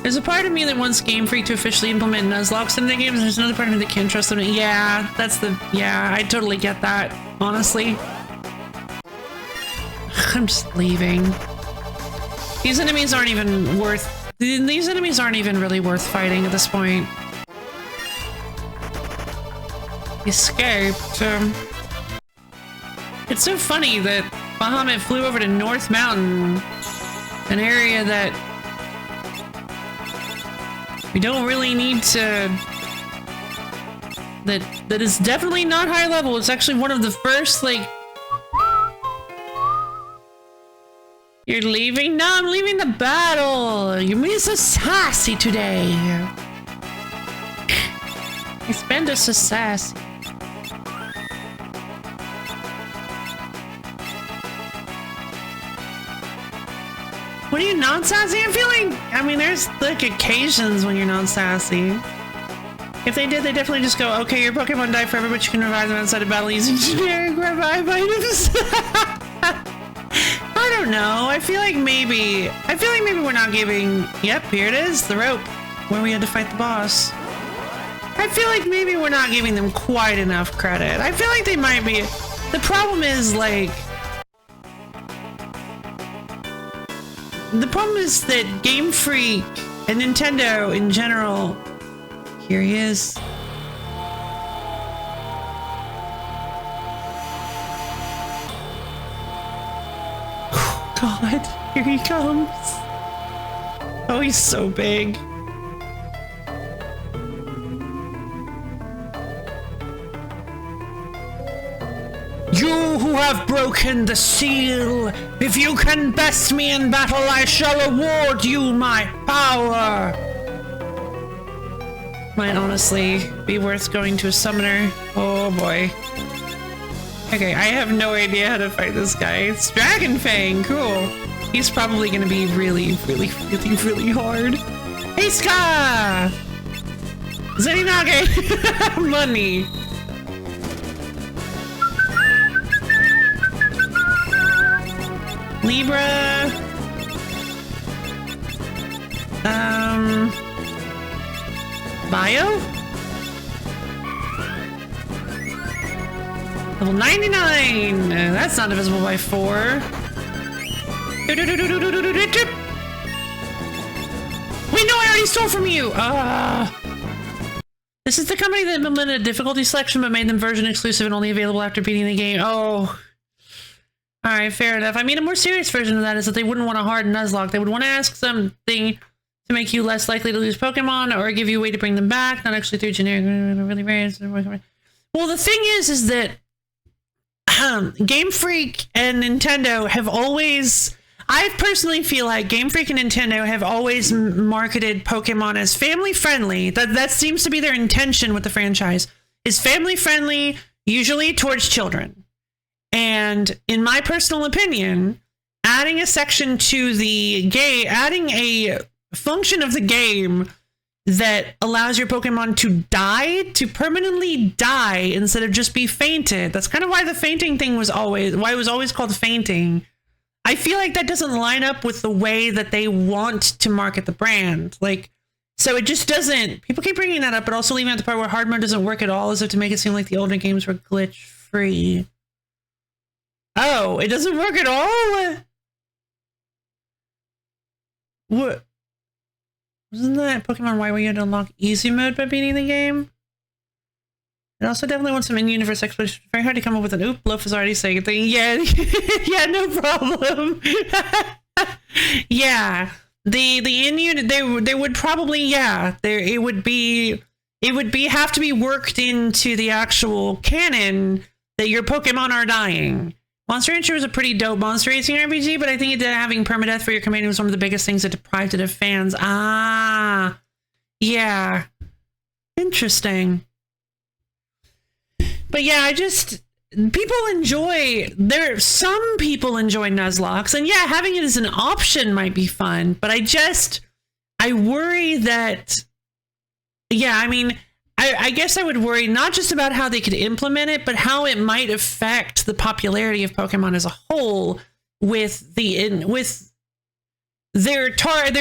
There's a part of me that wants Game Freak to officially implement Nuzlocke in the games, and there's another part of me that can't trust them. Yeah, I totally get that, honestly. I'm just leaving. These enemies aren't even really worth fighting at this point. Escaped. It's so funny that Bahamut flew over to North Mountain, an area that we don't really need to... That is definitely not high level. It's actually one of the first, like... You're leaving? No, I'm leaving the battle! You're being so sassy today! It's been just so sassy. What are you not sassy? I'm feeling... I mean, there's like occasions when you're not sassy. If they did, they definitely just go, okay, your Pokemon die forever, but you can revive them outside of battle using generic revive items. I don't know. I feel like maybe we're not giving... Yep, here it is, the rope, where we had to fight the boss. I feel like maybe we're not giving them quite enough credit. I feel like they might be... The problem is, like... The problem is that Game Freak and Nintendo in general... Here he is. God, here he comes. Oh, he's so big. You who have broken the seal, if you can best me in battle, I shall award you my power. Might honestly be worth going to a summoner. Oh boy. Okay, I have no idea how to fight this guy. It's Dragon Fang, cool. He's probably gonna be really hard. Hey, Ska! Zenigage! Money! Libra. Bio? Level 99! That's not divisible by 4. Wait, no, I already stole from you! This is the company that implemented difficulty selection but made them version exclusive and only available after beating the game. Oh. Alright, fair enough. I mean, a more serious version of that is that they wouldn't want a hard Nuzlocke. They would want to ask something to make you less likely to lose Pokemon or give you a way to bring them back, not actually through generic, really rare. Well, the thing is that Game Freak and Nintendo have always... I personally feel like Game Freak and Nintendo have always marketed Pokemon as family-friendly. That seems to be their intention with the franchise. Is family-friendly, usually towards children. And in my personal opinion, adding a section to the game, adding a function of the game that allows your Pokemon to die, to permanently die instead of just be fainted. That's kind of why the fainting thing was always, why it was always called fainting. I feel like that doesn't line up with the way that they want to market the brand. Like, so it just doesn't, people keep bringing that up, but also leaving out the part where hard mode doesn't work at all as if to make it seem like the older games were glitch free. Oh, it doesn't work at all? What? Wasn't that Pokemon Y where you had to unlock easy mode by beating the game? It also definitely wants some in-universe exploration. Very hard to come up with an oop. Loaf is already saying a thing. Yeah, yeah, no problem. Yeah, the in-unit they would probably, yeah, it would have to be worked into the actual canon that your Pokemon are dying. Monster Rancher was a pretty dope monster racing RPG, but I think that having permadeath for your companion was one of the biggest things that deprived it of fans. Ah, yeah, interesting. But yeah, some people enjoy Nuzlocke, and yeah, having it as an option might be fun, but I worry that, yeah, I mean, I guess I would worry not just about how they could implement it, but how it might affect the popularity of Pokemon as a whole with their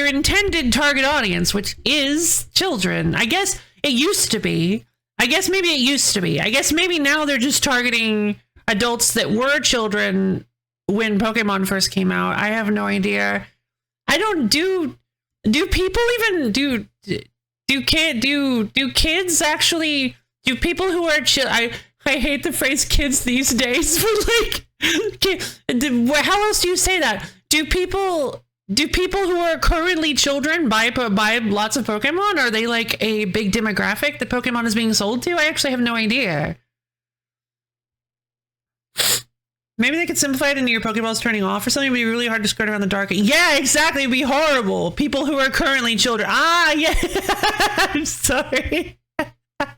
intended target audience, which is children. I guess it used to be. I guess maybe it used to be. I guess maybe now they're just targeting adults that were children when Pokemon first came out. I have no idea. I don't do people even do kids actually, do people who are I hate the phrase kids these days, but like, how else do you say that? Do people who are currently children buy lots of Pokemon? Are they like a big demographic that Pokemon is being sold to? I actually have no idea. Maybe they could simplify it into your Pokeballs turning off or something. It'd be really hard to skirt around the dark. Yeah, exactly. It'd be horrible. People who are currently children. Ah, yeah. I'm sorry. Are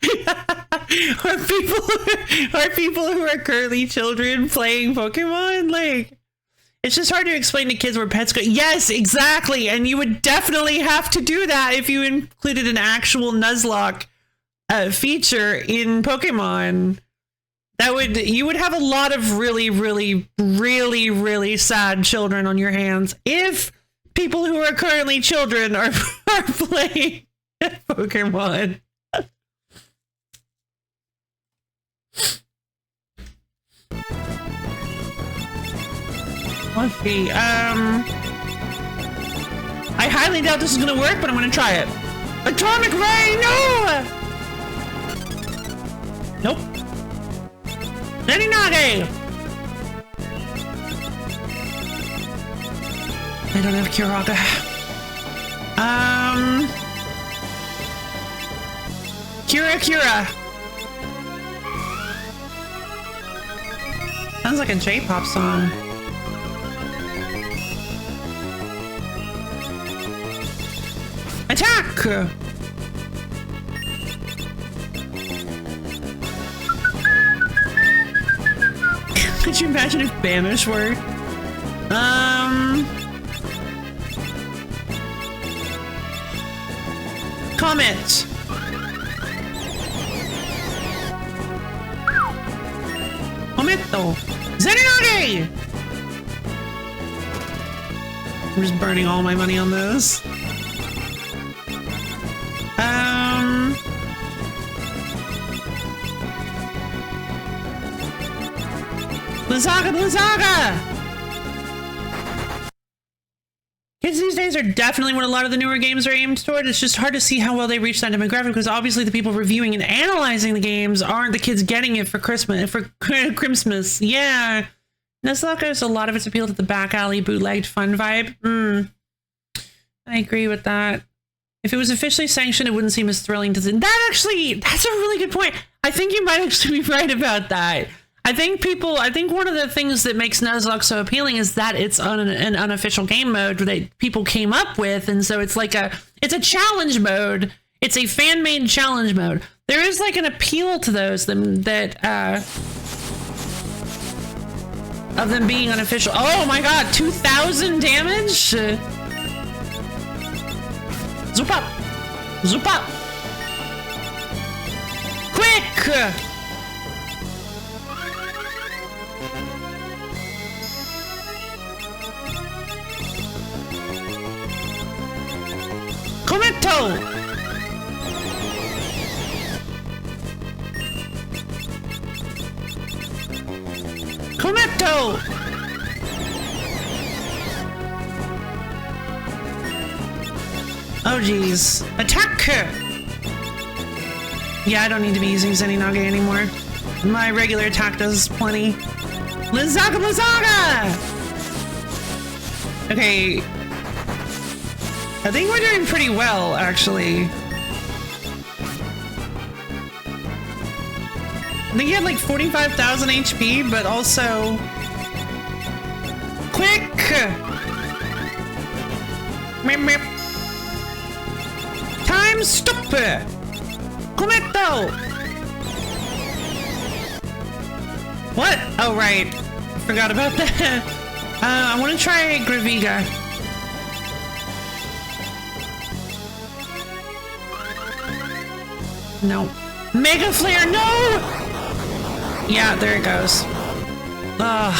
people who are currently children playing Pokemon? Like, it's just hard to explain to kids where pets go. Yes, exactly. And you would definitely have to do that if you included an actual Nuzlocke feature in Pokemon. You would have a lot of really, really, really, really sad children on your hands if people who are currently children are playing Pokemon. Let's see. I highly doubt this is gonna work, but I'm gonna try it. Atomic Ray, no! Nope. Zenninage! I don't have Kiraga. Kira. Sounds like a J-pop song. Attack! Could you imagine if Banish were? Comet! Cometo! Zenninage! I'm just burning all my money on those. Blizzaga! Kids these days are definitely what a lot of the newer games are aimed toward. It's just hard to see how well they reach that demographic because obviously the people reviewing and analyzing the games aren't the kids getting it for Christmas. Yeah. Nuzlocke has a lot of its appeal to the back alley bootlegged fun vibe. I agree with that. If it was officially sanctioned, it wouldn't seem as thrilling to that's a really good point. I think you might actually be right about that. I think one of the things that makes Nuzlocke so appealing is that it's an unofficial game mode that people came up with, and so it's like it's a challenge mode. It's a fan-made challenge mode. There is like an appeal to those of them being unofficial. Oh my god, 2,000 damage? Zoop up! Zoop up! Quick! Cometo! Cometo! Oh geez. Attack! Yeah, I don't need to be using Zenninage anymore. My regular attack does plenty. Blizzaga! Okay. I think we're doing pretty well, actually. I think he had like 45,000 HP, but also... Quick! Meep, meep. Time stop! Cometo! What? Oh, right. Forgot about that. I want to try Graviga. No. Mega Flare, no! Yeah, there it goes. Ugh.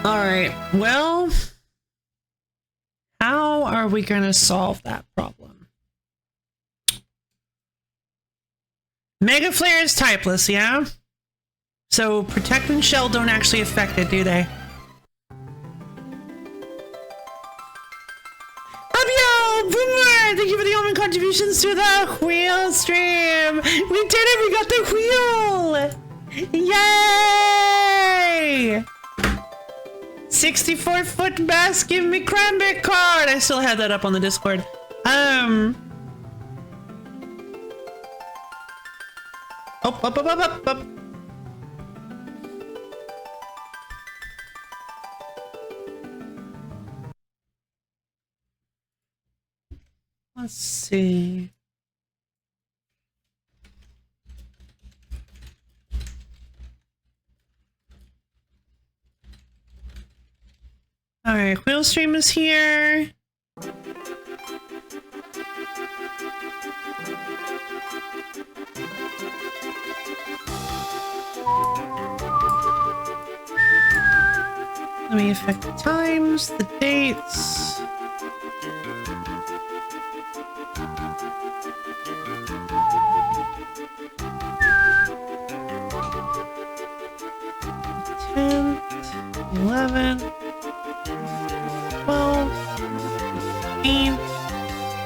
All right. Well, how are we going to solve that problem? Mega Flare is typeless, yeah? So Protect and Shell don't actually affect it, do they? Yo, Boomer! Thank you for the Omen contributions to the wheel stream! We did it! We got the wheel! Yay! 64-foot bass, give me cranberry card! I still had that up on the Discord. Up. Let's see. All right, wheel stream is here. Let me affect the times, the dates.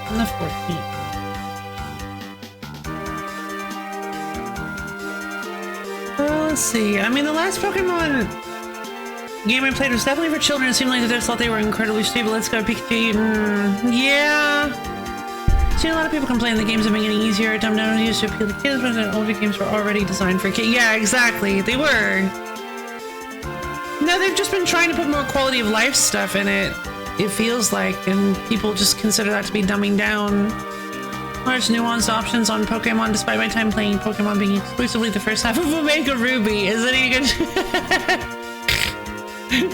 And the 14th. Let's see. I mean, the last Pokemon game I played was definitely for children. It seemed like the devs thought they were incredibly stable. Let's go Pikachu. Yeah. See, a lot of people complain the games have been getting easier. Dumb down used to appeal to kids, but the older games were already designed for kids. Yeah, exactly. They were. No, they've just been trying to put more quality of life stuff in it. It feels like, and people just consider that to be dumbing down. Large nuanced options on Pokemon, despite my time playing Pokemon being exclusively the first half of Omega Ruby. Isn't he good?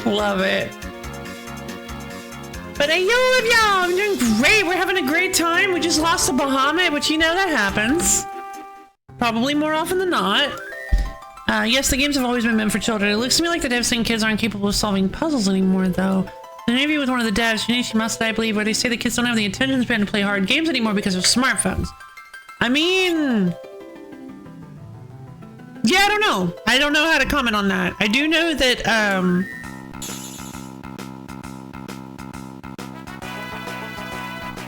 Love it. But hey, yo, y'all, I'm doing great. We're having a great time. We just lost to Bahamut, which you know that happens. Probably more often than not. Yes, the games have always been meant for children. It looks to me like the devs think kids aren't capable of solving puzzles anymore, though. In an interview with one of the devs, Junichi Masuda, I believe, where they say the kids don't have the attention span to play hard games anymore because of smartphones. I mean... yeah, I don't know. I don't know how to comment on that. I do know that,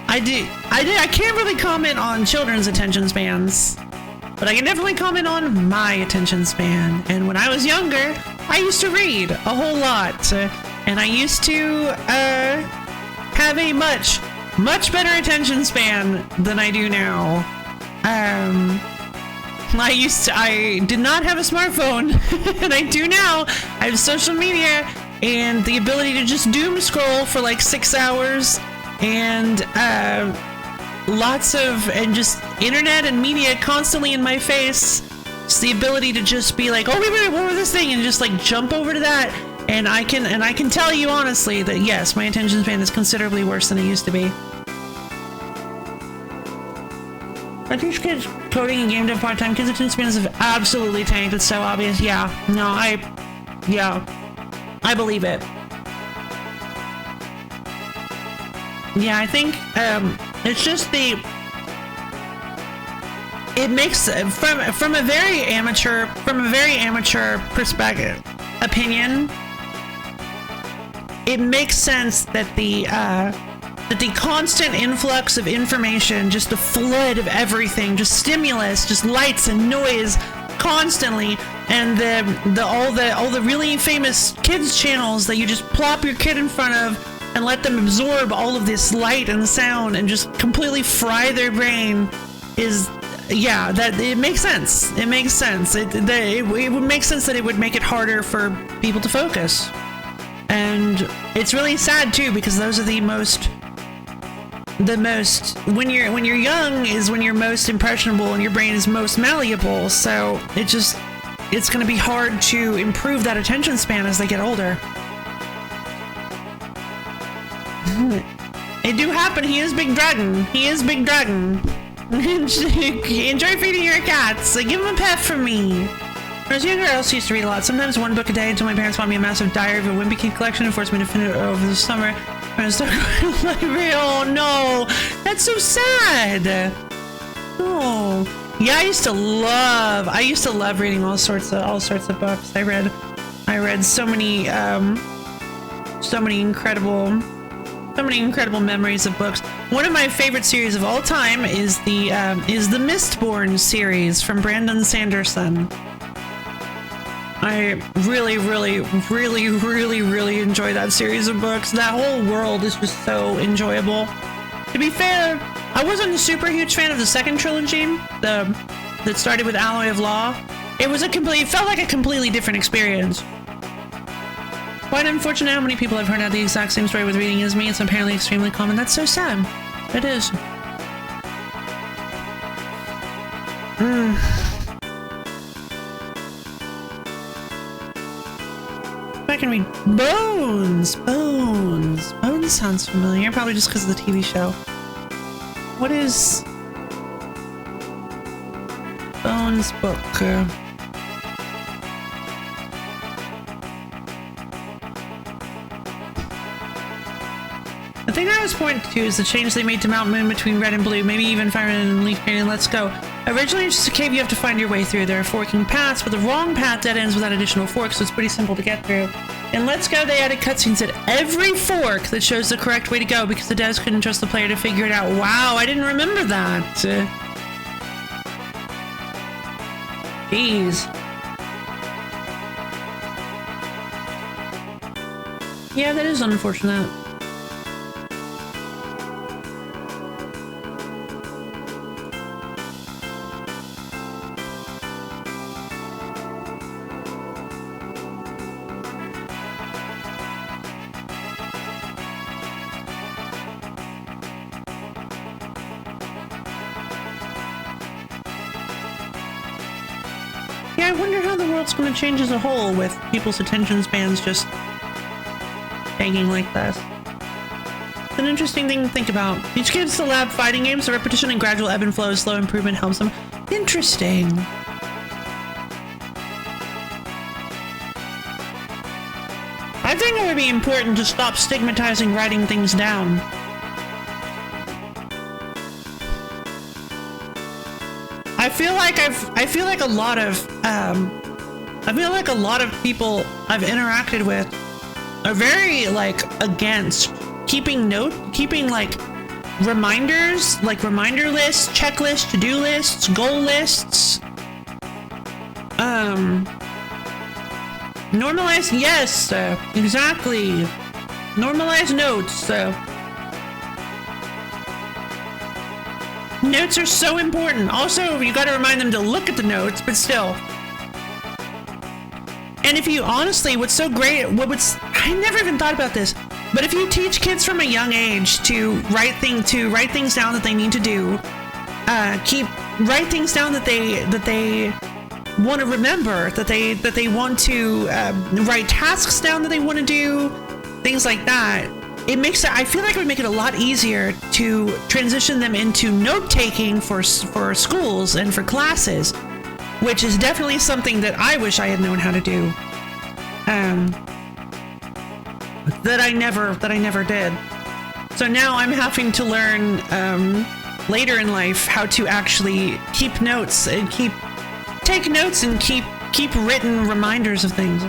I can't really comment on children's attention spans. But I can definitely comment on my attention span. And when I was younger, I used to read a whole lot. And I used to have a much better attention span than I do now. I did not have a smartphone, and I do now. I have social media and the ability to just doom scroll for like 6 hours, and and just internet and media constantly in my face. Just the ability to just be like, oh wait, what was this thing, and just like jump over to that. And I can tell you honestly that yes, my attention span is considerably worse than it used to be. I teach kids coding and game dev part-time. Kids' attention spans have absolutely tanked. It's so obvious. Yeah. No, I believe it. Yeah, I think it's just it makes from a very amateur perspective opinion. It makes sense that the constant influx of information, just the flood of everything, just stimulus, just lights and noise constantly, and all the really famous kids channels that you just plop your kid in front of and let them absorb all of this light and sound and just completely fry their brain is, yeah, that it makes sense. It makes sense. It would make sense that it would make it harder for people to focus. And it's really sad too, because those are the most when you're young is when you're most impressionable and your brain is most malleable. So it's going to be hard to improve that attention span as they get older. It do happen. He is Big Dragon. Enjoy feeding your cats. Give him a pet from me. When I was younger, I also used to read a lot. Sometimes one book a day until my parents bought me a massive Diary of a Wimpy Kid collection and forced me to finish it over the summer. When I was stuck in the library. Oh no, that's so sad. Oh, yeah. I used to love reading all sorts of books. I read so many incredible memories of books. One of my favorite series of all time is the Mistborn series from Brandon Sanderson. I really enjoy that series of books. That whole world is just so enjoyable. To be fair, I wasn't a super huge fan of the second trilogy, that started with Alloy of Law. It felt like a completely different experience. Quite unfortunate how many people I've heard have the exact same story with reading as me. It's apparently extremely common. That's so sad. It is. I can read Bones. Bones sounds familiar, probably just because of the TV show. What is Bones book? The thing I was pointing to is the change they made to Mount Moon between red and blue, maybe even Fire and Leaf Canyon. Let's go. Originally, it's just a cave you have to find your way through. There are forking paths, but the wrong path dead ends without additional forks, so it's pretty simple to get through. In Let's Go, they added cutscenes at every fork that shows the correct way to go because the devs couldn't trust the player to figure it out. Wow, I didn't remember that. Jeez. Yeah, that is unfortunate. I wonder how the world's going to change as a whole with people's attention spans just hanging like this. It's an interesting thing to think about. Each kid's the lab fighting games, the repetition and gradual ebb and flow, slow improvement helps them. Interesting. I think it would be important to stop stigmatizing writing things down. I feel like a lot of people I've interacted with are very against keeping like reminders, like reminder lists, checklists, to-do lists, goal lists. Normalize, yes, exactly. Normalize notes. Notes are so important. Also, you gotta remind them to look at the notes, but still. And if you honestly, what's so great, I never even thought about this, but if you teach kids from a young age to write things down that they need to do, write things down that they want to remember, that they want to write tasks down that they want to do, things like that. I feel like it would make it a lot easier to transition them into note-taking for schools and for classes, which is definitely something that I wish I had known how to do. That I never did. So now I'm having to learn later in life how to actually keep notes and take notes and keep written reminders of things.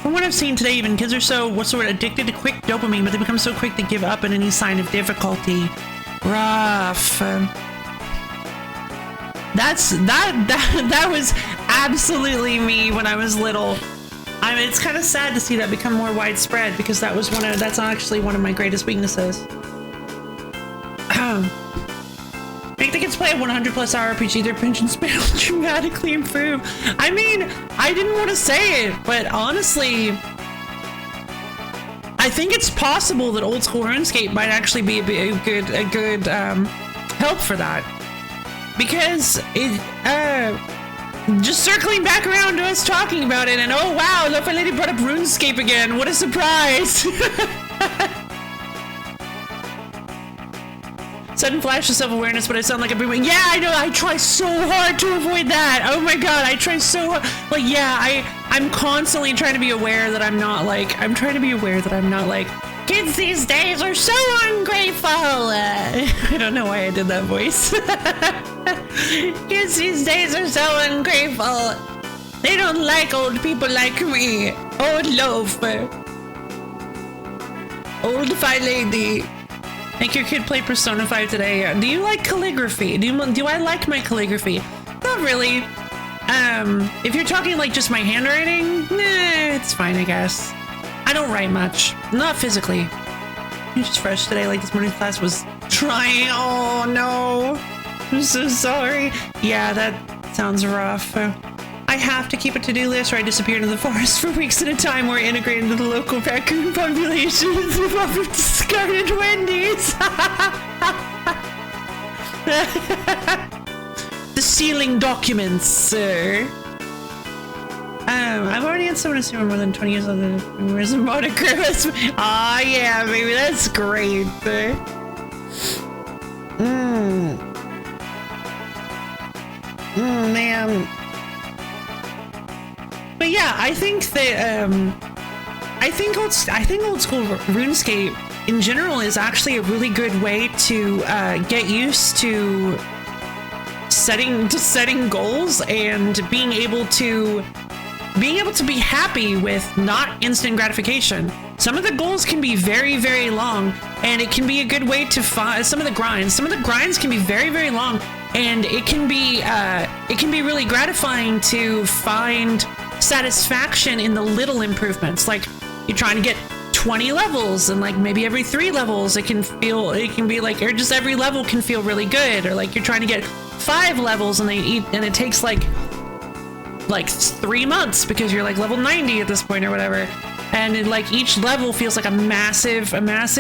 From what I've seen today, even kids are so addicted to quick dopamine, but they become so quick to give up at any sign of difficulty. Rough. That was absolutely me when I was little. I mean, it's kind of sad to see that become more widespread because that's actually one of my greatest weaknesses. Make the kids play a 100+ hour RPG, their attention span will dramatically improve. I mean, I didn't want to say it, but honestly, I think it's possible that old school RuneScape might actually be a good help for that. Because just circling back around to us talking about it, and oh wow, Lo-Fi Lady brought up RuneScape again. What a surprise! Sudden flash of self-awareness, but I sound like I'm being. Yeah, I know. I try so hard to avoid that. Oh my god, I try so hard. Like, yeah, I'm constantly trying to be aware that I'm not like. I'm trying to be aware that I'm not like. Kids these days are so ungrateful. I don't know why I did that voice. Kids these days are so ungrateful. They don't like old people like me. Old loaf. Old fine lady. Make your kid play Persona 5 today. Do you like calligraphy? Do I like my calligraphy? Not really. If you're talking like just my handwriting, nah, it's fine, I guess. I don't write much. Not physically. I'm just fresh today, like this morning's class was trying. Oh no. I'm so sorry. Yeah, that sounds rough. I have to keep a to-do list or I disappear into the forest for weeks at a time or integrate into the local raccoon population and live off of discarded Wendy's. The sealing documents, sir. I've already had someone assume more than 20 years old. Where's the moniker? Ah, yeah, baby, that's great. Man. But yeah, I think that I think old school RuneScape in general is actually a really good way to get used to setting goals and being able to be happy with not instant gratification. Some of the goals can be very, very long, and it can be a good way to find some of the grinds. Some of the grinds can be very, very long, and it can be really gratifying to find satisfaction in the little improvements. Like you're trying to get 20 levels, and like maybe every 3 levels it can be like, or just every level can feel really good, or like you're trying to get 5 levels and it takes like 3 months because you're like level 90 at this point or whatever, and like each level feels like a massive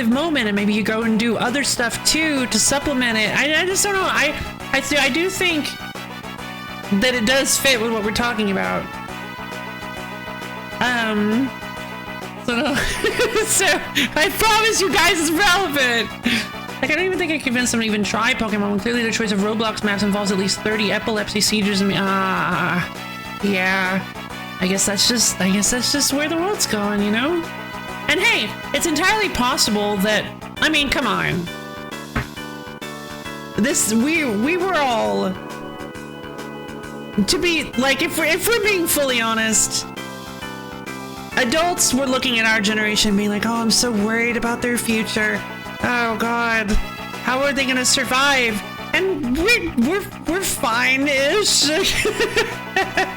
moment, and maybe you go and do other stuff too to supplement it. I just don't know. I do think that it does fit with what we're talking about. So I promise you guys it's relevant. Like, I don't even think I convinced them to even try Pokemon when clearly their choice of Roblox maps involves at least 30 epilepsy seizures and yeah. I guess that's just where the world's going, you know? And hey, it's entirely possible that, I mean, come on. We were all, to be like, if we're being fully honest, adults were looking at our generation being like, oh, I'm so worried about their future. Oh God, how are they gonna survive? And we're fine-ish.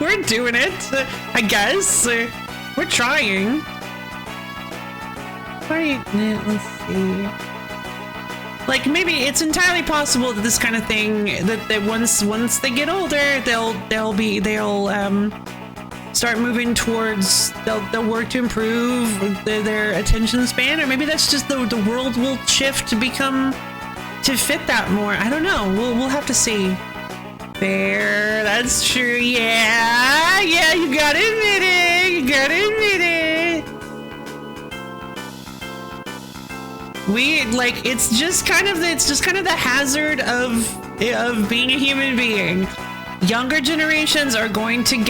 We're doing it, I guess. We're trying. Let's see. Like, maybe it's entirely possible that this kind of thing, that once they get older, they'll start moving towards, they'll work to improve their attention span, or maybe that's just the world will shift to fit that more. I don't know. We'll have to see. Fair, that's true. Yeah, you gotta admit it. It's just kind of the hazard of being a human being. Younger generations are going to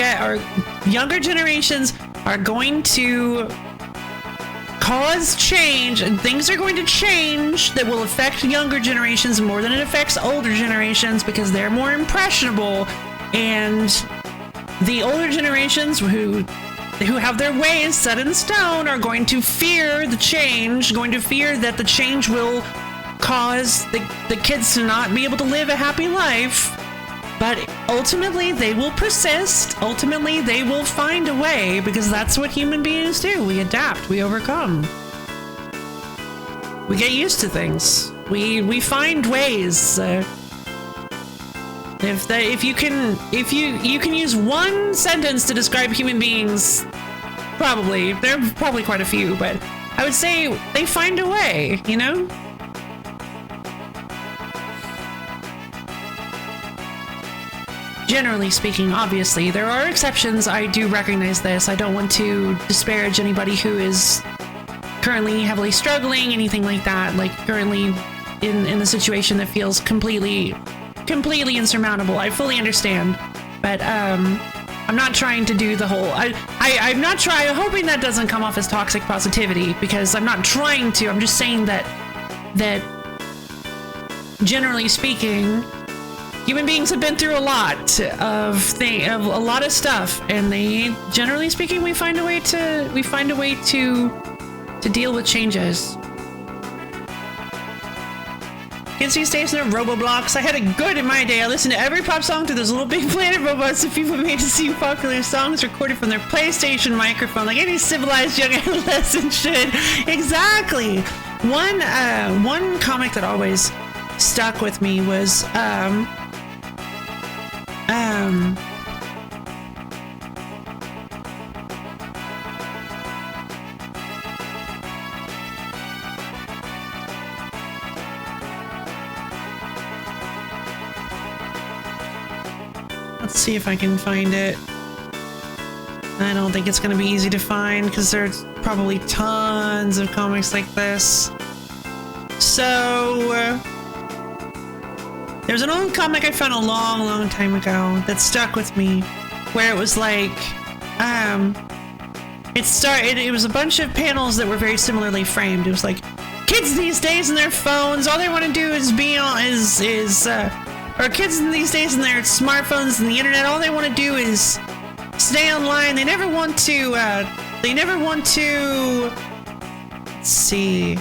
cause change, and things are going to change that will affect younger generations more than it affects older generations because they're more impressionable, and the older generations who have their ways set in stone are going to fear the change, going to fear that the change will cause the kids to not be able to live a happy life. But ultimately, they will persist. Ultimately, they will find a way, because that's what human beings do. We adapt. We overcome. We get used to things. We find ways. If you can use one sentence to describe human beings, probably there are probably quite a few, but I would say they find a way. You know. Generally speaking, obviously, there are exceptions. I do recognize this. I don't want to disparage anybody who is currently heavily struggling, anything like that. Like, currently in the situation that feels completely insurmountable. I fully understand, but I'm not trying to do the whole. I'm not trying. Hoping that doesn't come off as toxic positivity, because I'm not trying to. I'm just saying that generally speaking, human beings have been through a lot of a lot of stuff, and they, generally speaking, we find a way to deal with changes. Kids these days in their Roblox. I had it good in my day. I listened to every pop song to those Little Big Planet robots that people made to sing popular songs recorded from their PlayStation microphone, like any civilized young adolescent should. Exactly. One comic that always stuck with me was let's see if I can find it. I don't think it's going to be easy to find because there's probably tons of comics like this. So, there's an old comic I found a long time ago that stuck with me, where it was like, it was a bunch of panels that were very similarly framed. It was like, kids these days and their phones, all they want to do is be on, or kids these days and their smartphones and the internet, all they want to do is stay online. They never want to, let's see.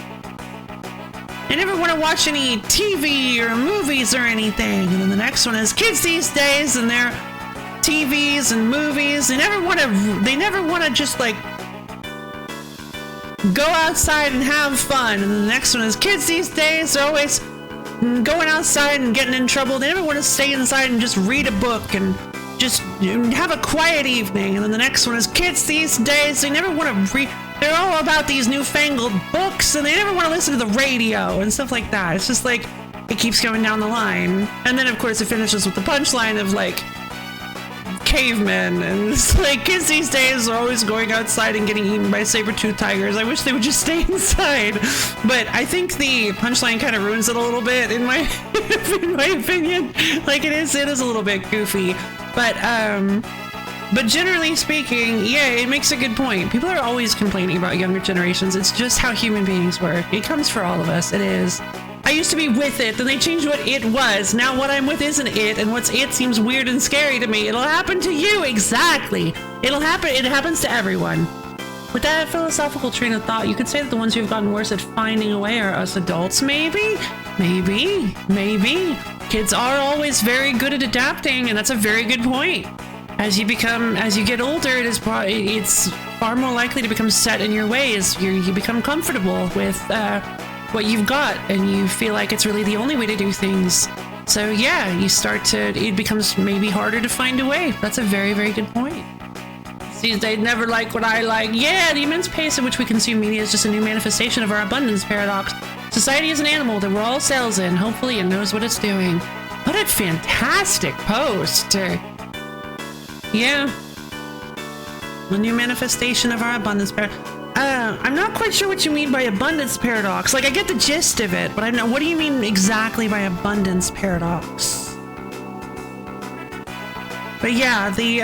They never want to watch any TV or movies or anything. And then the next one is kids these days and their TVs and movies. They never want to just like go outside and have fun. And then the next one is kids these days are always going outside and getting in trouble. They never want to stay inside and just read a book and just have a quiet evening. And then the next one is kids these days, they never want to read. They're all about these newfangled books, and they never want to listen to the radio and stuff like that. It's just like, it keeps going down the line. And then, of course, it finishes with the punchline of, like, cavemen. And it's like, kids these days are always going outside and getting eaten by saber-toothed tigers. I wish they would just stay inside. But I think the punchline kind of ruins it a little bit, in my opinion. Like, it is a little bit goofy. But generally speaking, yeah, it makes a good point. People are always complaining about younger generations. It's just how human beings work. It comes for all of us. It is. I used to be with it, then they changed what it was. Now what I'm with isn't it, and what's it seems weird and scary to me. It'll happen to you, exactly. It'll happen. It happens to everyone. With that philosophical train of thought, you could say that the ones who've gotten worse at finding a way are us adults, maybe? Maybe. Kids are always very good at adapting, and that's a very good point. As you get older, it's far more likely to become set in your ways. You become comfortable with what you've got, and you feel like it's really the only way to do things. So yeah, it becomes maybe harder to find a way. That's a very, very good point. See, they never like what I like. Yeah, the immense pace at which we consume media is just a new manifestation of our abundance paradox. Society is an animal that we're all cells in. Hopefully it knows what it's doing. What a fantastic post. Yeah. The new manifestation of our abundance paradox. I'm not quite sure what you mean by abundance paradox. Like, I get the gist of it, but I don't know. What do you mean exactly by abundance paradox? But yeah, I think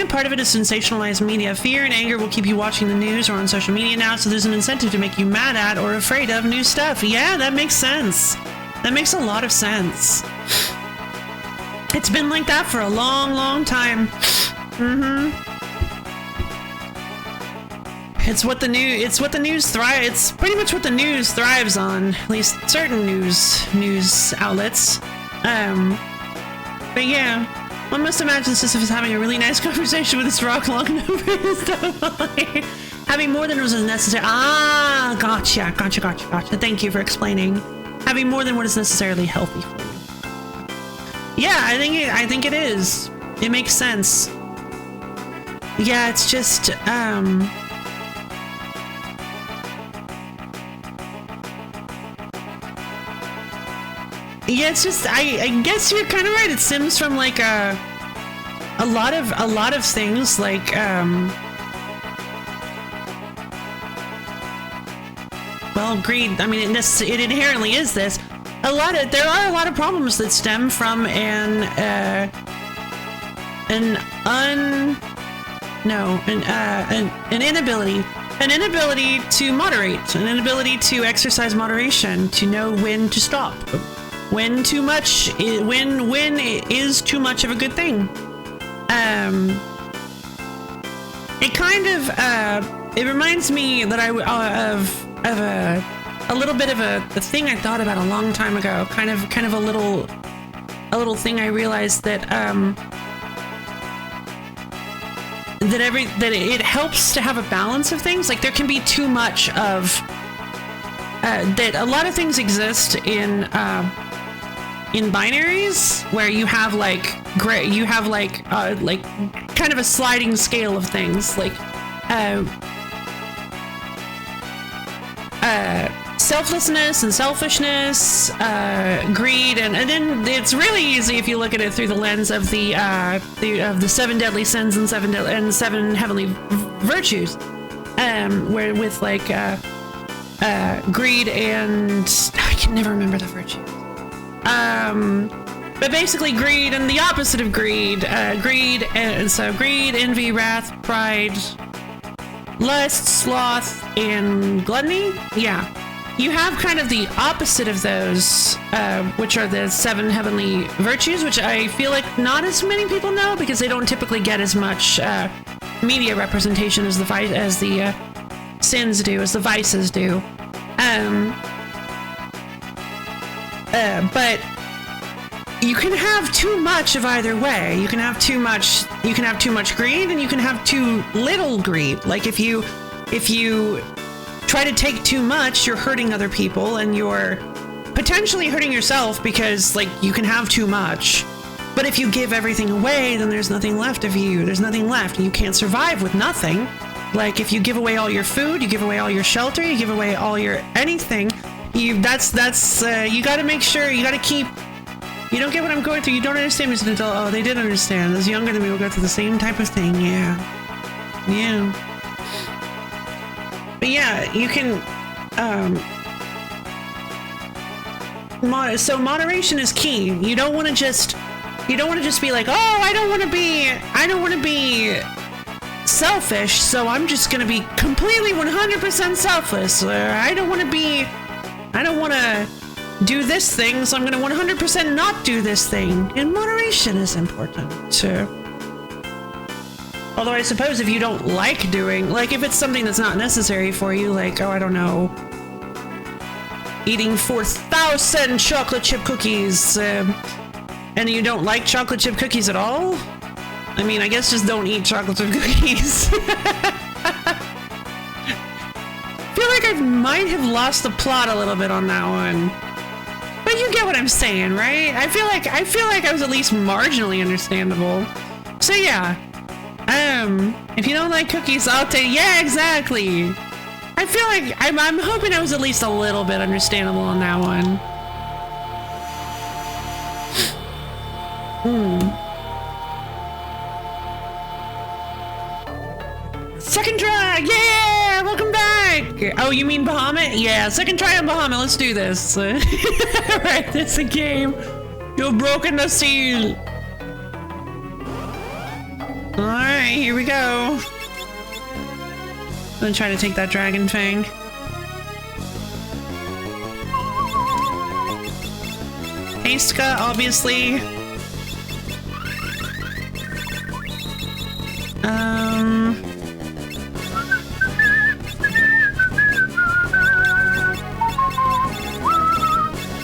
a part of it is sensationalized media. Fear and anger will keep you watching the news or on social media now, so there's an incentive to make you mad at or afraid of new stuff. Yeah, that makes sense. That makes a lot of sense. It's been like that for a long time. It's pretty much what the news thrives on, at least certain news outlets. But yeah, one must imagine Sisyphus having a really nice conversation with this rock long enough for his demise. Having more than was necessary. Ah, gotcha. Thank you for explaining. Having more than what is necessarily healthy for you. Yeah, I think it is. It makes sense. Yeah, it's just, yeah, it's just, I guess you're kind of right. It stems from like a lot of things, like well, greed. I mean, it inherently is this. There are a lot of problems that stem from an inability to moderate, an inability to exercise moderation, to know when to stop, when too much, when it is too much of a good thing. It kind of it reminds me that of a little bit of a thing I thought about a long time ago. Kind of a little thing I realized that that it helps to have a balance of things. Like there can be too much of that. A lot of things exist in binaries where you have like kind of a sliding scale of things, like selflessness and selfishness, greed, and then it's really easy if you look at it through the lens of the 7 deadly sins and 7 heavenly virtues, where with like greed and I can never remember the virtues. But basically greed and the opposite of greed, greed, envy, wrath, pride, lust, sloth, and gluttony. Yeah. You have kind of the opposite of those, which are the 7 heavenly virtues, which I feel like not as many people know because they don't typically get as much media representation as the sins do, as the vices do. But you can have too much of either way. You can have too much greed, and you can have too little greed. Like if you try to take too much, you're hurting other people and you're potentially hurting yourself because like you can have too much. But if you give everything away, then there's nothing left of you. There's nothing left, and you can't survive with nothing. Like if you give away all your food, you give away all your shelter, you give away all your anything, you got to make sure, you got to keep. You don't get what I'm going through. You don't understand me as an adult. Oh, they did understand. Those younger than me will go through the same type of thing. Yeah. But yeah, you can. So moderation is key. You don't want to just be like, oh, I don't want to be selfish, so I'm just going to be completely 100% selfless. I don't want to do this thing, so I'm going to 100% not do this thing. And moderation is important too. Although I suppose if you don't like doing, like if it's something that's not necessary for you, like, oh, I don't know, eating 4,000 chocolate chip cookies, and you don't like chocolate chip cookies at all? I mean, I guess just don't eat chocolate chip cookies. I feel like I might have lost the plot a little bit on that one. But you get what I'm saying, right? I feel like I was at least marginally understandable. So yeah. If you don't like cookies, I'll take. Yeah, exactly. I feel like I'm hoping I was at least a little bit understandable on that one. Second try! Yeah! Welcome back! Oh, you mean Bahamut? Yeah, second try on Bahamut. Let's do this. Right, this is a game. You've broken the seal. Alright, here we go. I'm gonna try to take that dragon fang. Haska, obviously.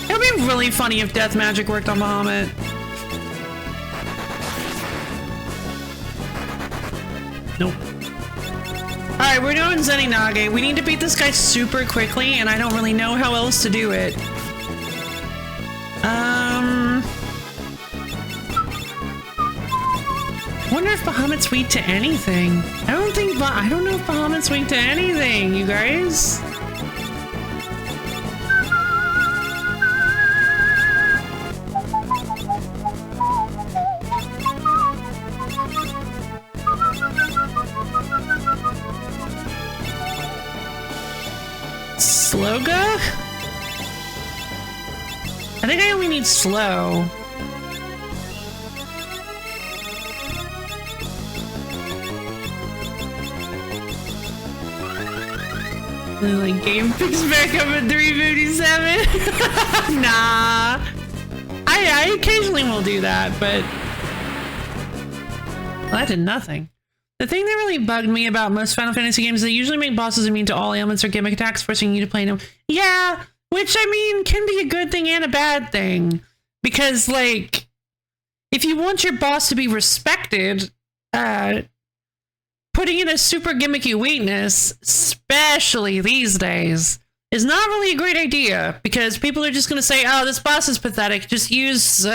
It would be really funny if death magic worked on Bahamut. Nope. Alright, we're doing Zenninage. We need to beat this guy super quickly, and I don't really know how else to do it. Wonder if Bahamut's weak to anything. I don't know if Bahamut's weak to anything, you guys. Sloga? I think I only need slow. Like game picks back up at 357. Nah. I occasionally will do that, but well, that did nothing. The thing that really bugged me about most Final Fantasy games is they usually make bosses immune to all ailments or gimmick attacks, forcing you to play them. Yeah, which I mean can be a good thing and a bad thing. Because like, if you want your boss to be respected, putting in a super gimmicky weakness, especially these days, is not really a great idea, because people are just going to say, oh, this boss is pathetic, just use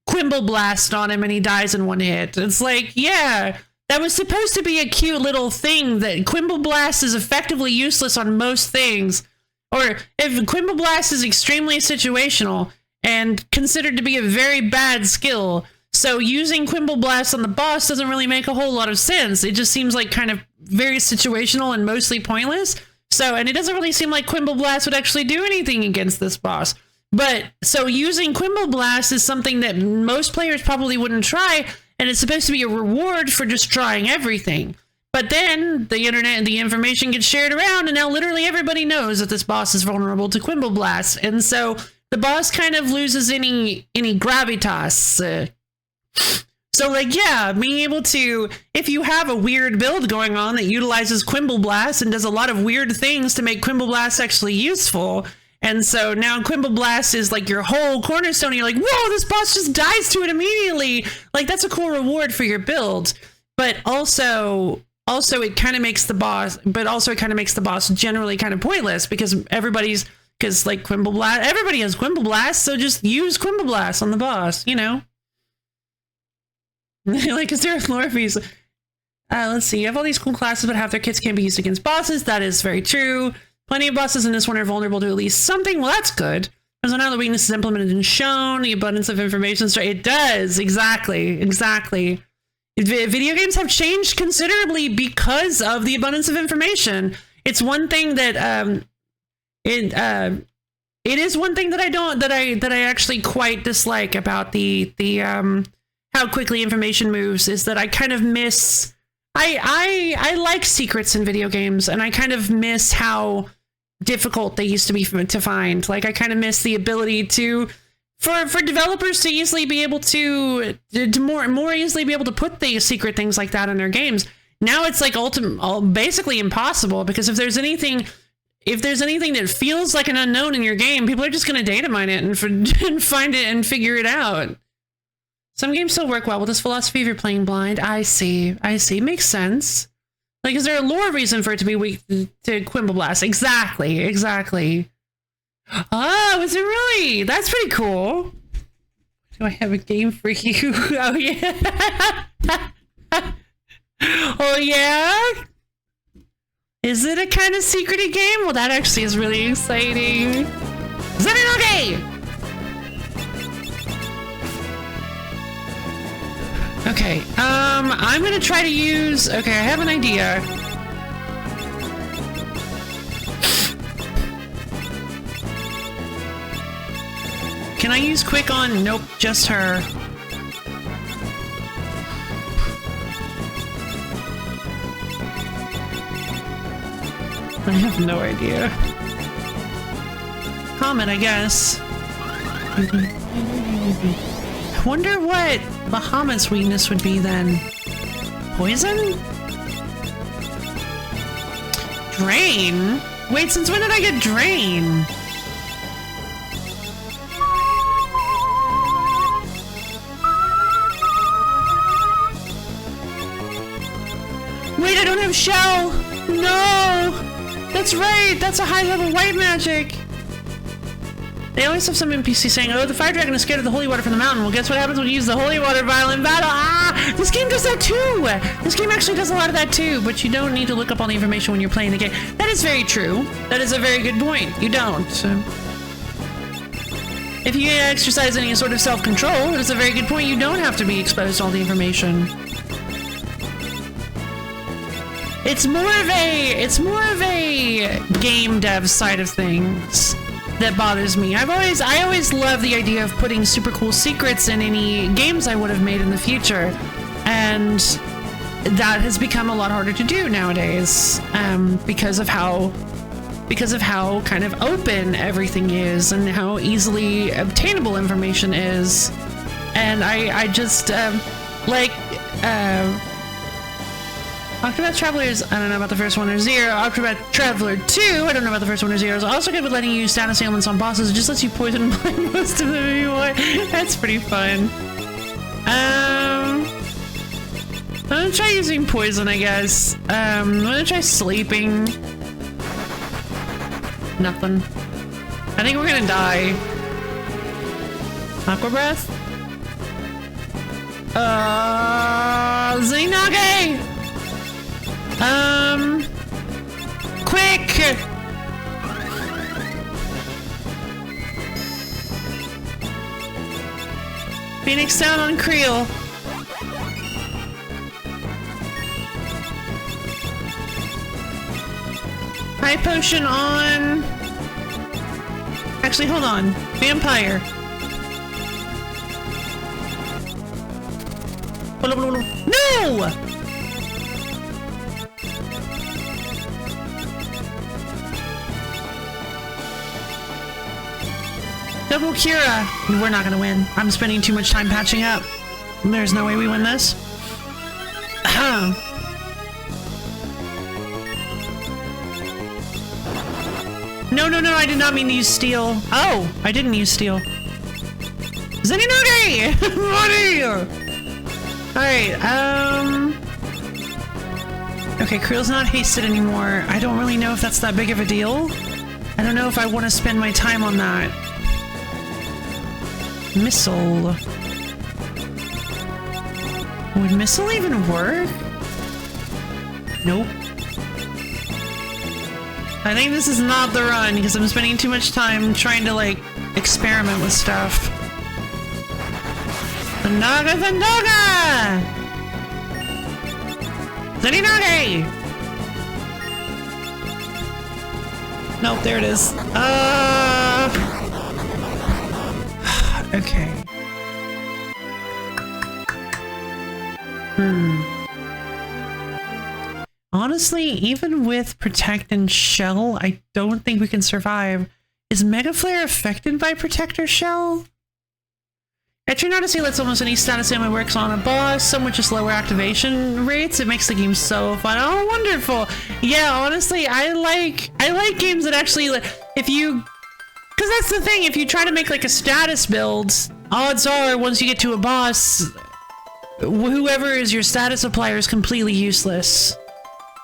Quimble Blast on him and he dies in one hit. It's like, yeah, that was supposed to be a cute little thing, that Quimble Blast is effectively useless on most things, or if Quimble Blast is extremely situational and considered to be a very bad skill, so using Quimble Blast on the boss doesn't really make a whole lot of sense. It just seems like kind of very situational and mostly pointless. So, and it doesn't really seem like Quimble Blast would actually do anything against this boss. But, so using Quimble Blast is something that most players probably wouldn't try, and it's supposed to be a reward for just trying everything. But then, the internet and the information gets shared around, and now literally everybody knows that this boss is vulnerable to Quimble Blast. And so, the boss kind of loses any gravitas. So like, yeah, being able to, if you have a weird build going on that utilizes Quimble Blast and does a lot of weird things to make Quimble Blast actually useful, and so now Quimble Blast is like your whole cornerstone, and you're like, whoa, this boss just dies to it immediately. Like, that's a cool reward for your build. But also it kind of makes the boss, generally kind of pointless, because like Quimble Blast, everybody has Quimble Blast, so just use Quimble Blast on the boss, you know? Like, is there a lore piece? Let's see. You have all these cool classes, but half their kits can't be used against bosses. That is very true. Plenty of bosses in this one are vulnerable to at least something. Well, that's good. So now the weakness is implemented and shown. The abundance of information. It does. Exactly. Video games have changed considerably because of the abundance of information. It's one thing that it is one thing that I actually quite dislike about the how quickly information moves, is that I kind of miss, I like secrets in video games, and I kind of miss how difficult they used to be to find. Like, I kind of miss the ability to, for developers to easily be able to more easily be able to put the secret things like that in their games. Now it's like basically impossible, because if there's anything that feels like an unknown in your game, people are just going to data mine it and find it and figure it out. Some games still work well with this philosophy if you're playing blind. I see. Makes sense. Like, is there a lore reason for it to be weak to Quimble Blast? Exactly. Oh, is it really? That's pretty cool. Do I have a game for you? Oh, yeah. Oh, yeah? Is it a kind of secrety game? Well, that actually is really exciting. Zeninoge! Okay, I'm gonna try to use... Okay, I have an idea. Can I use quick on... Nope, just her. I have no idea. Comet, I guess. I wonder what Bahamut's weakness would be then. Poison? Drain? Wait, since when did I get Drain? Wait, I don't have Shell! No! That's right! That's a high-level white magic! They always have some NPC saying, oh, the fire dragon is scared of the holy water from the mountain. Well, guess what happens when you use the holy water vial in battle? Ah! This game does that too! This game actually does a lot of that too, but you don't need to look up all the information when you're playing the game. That is very true. That is a very good point. You don't. If you exercise any sort of self-control, it is a very good point. You don't have to be exposed to all the information. It's more of a game dev side of things. that bothers me. I always love the idea of putting super cool secrets in any games I would have made in the future, and that has become a lot harder to do nowadays, because of how kind of open everything is and how easily obtainable information is. And I just like Octopath Travelers, I don't know about the first one or zero. Octopath Traveler 2, I don't know about the first one or zero. It's also good with letting you use status ailments on bosses. It just lets you poison blind most of them if you want. That's pretty fun. I'm gonna try using poison, I guess. I'm gonna try sleeping. Nothing. I think we're gonna die. Aqua Breath? Xenage! Quick! Phoenix down on Creel. High potion on... Actually, hold on. Vampire. No! Double Kira. We're not gonna win. I'm spending too much time patching up. There's no way we win this. No, I did not mean to use steel. Oh, I didn't use steel. Xeninoge! Alright, okay, Creel's not hasted anymore. I don't really know if that's that big of a deal. I don't know if I want to spend my time on that. Missile. Would missile even work? Nope. I think this is not the run because I'm spending too much time trying to, like, experiment with stuff. Thundaga! Xeninoge! Nope, there it is. Okay. Honestly, even with Protect and Shell, I don't think we can survive. Is Mega Flare affected by Protect or Shell? Etching Odyssey lets almost any status ailment works on a boss, some with just lower activation rates. It makes the game so fun. Oh, wonderful! Yeah, honestly, I like games that actually, if you... Because that's the thing, if you try to make like a status build, odds are once you get to a boss, whoever is your status applier is completely useless.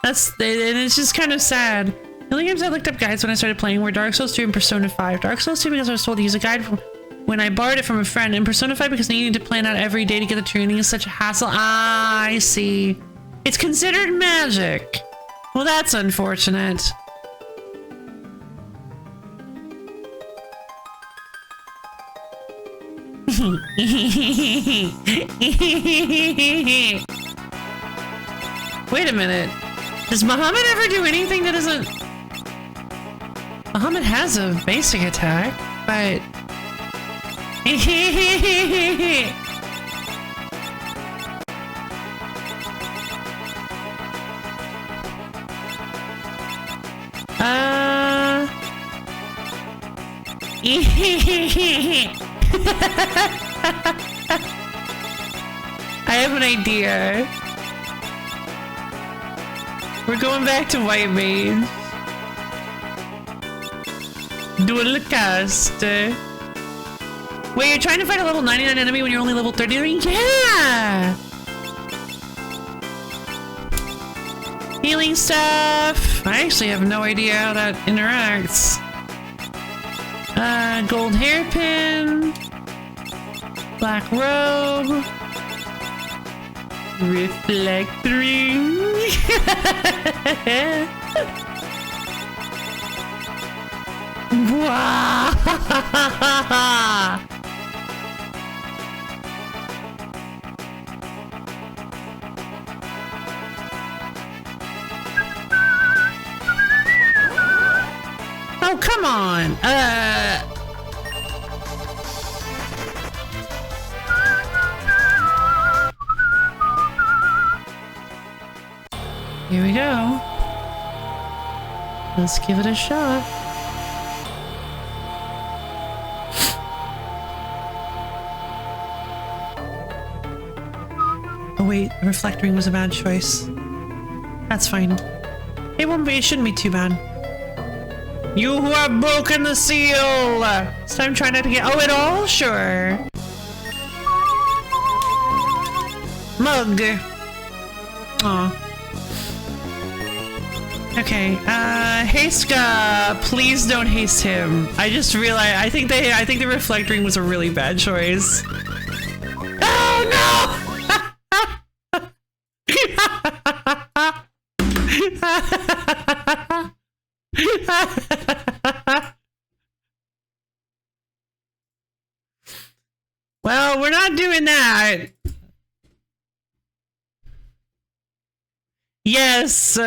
And it's just kind of sad. The only games I looked up guides when I started playing were Dark Souls 2 and Persona 5. Dark Souls 2 because I was told to use a guide when I borrowed it from a friend, and Persona 5 because needing to plan out every day to get the training is such a hassle. Ah, I see. It's considered magic. Well, that's unfortunate. Wait a minute. Does Muhammad ever do anything that isn't... Muhammad has a basic attack, but... I have an idea. We're going back to White Mage. Dual cast. Wait, you're trying to fight a level 99 enemy when you're only level 33? Yeah! Healing stuff. I actually have no idea how that interacts. Gold hairpin. Black robe. Reflect ring. Wow. Oh, come on. Here we go. Let's give it a shot. Oh wait, reflectoring was a bad choice. That's fine. It won't be, it shouldn't be too bad. You who have broken the seal! So I'm trying not to get— oh, it all? Sure. Mug. Aw. Okay, Haska, please don't haste him. I just realized, I think the reflectoring was a really bad choice. Oh no! Well, we're not doing that. Yes,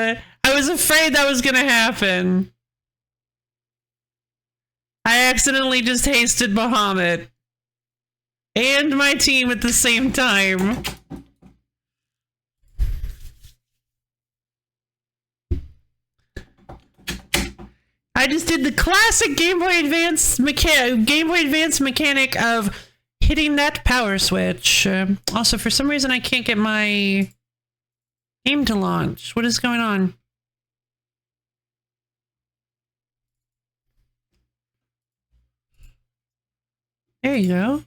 I was afraid that was gonna happen. I accidentally just hasted Bahamut. And my team at the same time. I just did the classic Game Boy Advance mechanic of hitting that power switch. Also, for some reason, I can't get my game to launch. What is going on? There you go.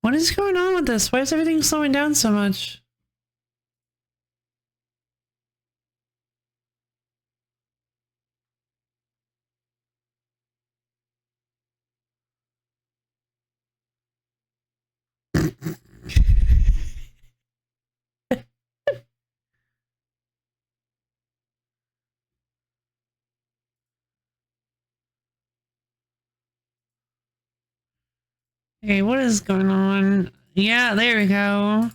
What is going on with this? Why is everything slowing down so much? Hey, what is going on? Yeah, there we go.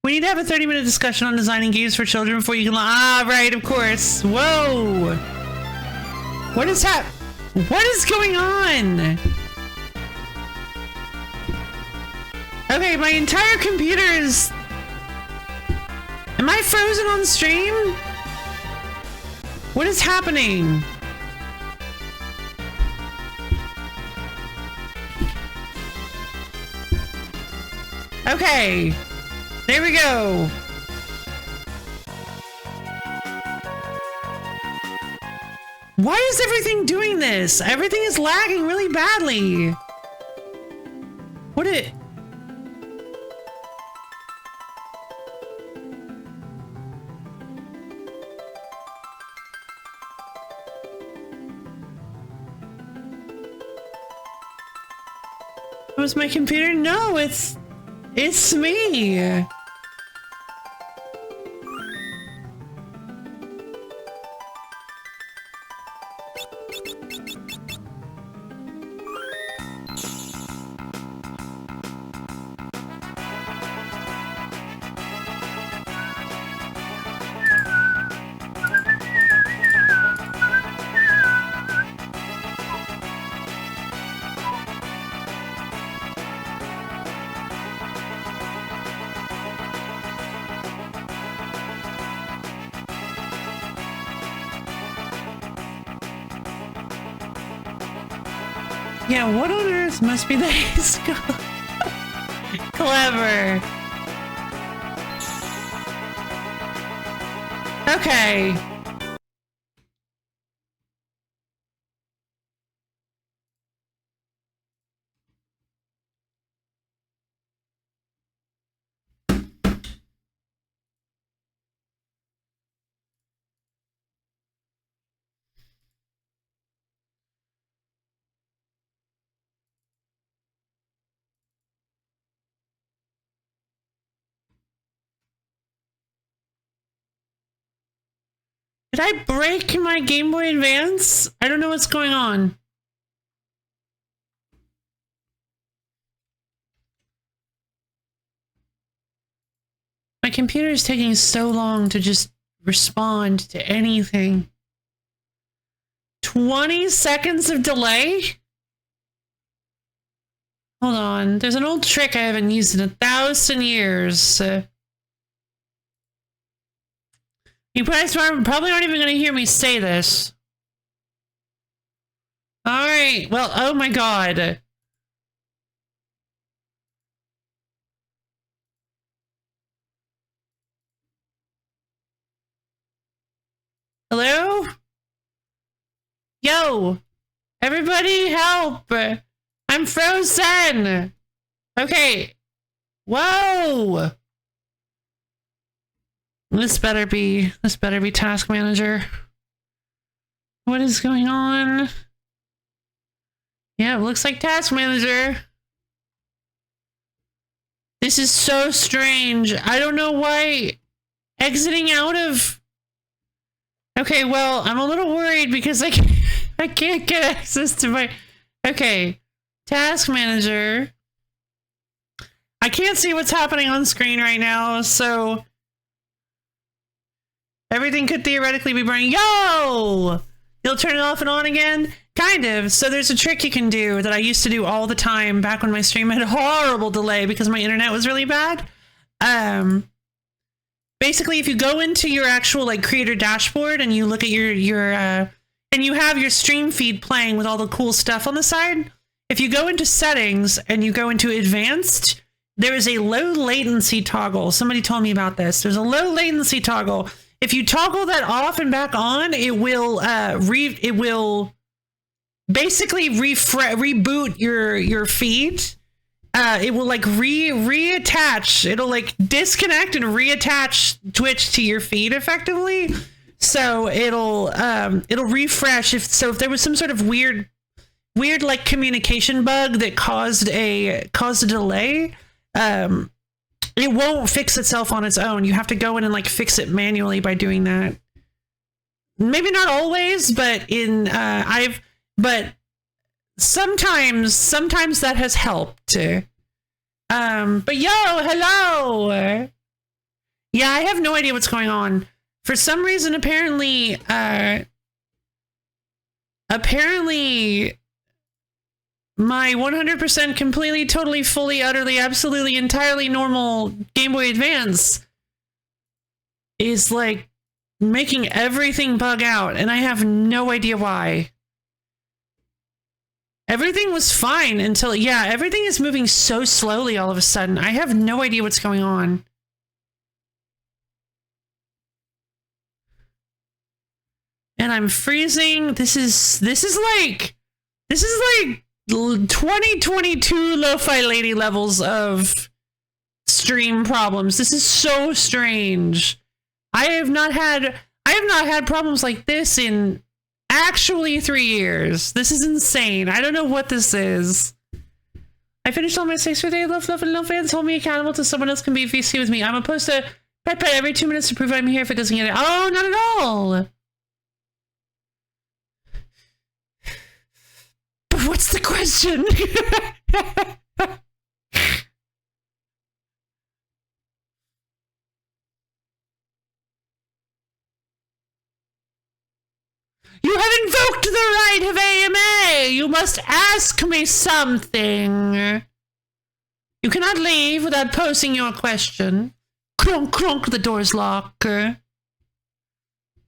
We need to have a 30-minute discussion on designing games for children before you can— ah, right, of course. Whoa! What is what is going on? Okay, my entire computer is— am I frozen on stream? What is happening? Okay. There we go. Why is everything doing this? Everything is lagging really badly. What it— was my computer? No, it's me. Yeah, what on earth must be the haze? Clever. Okay. Did I break my Game Boy Advance? I don't know what's going on. My computer is taking so long to just respond to anything. 20 seconds of delay? Hold on. There's an old trick I haven't used in 1,000 years. You guys probably aren't even going to hear me say this. Alright. Well, oh my god. Hello? Yo! Everybody help! I'm frozen! Okay. Whoa! This better be Task Manager. What is going on? Yeah, it looks like Task Manager. This is so strange. I don't know why exiting out of... Okay, well, I'm a little worried because I can't get access to my... Okay, Task Manager. I can't see what's happening on screen right now, so... Everything could theoretically be burning. Yo! You'll turn it off and on again? Kind of. So there's a trick you can do that I used to do all the time back when my stream had horrible delay because my internet was really bad. Basically, if you go into your actual like creator dashboard and you look at your and you have your stream feed playing with all the cool stuff on the side, if you go into settings and you go into advanced, there is a low latency toggle. Somebody told me about this. There's a low latency toggle. If you toggle that off and back on, it will basically reboot your feed. It will like reattach. It'll like disconnect and reattach Twitch to your feed effectively. So it'll refresh if there was some sort of weird like communication bug that caused a delay. It won't fix itself on its own. You have to go in and like fix it manually by doing that. Maybe not always, but but sometimes that has helped. But yo, hello. Yeah, I have no idea what's going on. For some reason, apparently my 100% completely, totally, fully, utterly, absolutely, entirely normal Game Boy Advance is like making everything bug out, and I have no idea why. Everything was fine until, yeah, everything is moving so slowly all of a sudden. I have no idea what's going on. And I'm freezing. This is like 2022 Lo-Fi Lady levels of stream problems. This is so strange. I have not had problems like this in actually 3 years. This is insane. I don't know what this is. I finished all my 6 for day. Love, and no fans hold me accountable to someone else can be VC with me. I'm opposed to pet every 2 minutes to prove I'm here if it doesn't get it. Oh, not at all. But what's the question? You have invoked the right of AMA! You must ask me something! You cannot leave without posing your question. Clunk, clunk, the door's locked.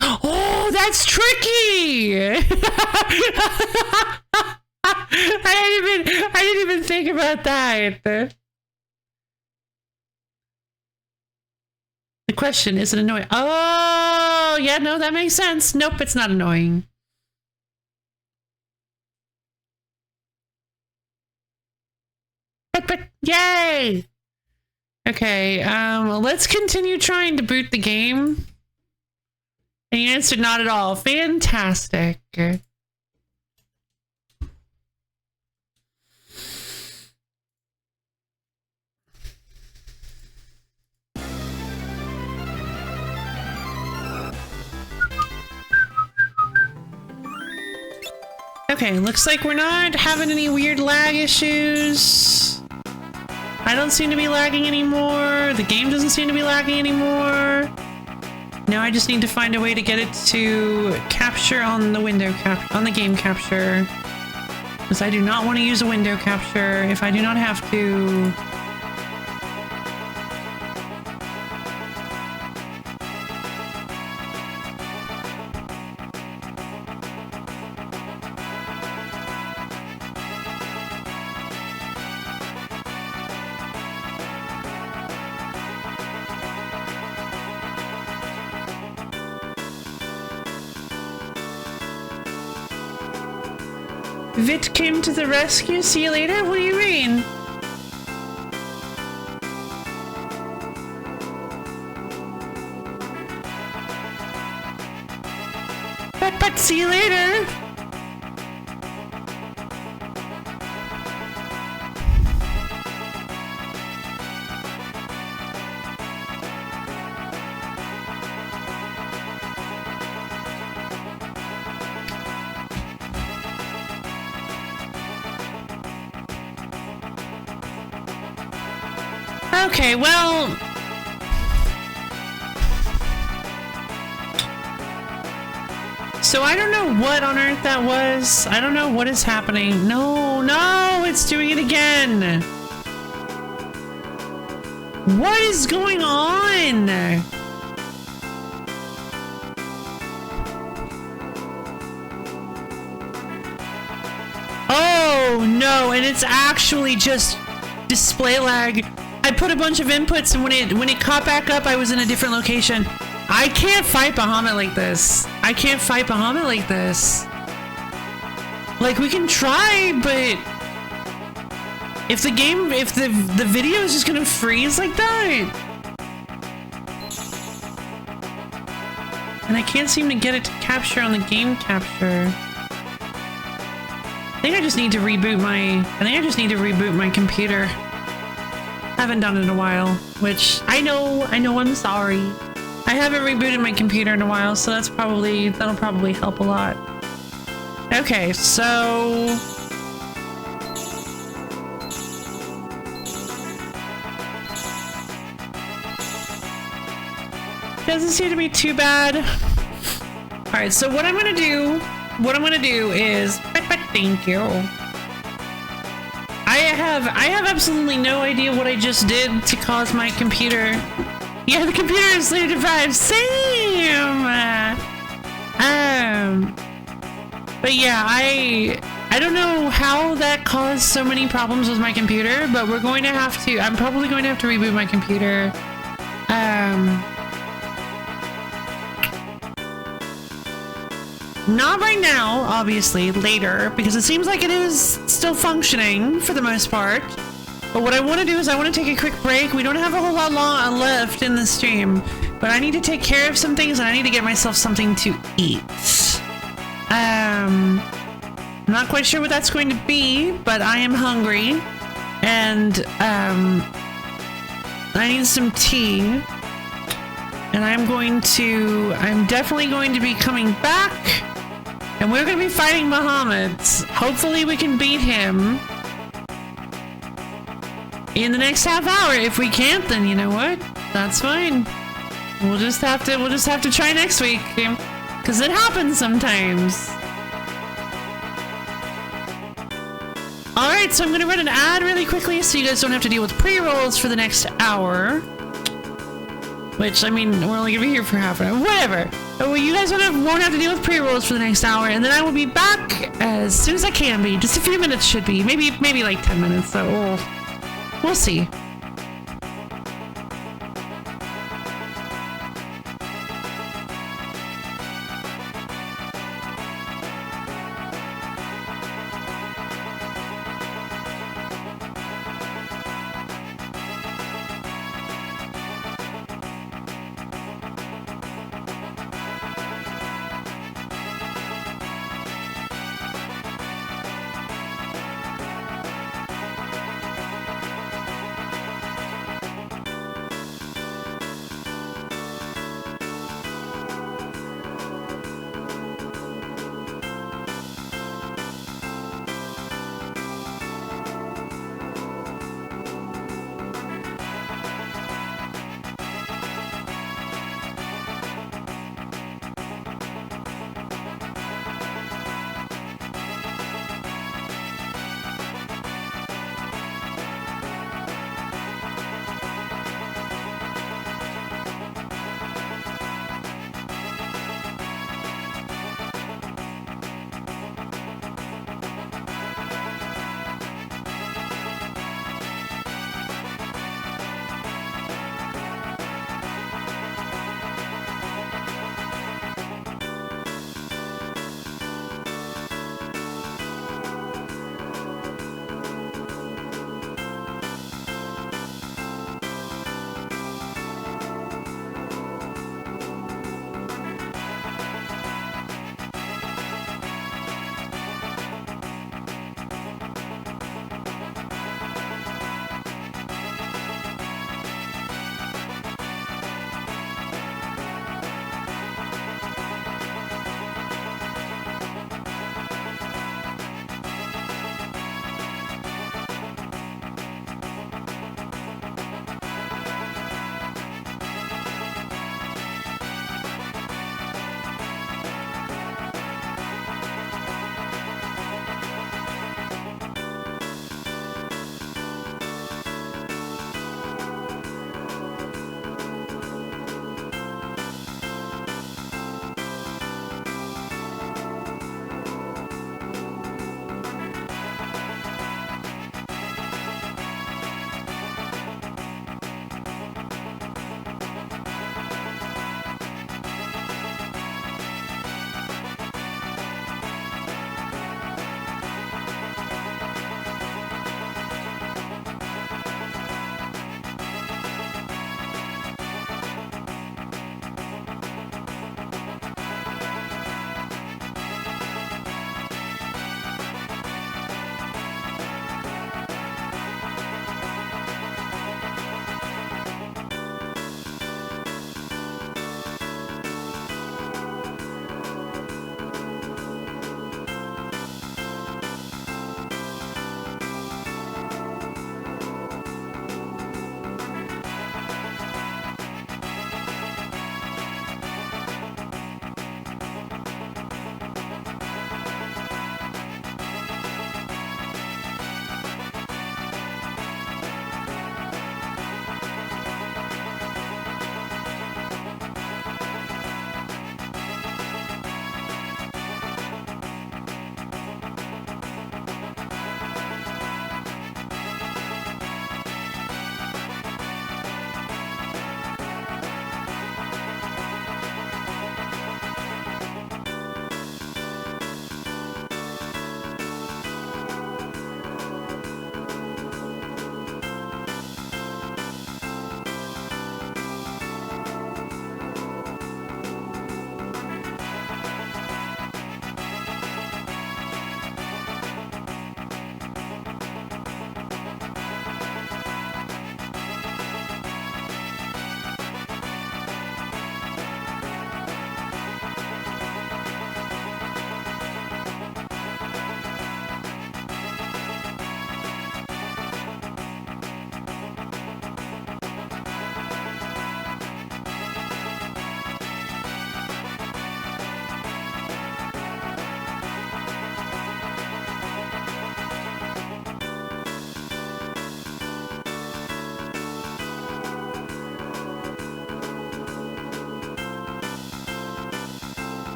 Oh, that's tricky! I didn't even think about that. The question, is it annoying? Oh, yeah, no, that makes sense. Nope, it's not annoying. But, yay! Okay, let's continue trying to boot the game. And you answered not at all. Fantastic. Okay, looks like we're not having any weird lag issues. I don't seem to be lagging anymore. The game doesn't seem to be lagging anymore. Now I just need to find a way to get it to capture on the on the game capture. Because I do not want to use a window capture if I do not have to. Vit came to the rescue. See you later? What do you mean? But see you later. Okay, well... So I don't know what on earth that was. I don't know what is happening. No, it's doing it again. What is going on? Oh no, and it's actually just display lag. I put a bunch of inputs and when it caught back up, I was in a different location. I can't fight Bahamut like this. I can't fight Bahamut like this. Like, we can try, but if the video is just gonna freeze like that. And I can't seem to get it to capture on the game capture. I think I just need to reboot my computer. Haven't done it in a while, which I know I'm sorry. I haven't rebooted my computer in a while, so that'll probably help a lot. Okay, so doesn't seem to be too bad. All right, so what I'm gonna do is thank you. I have absolutely no idea what I just did to cause my computer. Yeah, the computer is sleep deprived. Same. But yeah, I don't know how that caused so many problems with my computer, but I'm probably going to have to reboot my computer. Not right now, obviously, later, because it seems like it is still functioning for the most part. But what I want to do is I want to take a quick break. We don't have a whole lot left in the stream, but I need to take care of some things and I need to get myself something to eat. I'm not quite sure what that's going to be, but I am hungry and I need some tea. And I'm definitely going to be coming back. And we're going to be fighting Bahamut. Hopefully we can beat him in the next half hour. If we can't, then you know what? That's fine. We'll just have to try next week. Because it happens sometimes. Alright, so I'm going to run an ad really quickly so you guys don't have to deal with pre-rolls for the next hour. Which, I mean, we're only gonna be here for half an hour. Whatever. Well, you guys won't have to deal with pre-rolls for the next hour, and then I will be back as soon as I can be. Just a few minutes should be. Maybe like 10 minutes, so we'll see.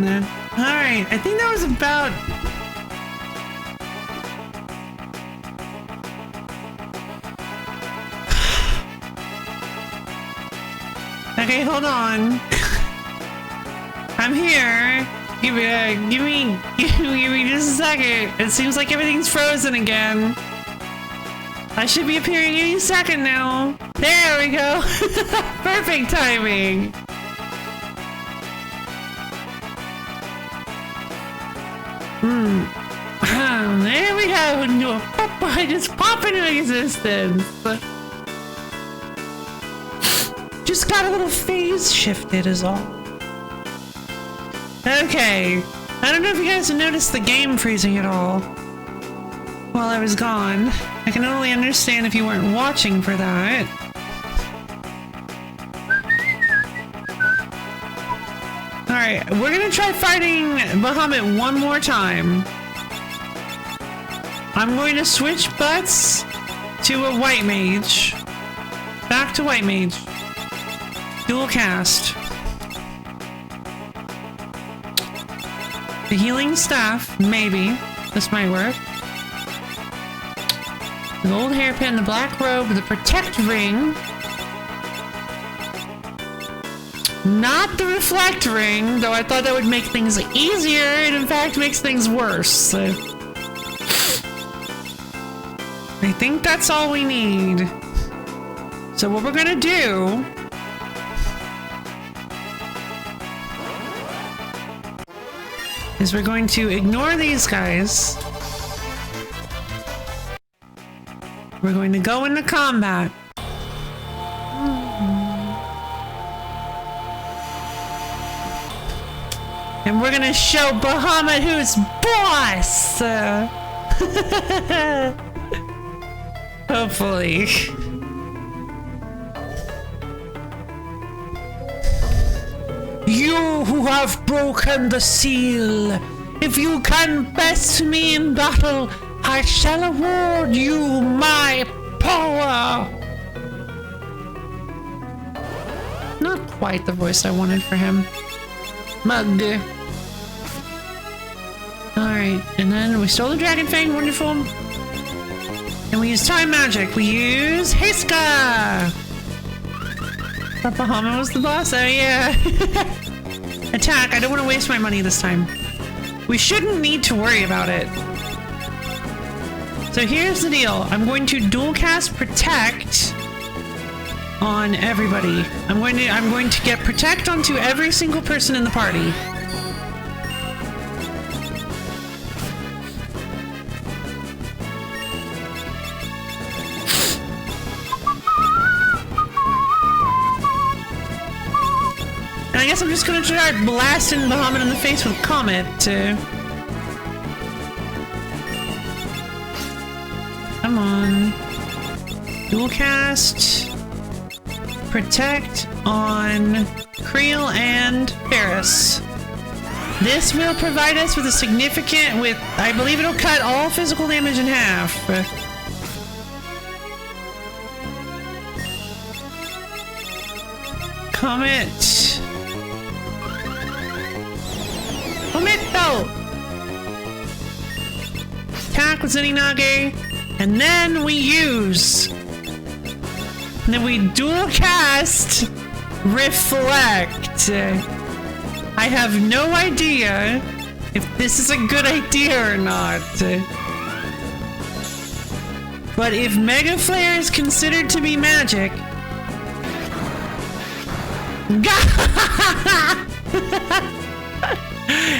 on. Alright, I think that was about... Okay, hold on. I'm here. Give me just a second. It seems like everything's frozen again. I should be appearing any second now. There we go. Perfect timing. There we go. No, I just pop into existence. Just got a little phase shifted is all. Okay. I don't know if you guys have noticed the game freezing at all while I was gone. I can only understand if you weren't watching for that. Alright, we're gonna try fighting Bahamut one more time. I'm going to switch butts to a white mage. Back to white mage. Dual cast. The healing staff, maybe. This might work. The gold hairpin, the black robe, the protect ring. Not the reflect ring, though I thought that would make things easier. It in fact makes things worse. I think that's all we need. So what we're gonna do is we're going to ignore these guys. We're going to go into combat. And we're gonna show Bahamut who's boss! Hopefully. You who have broken the seal, if you can best me in battle, I shall award you my power! Not quite the voice I wanted for him. Mug. Alright, and then we stole the Dragon Fang, wonderful. And we use time magic. We use Heiska! Thought Bahamut was the boss? Oh yeah. Attack, I don't want to waste my money this time. We shouldn't need to worry about it. So here's the deal. I'm going to dual cast Protect on everybody. I'm going to get Protect onto every single person in the party. And I guess I'm just gonna try blasting Bahamut in the face with Comet too. Come on. Dual cast. Protect on Creel and Ferris. This will provide us with a significant, I believe it'll cut all physical damage in half. Comet. Momento! Attack with Zenninage, and then we use. And then we dual cast Reflect. I have no idea if this is a good idea or not. But if Mega Flare is considered to be magic.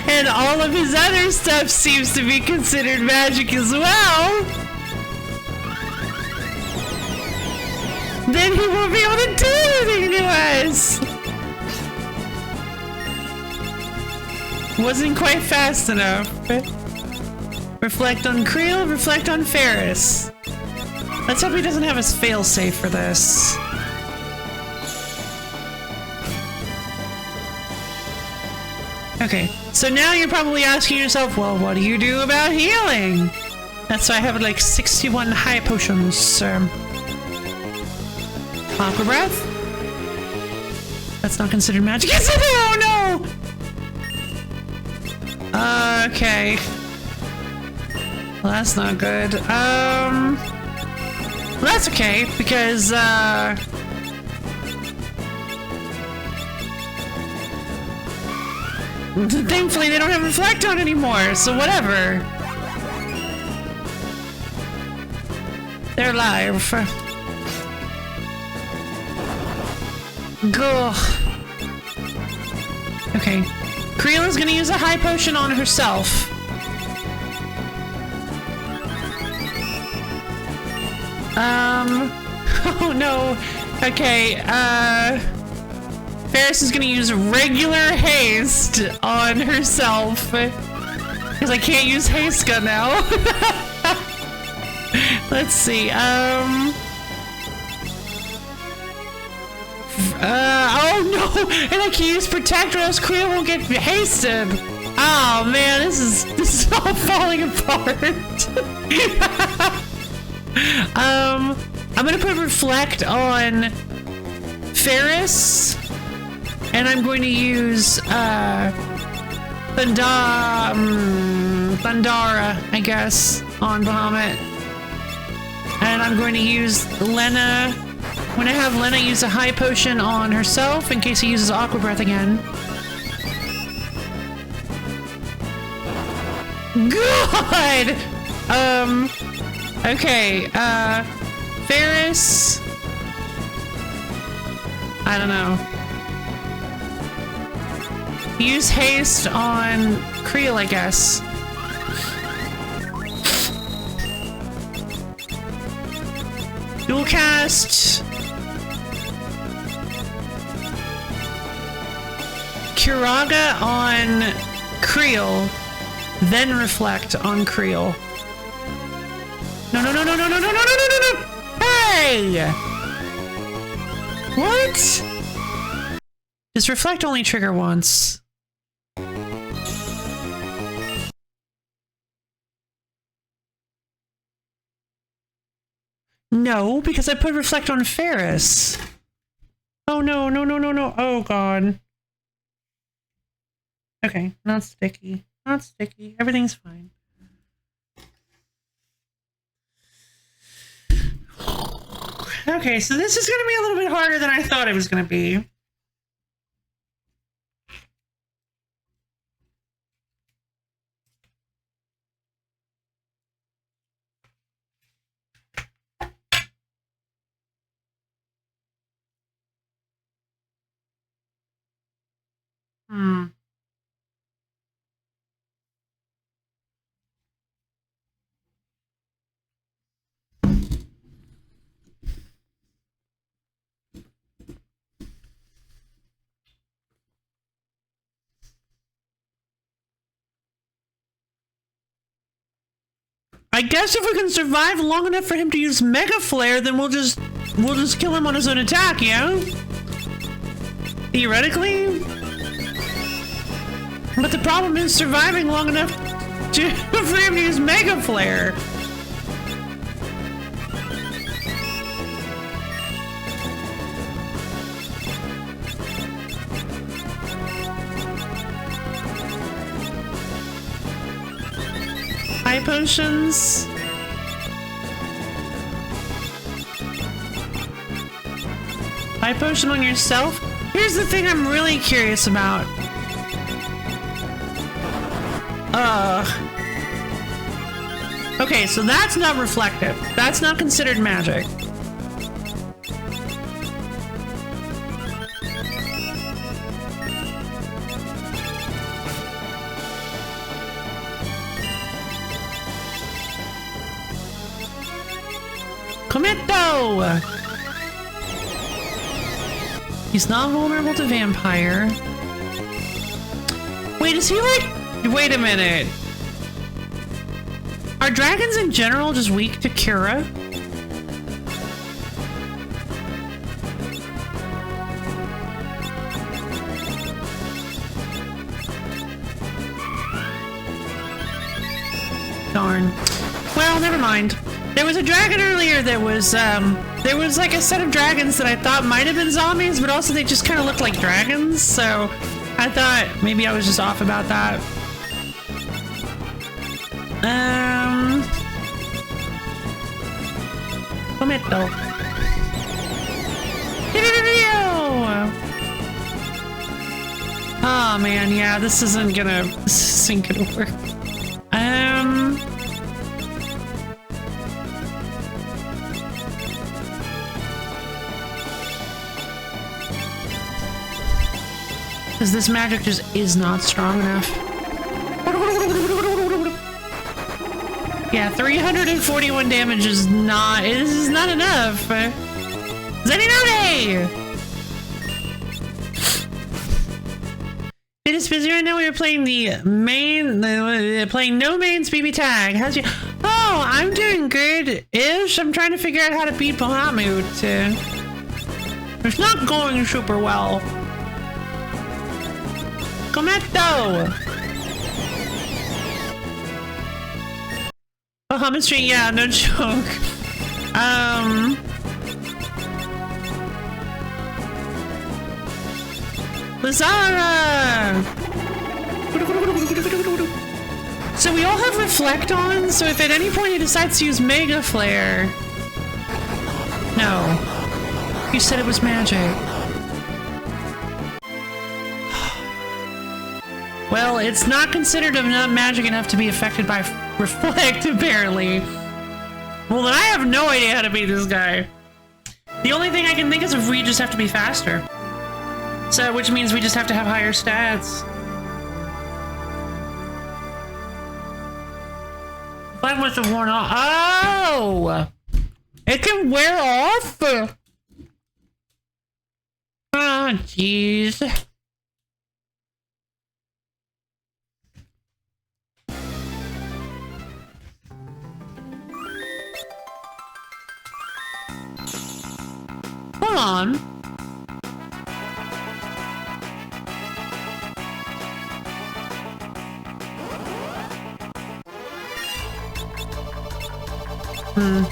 And all of his other stuff seems to be considered magic as well. Then he won't be able to do anything to us. Wasn't quite fast enough. Reflect on Creel, reflect on Ferris. Let's hope he doesn't have his fail-safe for this. Okay, so now you're probably asking yourself, well, what do you do about healing? That's why I have like 61 high potions. Aqua Breath? That's not considered magic. Yes, oh no! Okay. Well, that's not good. Well, that's okay, because, thankfully they don't have Reflect on anymore, so whatever. They're alive. Gah. Okay. Creela's gonna use a high potion on herself. Oh no. Okay, Ferris is gonna use regular haste on herself. Because I can't use haste gun now. Let's see, oh no! And I can use protect or else Creel won't get hasted! Oh man, this is all falling apart. I'm gonna put Reflect on Ferris, and I'm going to use Thundara, I guess, on Bahamut. And I'm going to use Lena. I'm gonna have Lena use a high potion on herself in case he uses Aqua Breath again. Good! Okay, Ferris. I don't know. Use haste on Creel, I guess. Dual cast Curaga on Creel, then Reflect on Creel. No, no, no, no, no, no, no, no, no, no, no, no! Hey! What? Does Reflect only trigger once? No, because I put Reflect on Ferris. Oh no, no, no, no, no. Oh god. Okay, not sticky. Not sticky. Everything's fine. Okay, so this is gonna be a little bit harder than I thought it was gonna be. I guess if we can survive long enough for him to use Mega Flare, then we'll just kill him on his own attack, yeah? Theoretically? But the problem is surviving long enough for him to use Mega Flare. High potions. High potion on yourself? Here's the thing I'm really curious about. Okay, so that's not reflective. That's not considered magic. Commito! He's not vulnerable to vampire. Wait, is he like... Wait a minute. Are dragons in general just weak to Cura? Darn. Well, never mind. There was a dragon earlier that was, there was like a set of dragons that I thought might have been zombies, but also they just kind of looked like dragons, so I thought maybe I was just off about that. Tomato. Oh man, yeah, this isn't gonna work. Because this magic just is not strong enough. Yeah, 341 damage is not enough. Zeninote! It is busy right now. We are playing playing no mains BB tag. How's you? Oh, I'm doing good-ish. I'm trying to figure out how to beat Bahamut. It's not going super well. Cometto! Bahamut Street, yeah, no joke. Lazara! So we all have Reflect on, so if at any point he decides to use Mega Flare... No. You said it was magic. Well, it's not considered not magic enough to be affected by Reflect, apparently. Well, then I have no idea how to beat this guy. The only thing I can think is if we just have to be faster. So, which means we just have to have higher stats. That must have worn off. Oh! It can wear off? Oh, jeez. Hold on.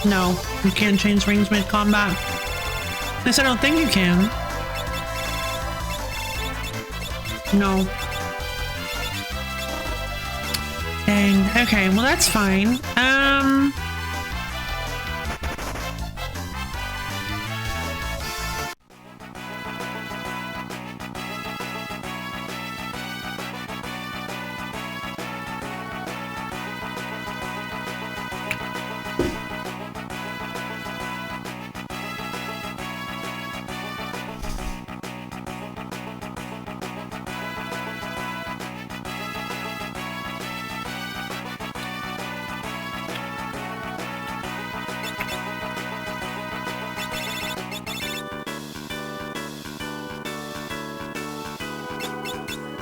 No, you can't change rings mid-combat. At least I don't think you can. No. Dang. Okay, well that's fine.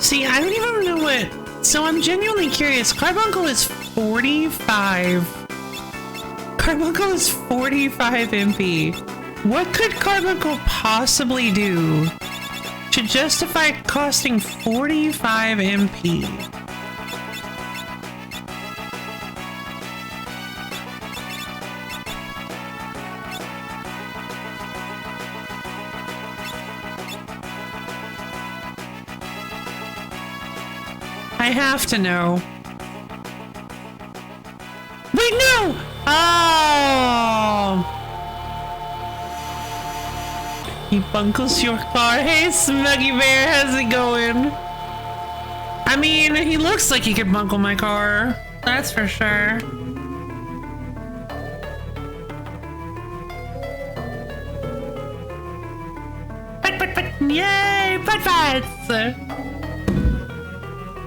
See, I don't even know what... So I'm genuinely curious. Carbuncle is 45. Carbuncle is 45 MP. What could Carbuncle possibly do to justify costing 45 MP? I have to know. Wait, no! Oh! He bunkles your car. Hey, Smuggy Bear, how's it going? I mean, he looks like he could bunkle my car. That's for sure. Yay! Put-pats!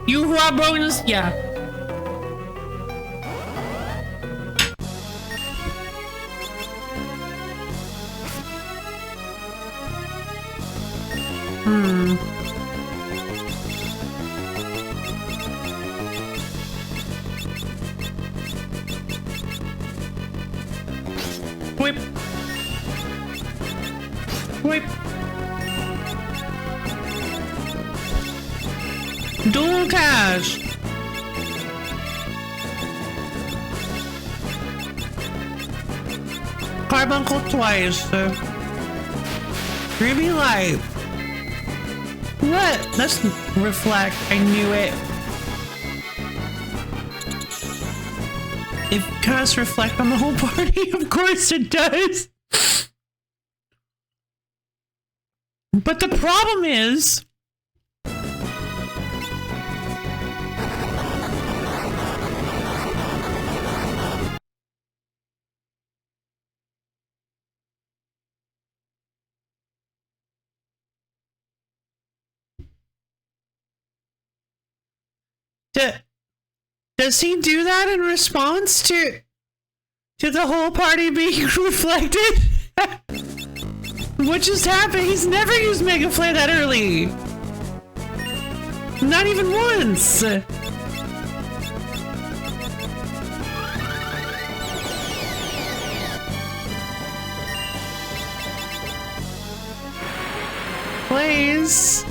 You who are bonus? Yeah. Whip. Whip. Dual cash. Carbuncle twice. Ruby Light. What? Let's reflect. I knew it. It casts reflect on the whole party. Of course it does. But the problem is... Does he do that in response to the whole party being reflected? What just happened? He's never used Mega Flare that early. Not even once. Please.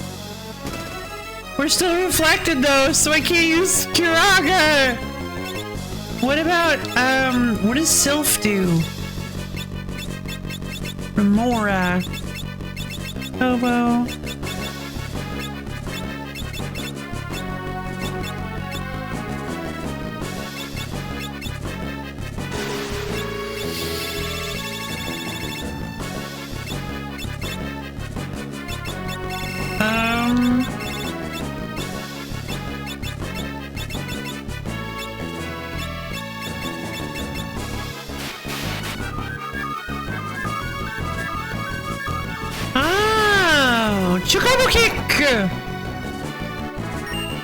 We're still reflected though, so I can't use Curaga. What about, what does Sylph do? Remora. Hobo. Chocobo Kick!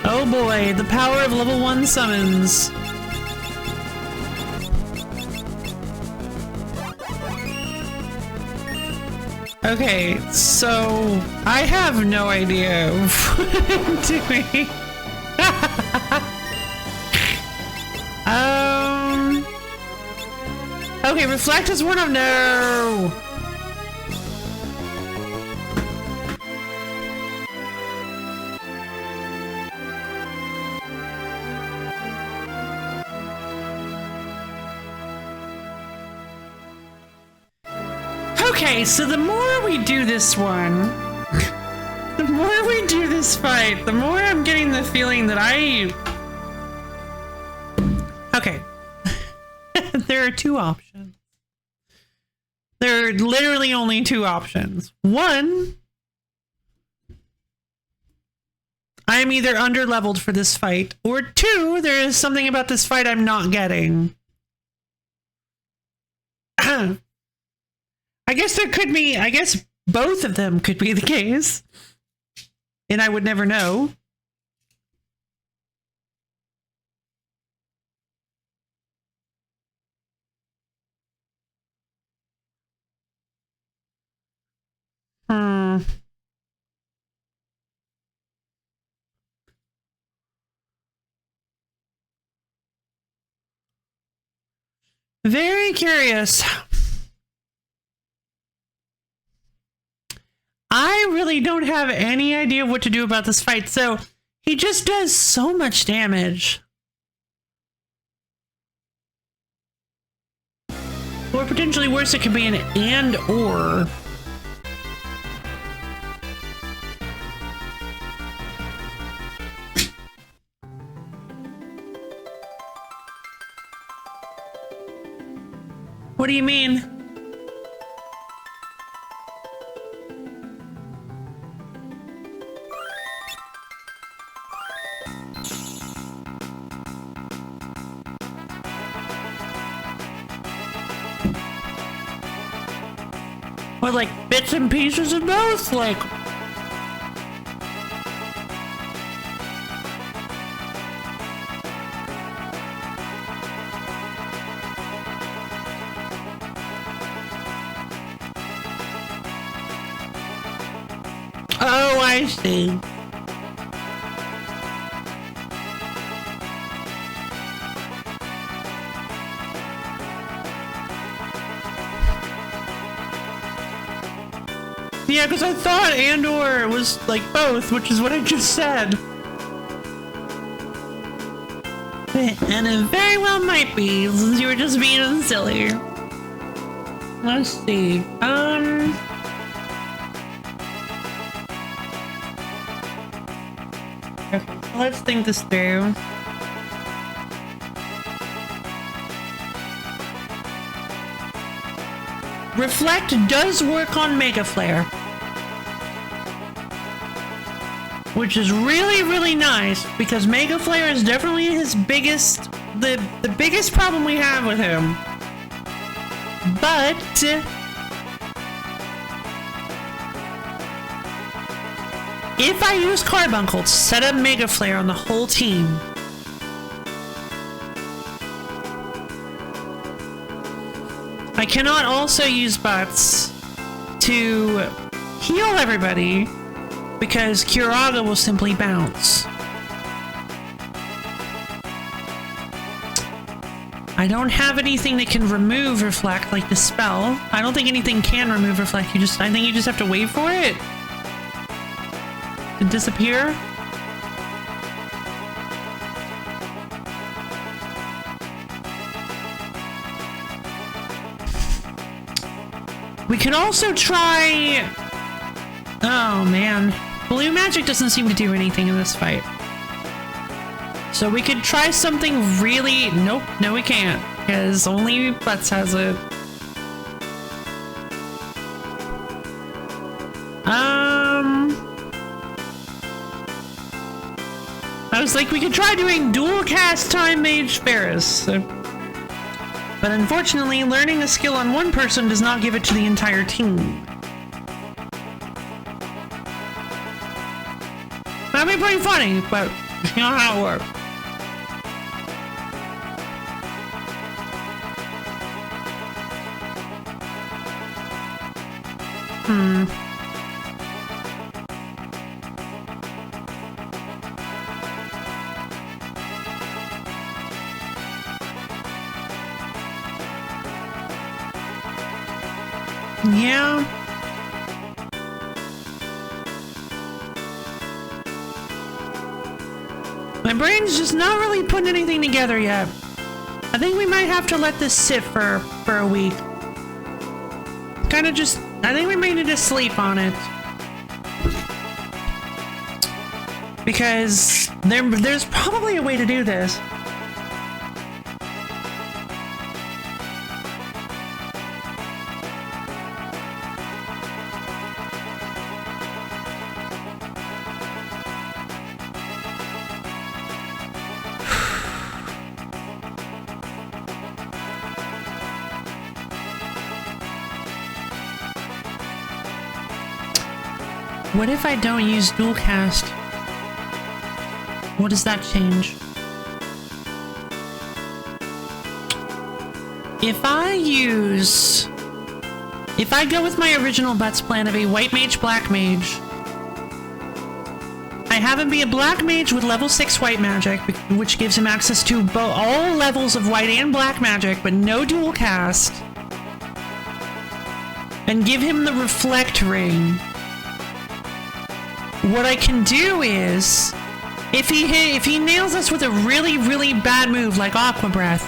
Oh boy, the power of level 1 summons. Okay, so I have no idea what I'm doing. Okay, Reflect is one of no. Okay, so the more we do this one, the more we do this fight, the more I'm getting the feeling that Okay. There are two options. There are literally only two options. One, I am either under-leveled for this fight, or two, there is something about this fight I'm not getting. I guess both of them could be the case. And I would never know. Very curious. I really don't have any idea what to do about this fight, so he just does so much damage. Or potentially worse, it could be an and/or. What do you mean? Or like bits and pieces of both, like... Oh, I see. Yeah, because I thought and/or was like both, which is what I just said. And it very well might be, since you were just being silly. Let's see. Okay, let's think this through. Reflect does work on Mega Flare, which is really, really nice because Mega Flare is definitely his biggest, the biggest problem we have with him. But if I use Carbuncle to set up Mega Flare on the whole team, I cannot also use Butts to heal everybody because Curaga will simply bounce. I don't have anything that can remove Reflect, like the spell. I don't think anything can remove Reflect. I think you just have to wait for it to disappear. We could also try... Oh man, blue magic doesn't seem to do anything in this fight. So we could try something really... Nope, no we can't, because only Butts has it. I was like, we could try doing dual cast Time Mage Ferris. But unfortunately, learning a skill on one person does not give it to the entire team. That'd be pretty funny, but you know how it works. Yeah. My brain's just not really putting anything together yet. I think we might have to let this sit for a week. Kind of just... I think we might need to sleep on it. Because there's probably a way to do this. What if I don't use dual cast? What does that change? If I go with my original Butts plan of a white mage, black mage, I have him be a black mage with level 6 white magic, which gives him access to all levels of white and black magic, but no dual cast, and give him the reflect ring. What I can do is, if he nails us with a really, really bad move like Aqua Breath,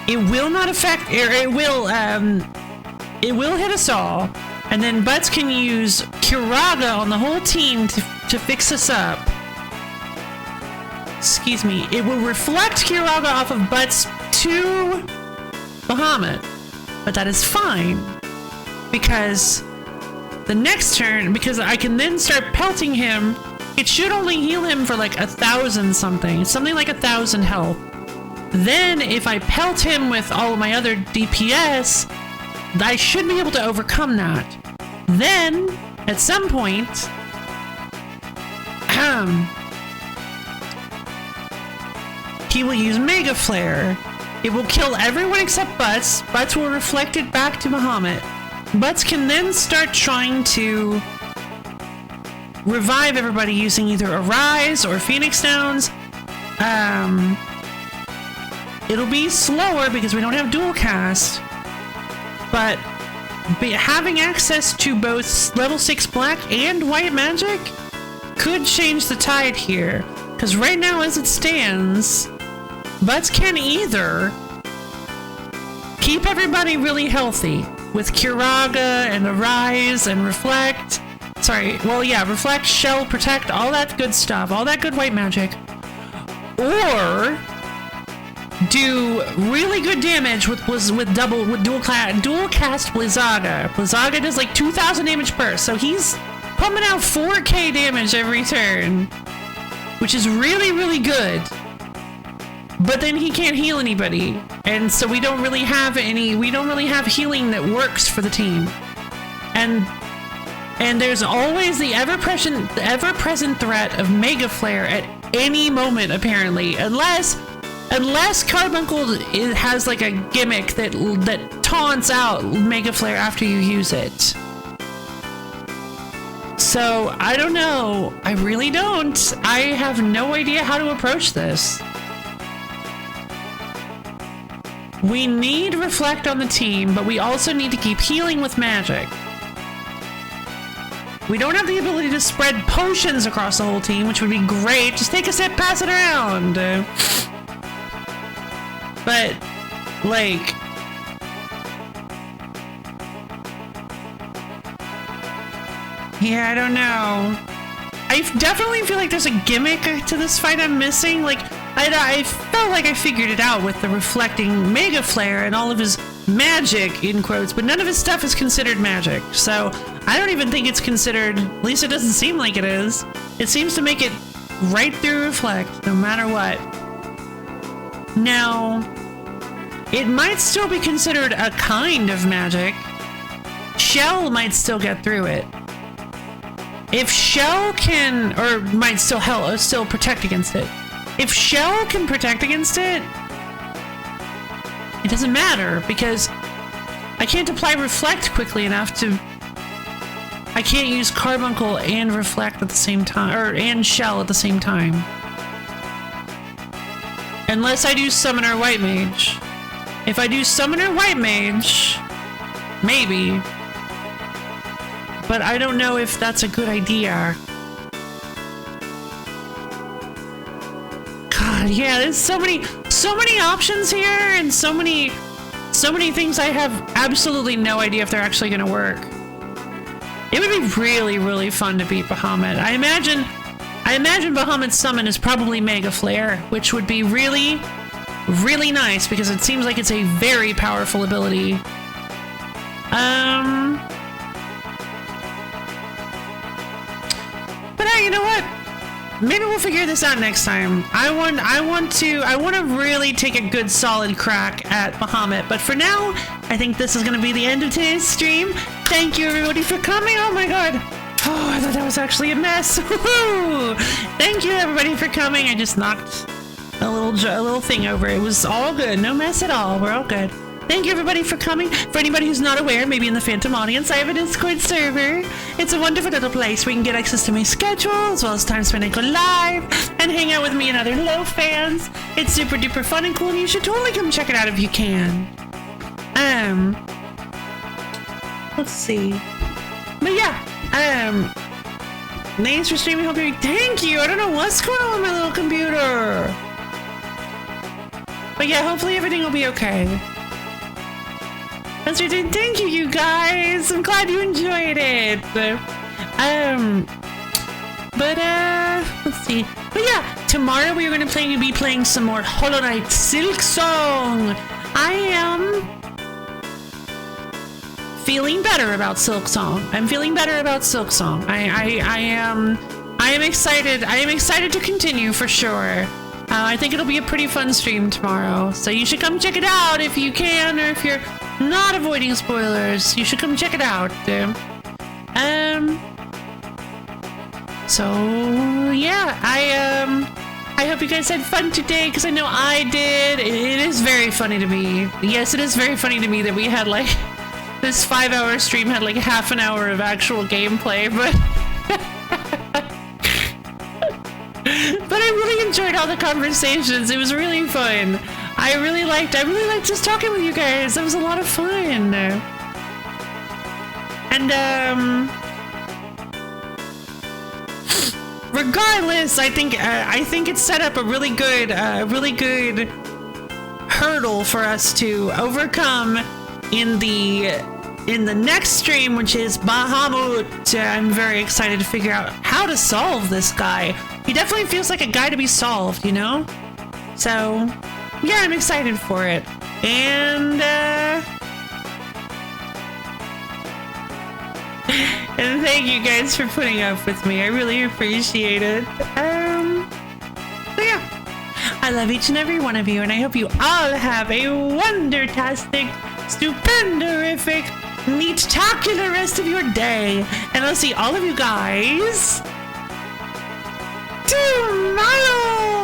it will not affect, or it will hit us all, and then Butts can use Curaga on the whole team to fix us up. Excuse me. It will reflect Curaga off of Butts to Bahamut, but that is fine, because the next turn, because I can then start pelting him, it should only heal him for like 1,000 something. Something like 1,000 health. Then, if I pelt him with all of my other DPS, I should be able to overcome that. Then, at some point, he will use Mega Flare. It will kill everyone except Butts. Butts will reflect it back to Bahamut. Butts can then start trying to revive everybody using either Arise or Phoenix Downs. It'll be slower because we don't have dual cast, but having access to both level 6 black and white magic could change the tide here. Because right now, as it stands, Butts can either keep everybody really healthy with Curaga and Arise and Reflect. Sorry, well, yeah, Reflect, Shell, Protect, all that good stuff, all that good white magic. Or do really good damage with dual cast Blizzaga. Blizzaga does like 2,000 damage per, so he's pumping out 4k damage every turn, which is really, really good. But then he can't heal anybody, and so we don't really have healing that works for the team. And there's always the ever-present threat of Mega Flare at any moment, apparently, unless Carbuncle has like a gimmick that taunts out Mega Flare after you use it. So I don't know. I really don't. I have no idea how to approach this. We need Reflect on the team, but we also need to keep healing with magic. We don't have the ability to spread potions across the whole team, which would be great. Just take a sip, pass it around. But, like... yeah, I don't know. I definitely feel like there's a gimmick to this fight I'm missing. Like, I felt like I figured it out with the reflecting Mega Flare and all of his magic, in quotes, but none of his stuff is considered magic. So, I don't even think it's considered, at least it doesn't seem like it is. It seems to make it right through Reflect, no matter what. Now, it might still be considered a kind of magic. Shell might still get through it. If Shell can, or might still protect against it. If Shell can protect against it, it doesn't matter, because I can't apply Reflect quickly enough to... I can't use Carbuncle and Reflect at the same time, or and Shell at the same time. Unless I do Summoner White Mage. If I do Summoner White Mage, maybe. But I don't know if that's a good idea. God, yeah, there's so many options here, and so many things I have absolutely no idea if they're actually gonna work. It would be really, really fun to beat Bahamut. I imagine Bahamut's summon is probably Mega Flare, which would be really, really nice because it seems like it's a very powerful ability. But you know what? Maybe we'll figure this out next time. I want to really take a good solid crack at Bahamut. But for now, I think this is going to be the end of today's stream. Thank you everybody for coming. Oh my god. Oh, I thought that was actually a mess. Woohoo! Thank you everybody for coming. I just knocked a little thing over. It was all good. No mess at all. We're all good. Thank you everybody for coming. For anybody who's not aware, maybe in the Phantom audience, I have a Discord server. It's a wonderful little place where you can get access to my schedule, as well as time spent and go live, and hang out with me and other low fans. It's super duper fun and cool, and you should totally come check it out if you can. Let's see. But yeah, thanks for streaming. Hope you. Thank you. I don't know what's going on with my little computer. But yeah, hopefully everything will be okay. That's right. Thank you, you guys. I'm glad you enjoyed it. Let's see. But yeah, tomorrow we are going to be playing some more Hollow Knight Silksong. I am feeling better about Silksong. I'm feeling better about Silksong. I am excited. I am excited to continue for sure. I think it'll be a pretty fun stream tomorrow. So you should come check it out if you can, or if you're not avoiding spoilers, you should come check it out. So yeah, I hope you guys had fun today, because I know I did. It is very funny to me. Yes, it is very funny to me that we had like this 5-hour stream had like half an hour of actual gameplay, but but I really enjoyed all the conversations. It was really fun. I really liked just talking with you guys. That was a lot of fun. And regardless, I think it's set up a really good hurdle for us to overcome in the next stream, which is Bahamut. I'm very excited to figure out how to solve this guy. He definitely feels like a guy to be solved, you know? So yeah, I'm excited for it. And and thank you guys for putting up with me. I really appreciate it. So yeah, I love each and every one of you, and I hope you all have a wondertastic, stupendorific, neat-tacular rest of your day. And I'll see all of you guys tomorrow.